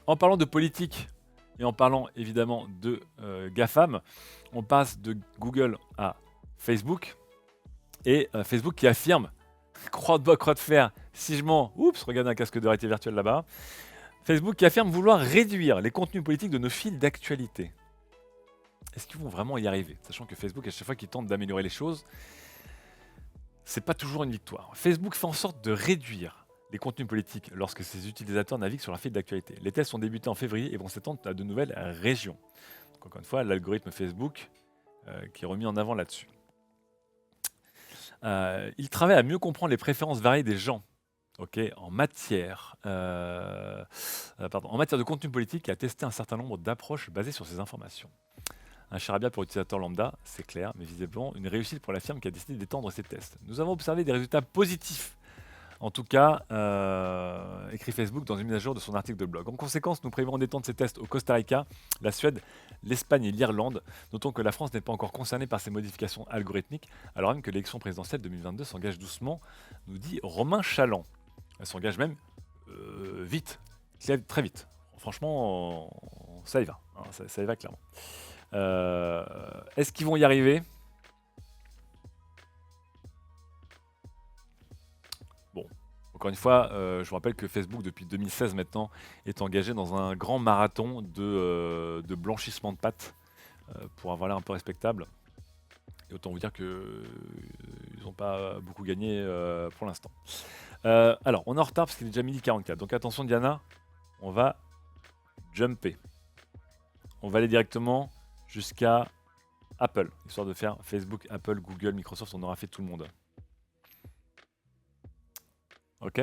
en parlant de politique, et en parlant évidemment de GAFAM, on passe de Google à Facebook. Et Facebook qui affirme Croix de bois, croix de fer, si je mens, oups, regardez un casque de réalité virtuelle là-bas. Facebook qui affirme vouloir réduire les contenus politiques de nos fils d'actualité. Est-ce qu'ils vont vraiment y arriver? Sachant que Facebook, à chaque fois qu'ils tentent d'améliorer les choses, c'est pas toujours une victoire. Facebook fait en sorte de réduire les contenus politiques lorsque ses utilisateurs naviguent sur leur fil d'actualité. Les tests ont débuté en février et vont s'étendre à de nouvelles régions. Donc, encore une fois, l'algorithme Facebook qui est remis en avant là-dessus. Il travaille à mieux comprendre les préférences variées des gens. En matière, en matière de contenu politique, et a testé un certain nombre d'approches basées sur ces informations. Un charabia pour utilisateur lambda, c'est clair, mais visiblement une réussite pour la firme qui a décidé d'étendre ses tests. Nous avons observé des résultats positifs. En tout cas, écrit Facebook dans une mise à jour de son article de blog. En conséquence, nous prévoyons d'étendre ces tests au Costa Rica, la Suède, l'Espagne et l'Irlande. Notons que la France n'est pas encore concernée par ces modifications algorithmiques, alors même que l'élection présidentielle 2022 s'engage doucement, nous dit Romain Chaland. Elle s'engage même vite, très vite. Franchement, ça y va, hein, ça y va clairement. Est-ce qu'ils vont y arriver? Bon, encore une fois, je vous rappelle que Facebook, depuis 2016 maintenant, est engagé dans un grand marathon de blanchissement de pâtes pour avoir l'air un peu respectable. Et autant vous dire qu'ils n'ont pas beaucoup gagné pour l'instant. Alors, on est en retard parce qu'il est déjà midi 44. Donc attention Diana, on va jumper. On va aller directement jusqu'à Apple, histoire de faire Facebook, Apple, Google, Microsoft, on aura fait tout le monde. Ok?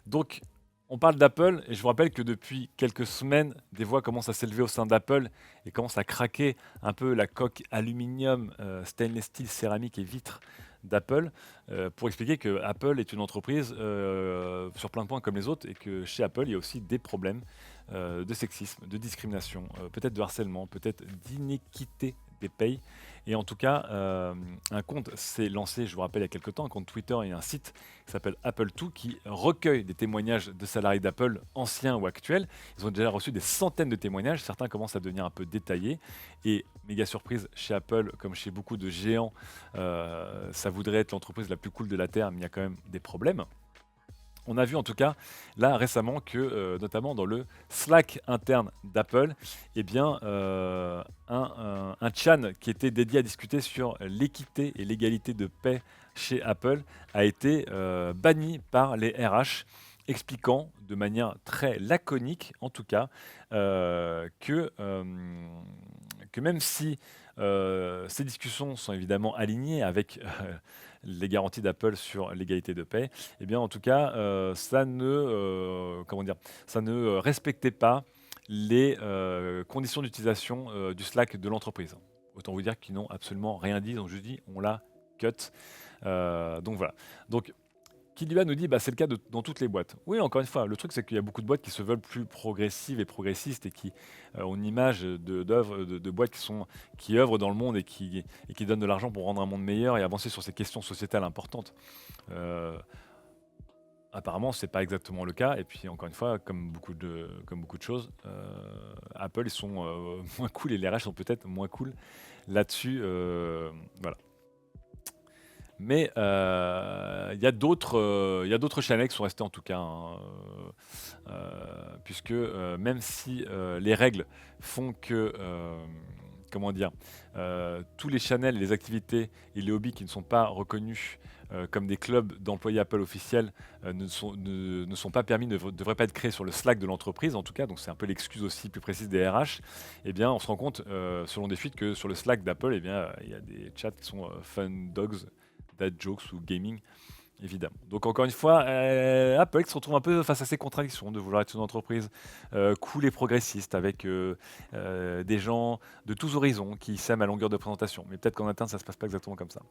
Donc, on parle d'Apple et je vous rappelle que depuis quelques semaines, des voix commencent à s'élever au sein d'Apple et commencent à craquer un peu la coque aluminium, stainless steel, céramique et vitre d'Apple pour expliquer que Apple est une entreprise sur plein de points comme les autres et que chez Apple, il y a aussi des problèmes de sexisme, de discrimination, peut-être de harcèlement, peut-être d'inéquité des payes. Et en tout cas, un compte s'est lancé, je vous rappelle, il y a quelques temps, un compte Twitter et un site qui s'appelle Apple2 qui recueille des témoignages de salariés d'Apple, anciens ou actuels. Ils ont déjà reçu des centaines de témoignages, certains commencent à devenir un peu détaillés. Et méga surprise, chez Apple, comme chez beaucoup de géants, ça voudrait être l'entreprise la plus cool de la Terre, mais il y a quand même des problèmes. On a vu en tout cas là récemment que notamment dans le Slack interne d'Apple, eh bien, un chan qui était dédié à discuter sur l'équité et l'égalité de paie chez Apple a été banni par les RH, expliquant de manière très laconique en tout cas que même si ces discussions sont évidemment alignées avec les garanties d'Apple sur l'égalité de paie, eh bien en tout cas, ça ne respectait pas les conditions d'utilisation du Slack de l'entreprise. Autant vous dire qu'ils n'ont absolument rien dit, donc je dis on la cut. Donc voilà. Donc Kiliba nous dit c'est le cas dans toutes les boîtes. Oui, encore une fois, le truc c'est qu'il y a beaucoup de boîtes qui se veulent plus progressives et progressistes et qui ont une image de boîtes qui œuvrent dans le monde et qui donnent de l'argent pour rendre un monde meilleur et avancer sur ces questions sociétales importantes. Apparemment, c'est pas exactement le cas. Et puis encore une fois, comme beaucoup de choses, Apple ils sont moins cool et les RH sont peut-être moins cool là-dessus. Voilà. Mais il y a d'autres channels qui sont restés en tout cas, hein, puisque même si les règles font que, comment dire, tous les channels, les activités et les hobbies qui ne sont pas reconnus comme des clubs d'employés Apple officiels ne sont pas permis, ne devraient pas être créés sur le Slack de l'entreprise en tout cas, donc c'est un peu l'excuse aussi plus précise des RH, eh bien on se rend compte selon des fuites que sur le Slack d'Apple, eh bien il y a des chats qui sont fun dogs, dad jokes ou gaming, évidemment. Donc encore une fois, Apple qui se retrouve un peu face à ces contradictions de vouloir être une entreprise cool et progressiste avec des gens de tous horizons qui s'aiment à longueur de présentation. Mais peut-être qu'en interne, ça ne se passe pas exactement comme ça.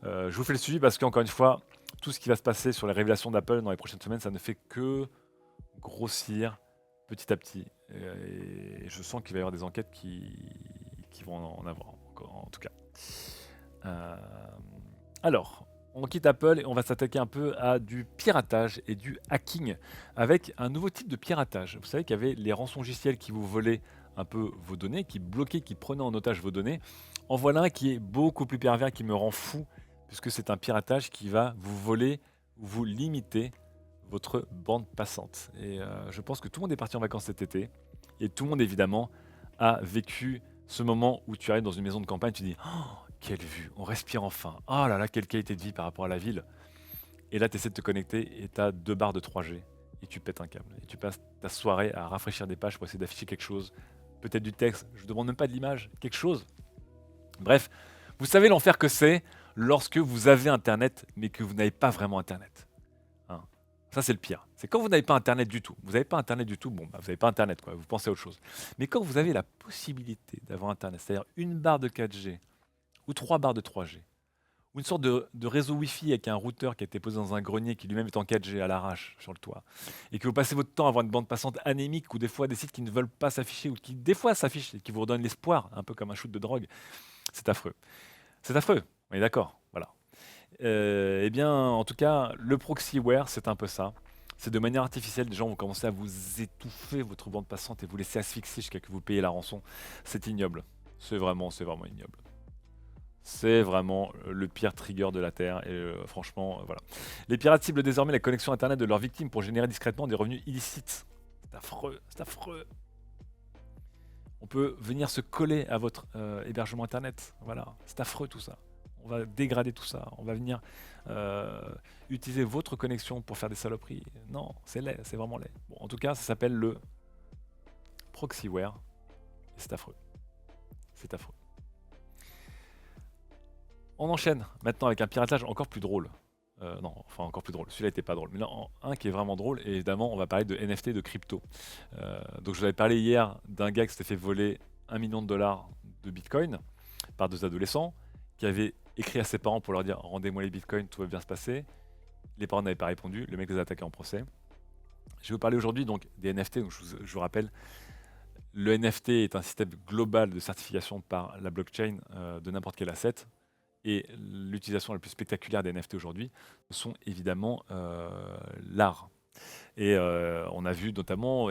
Je vous fais le suivi parce qu'encore une fois, tout ce qui va se passer sur les révélations d'Apple dans les prochaines semaines, ça ne fait que grossir petit à petit. Et je sens qu'il va y avoir des enquêtes qui vont en avoir, en tout cas. Alors, on quitte Apple et on va s'attaquer un peu à du piratage et du hacking avec un nouveau type de piratage. Vous savez qu'il y avait les rançongiciels qui vous volaient un peu vos données, qui bloquaient, qui prenaient en otage vos données. En voilà un qui est beaucoup plus pervers, qui me rend fou puisque c'est un piratage qui va vous voler ou vous limiter votre bande passante. Et je pense que tout le monde est parti en vacances cet été, et tout le monde évidemment a vécu ce moment où tu arrives dans une maison de campagne, tu dis oh, quelle vue, on respire enfin, oh là là, quelle qualité de vie par rapport à la ville. Et là, tu essaies de te connecter et tu as 2 barres de 3G et tu pètes un câble. Et tu passes ta soirée à rafraîchir des pages pour essayer d'afficher quelque chose, peut-être du texte, je ne demande même pas de l'image, quelque chose. Bref, vous savez l'enfer que c'est lorsque vous avez Internet mais que vous n'avez pas vraiment Internet. Hein. Ça, c'est le pire. C'est quand vous n'avez pas Internet du tout. Vous n'avez pas Internet du tout, bon, bah, vous n'avez pas Internet, quoi. Vous pensez à autre chose. Mais quand vous avez la possibilité d'avoir Internet, c'est-à-dire une barre de 4G ou 3 barres de 3G, ou une sorte de réseau Wi-Fi avec un routeur qui a été posé dans un grenier qui lui-même est en 4G à l'arrache sur le toit, et que vous passez votre temps à avoir une bande passante anémique ou des fois des sites qui ne veulent pas s'afficher ou qui des fois s'affichent et qui vous redonnent l'espoir, un peu comme un shoot de drogue, c'est affreux. C'est affreux, on est d'accord, voilà. Eh bien, en tout cas, le proxyware, c'est un peu ça. C'est de manière artificielle, des gens vont commencer à vous étouffer votre bande passante et vous laisser asphyxier jusqu'à ce que vous payiez la rançon. C'est ignoble. C'est vraiment ignoble. C'est vraiment le pire trigger de la Terre et franchement, voilà. Les pirates ciblent désormais la connexion internet de leurs victimes pour générer discrètement des revenus illicites. C'est affreux, c'est affreux. On peut venir se coller à votre hébergement internet, voilà. C'est affreux tout ça. On va dégrader tout ça, on va venir utiliser votre connexion pour faire des saloperies. Non, c'est laid, c'est vraiment laid. Bon, en tout cas, ça s'appelle le proxyware. C'est affreux. C'est affreux. On enchaîne maintenant avec un piratage encore plus drôle. Non, enfin encore plus drôle. Celui-là n'était pas drôle. Mais là, un qui est vraiment drôle, et évidemment, on va parler de NFT, de crypto. Donc je vous avais parlé hier d'un gars qui s'était fait voler 1 million de dollars de Bitcoin par 2 adolescents, qui avaient écrit à ses parents pour leur dire rendez-moi les Bitcoins, tout va bien se passer. Les parents n'avaient pas répondu, le mec les a attaqués en procès. Je vais vous parler aujourd'hui donc des NFT. Donc je vous rappelle, le NFT est un système global de certification par la blockchain de n'importe quel asset. Et l'utilisation la plus spectaculaire des NFT aujourd'hui sont évidemment l'art. Et on a vu notamment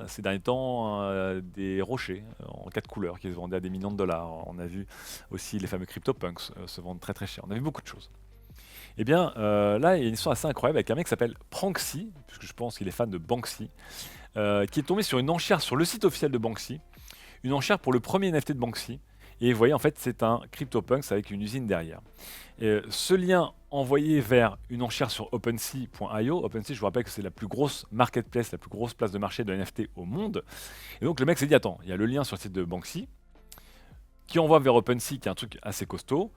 ces derniers temps des rochers en 4 couleurs qui se vendaient à des millions de dollars. On a vu aussi les fameux CryptoPunks se vendre très très cher. On a vu beaucoup de choses. Et bien là, il y a une histoire assez incroyable avec un mec qui s'appelle Pranksy, puisque je pense qu'il est fan de Banksy, qui est tombé sur une enchère sur le site officiel de Banksy, une enchère pour le premier NFT de Banksy. Et vous voyez, en fait, c'est un CryptoPunks avec une usine derrière. Et ce lien envoyé vers une enchère sur OpenSea.io. OpenSea, je vous rappelle que c'est la plus grosse marketplace, la plus grosse place de marché de NFT au monde. Et donc le mec s'est dit, attends, il y a le lien sur le site de Banksy, qui envoie vers OpenSea, qui est un truc assez costaud.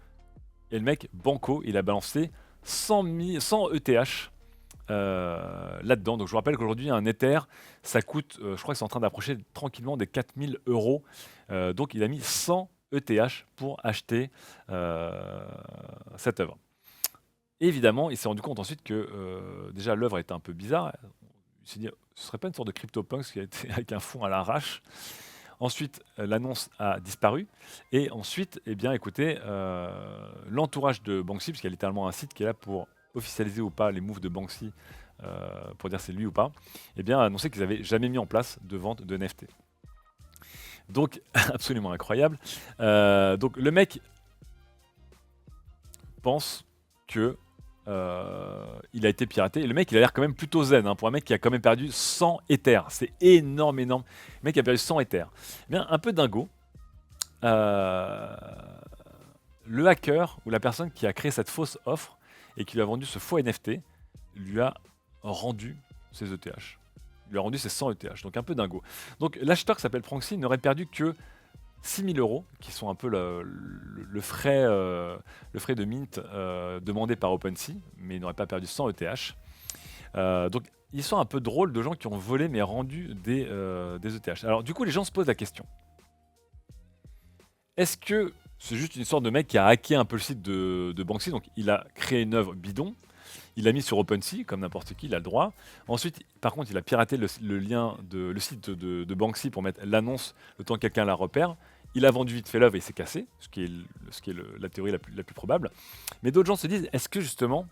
Et le mec, banco, il a balancé 100 ETH là-dedans. Donc je vous rappelle qu'aujourd'hui, un Ether, ça coûte, je crois que c'est en train d'approcher tranquillement des 4000 euros. Donc il a mis 100 ETH pour acheter cette œuvre. Évidemment, il s'est rendu compte ensuite que déjà l'œuvre était un peu bizarre. Il s'est dit, ce serait pas une sorte de CryptoPunks qui a été avec un fond à l'arrache. Ensuite, l'annonce a disparu. Et ensuite, eh bien, écoutez, l'entourage de Banksy, parce qu'il y a littéralement un site qui est là pour officialiser ou pas les moves de Banksy, pour dire c'est lui ou pas, eh bien, a annoncé qu'ils n'avaient jamais mis en place de vente de NFT. Donc, absolument incroyable. Donc, le mec pense que il a été piraté. Et le mec, il a l'air quand même plutôt zen, hein, pour un mec qui a quand même perdu 100 Ethers. C'est énorme, énorme. Le mec a perdu 100 Ethers. Eh bien, un peu dingo. Le hacker ou la personne qui a créé cette fausse offre et qui lui a vendu ce faux NFT lui a rendu ses ETH. Il lui a rendu ses 100 ETH. Donc un peu dingo. Donc l'acheteur qui s'appelle Pranksy n'aurait perdu que 6000 euros, qui sont un peu le frais de mint demandé par OpenSea, mais il n'aurait pas perdu 100 ETH. Donc, ils sont un peu drôles de gens qui ont volé mais rendu des ETH. Alors, du coup, les gens se posent la question. Est-ce que c'est juste une sorte de mec qui a hacké un peu le site de Banksy, donc il a créé une œuvre bidon, il l'a mis sur OpenSea, comme n'importe qui, il a le droit. Ensuite, par contre, il a piraté le site de Banksy pour mettre l'annonce le temps que quelqu'un la repère. Il a vendu vite fait l'œuvre et il s'est cassé, ce qui est la théorie la plus probable. Mais d'autres gens se disent, est-ce que justement,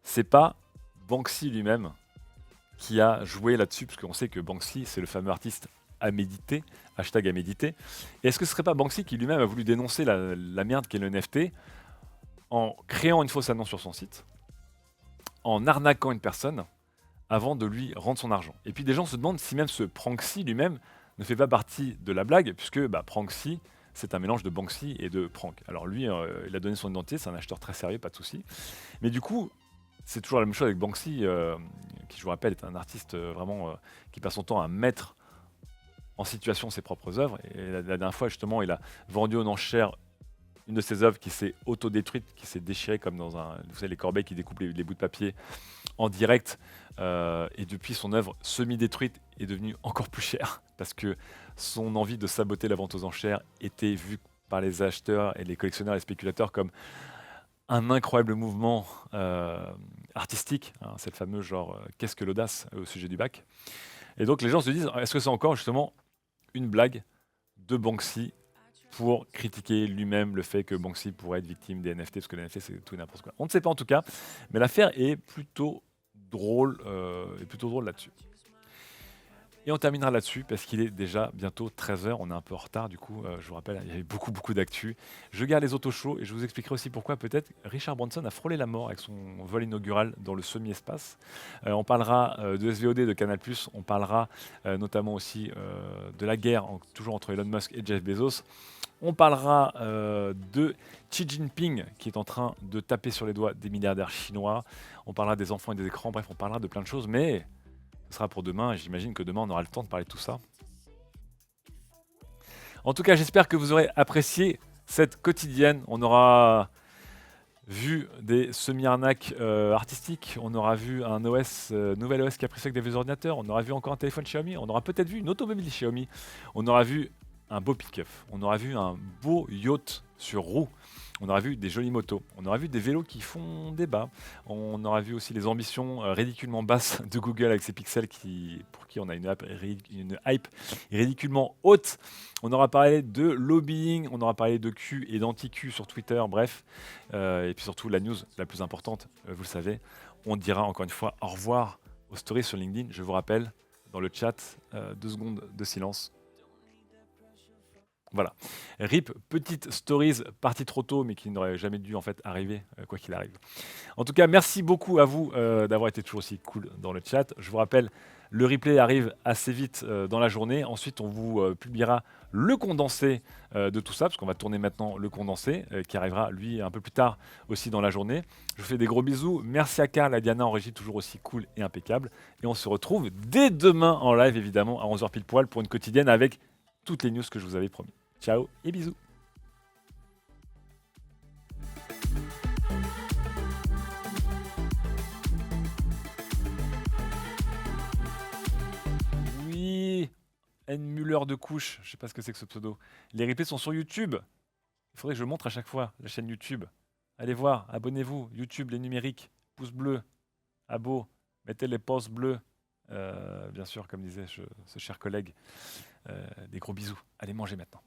c'est pas Banksy lui-même qui a joué là-dessus, parce qu'on sait que Banksy, c'est le fameux artiste à méditer, hashtag à méditer. Et est-ce que ce serait pas Banksy qui lui-même a voulu dénoncer la merde qu'est le NFT en créant une fausse annonce sur son site, en arnaquant une personne avant de lui rendre son argent. Et puis des gens se demandent si même ce Pranksy lui-même ne fait pas partie de la blague, puisque Pranksy, c'est un mélange de Banksy et de prank. Alors lui, il a donné son identité, c'est un acheteur très sérieux, pas de souci. Mais du coup, c'est toujours la même chose avec Banksy, qui je vous rappelle est un artiste vraiment qui passe son temps à mettre en situation ses propres œuvres. Et la dernière fois, justement, il a vendu aux enchères une de ses œuvres qui s'est autodétruite, qui s'est déchirée comme dans vous savez, les corbeilles qui découpent les bouts de papier en direct. Et depuis, son œuvre semi-détruite est devenue encore plus chère parce que son envie de saboter la vente aux enchères était vue par les acheteurs et les collectionneurs et spéculateurs comme un incroyable mouvement artistique. Hein, c'est le fameux genre qu'est-ce que l'audace au sujet du bac. Et donc les gens se disent est-ce que c'est encore justement une blague de Banksy pour critiquer lui-même le fait que Banksy pourrait être victime des NFT, parce que les NFT c'est tout et n'importe quoi. On ne sait pas en tout cas, mais l'affaire est plutôt drôle là-dessus. Et on terminera là-dessus parce qu'il est déjà bientôt 13h, on est un peu en retard du coup, je vous rappelle, il y avait beaucoup d'actu. Je garde les autos chauds et je vous expliquerai aussi pourquoi peut-être Richard Branson a frôlé la mort avec son vol inaugural dans le semi-espace. On parlera de SVOD, de Canal+, on parlera notamment aussi de la guerre toujours entre Elon Musk et Jeff Bezos. On parlera de Xi Jinping qui est en train de taper sur les doigts des milliardaires chinois. On parlera des enfants et des écrans, bref, on parlera de plein de choses, mais ce sera pour demain et j'imagine que demain on aura le temps de parler de tout ça. En tout cas, j'espère que vous aurez apprécié cette quotidienne. On aura vu des semi-arnaques artistiques, on aura vu un OS, nouvel OS qui a pris ça avec des vieux ordinateurs, on aura vu encore un téléphone Xiaomi, on aura peut-être vu une automobile Xiaomi, on aura vu un beau pick-up, on aura vu un beau yacht sur roue, on aura vu des jolies motos, on aura vu des vélos qui font débat, on aura vu aussi les ambitions ridiculement basses de Google avec ses pixels pour qui on a une hype ridiculement haute. On aura parlé de lobbying, on aura parlé de Q et d'anti-Q sur Twitter, bref. Et puis surtout la news la plus importante, vous le savez, on dira encore une fois au revoir aux stories sur LinkedIn. Je vous rappelle, dans le chat, 2 secondes de silence. Voilà. RIP, petite stories partie trop tôt, mais qui n'aurait jamais dû en fait arriver, quoi qu'il arrive. En tout cas, merci beaucoup à vous d'avoir été toujours aussi cool dans le chat. Je vous rappelle, le replay arrive assez vite dans la journée. Ensuite, on vous publiera le condensé de tout ça, parce qu'on va tourner maintenant le condensé, qui arrivera, lui, un peu plus tard aussi dans la journée. Je vous fais des gros bisous. Merci à Karl, à Diana en régie, toujours aussi cool et impeccable. Et on se retrouve dès demain en live, évidemment, à 11h pile poil, pour une quotidienne avec toutes les news que je vous avais promis. Ciao et bisous. Oui, N Muller de couche, je sais pas ce que c'est que ce pseudo. Les replays sont sur YouTube. Il faudrait que je montre à chaque fois la chaîne YouTube. Allez voir, abonnez-vous, YouTube, les numériques, pouce bleu, abo, mettez les pouces bleus. Bien sûr, comme disait ce cher collègue, des gros bisous. Allez manger maintenant.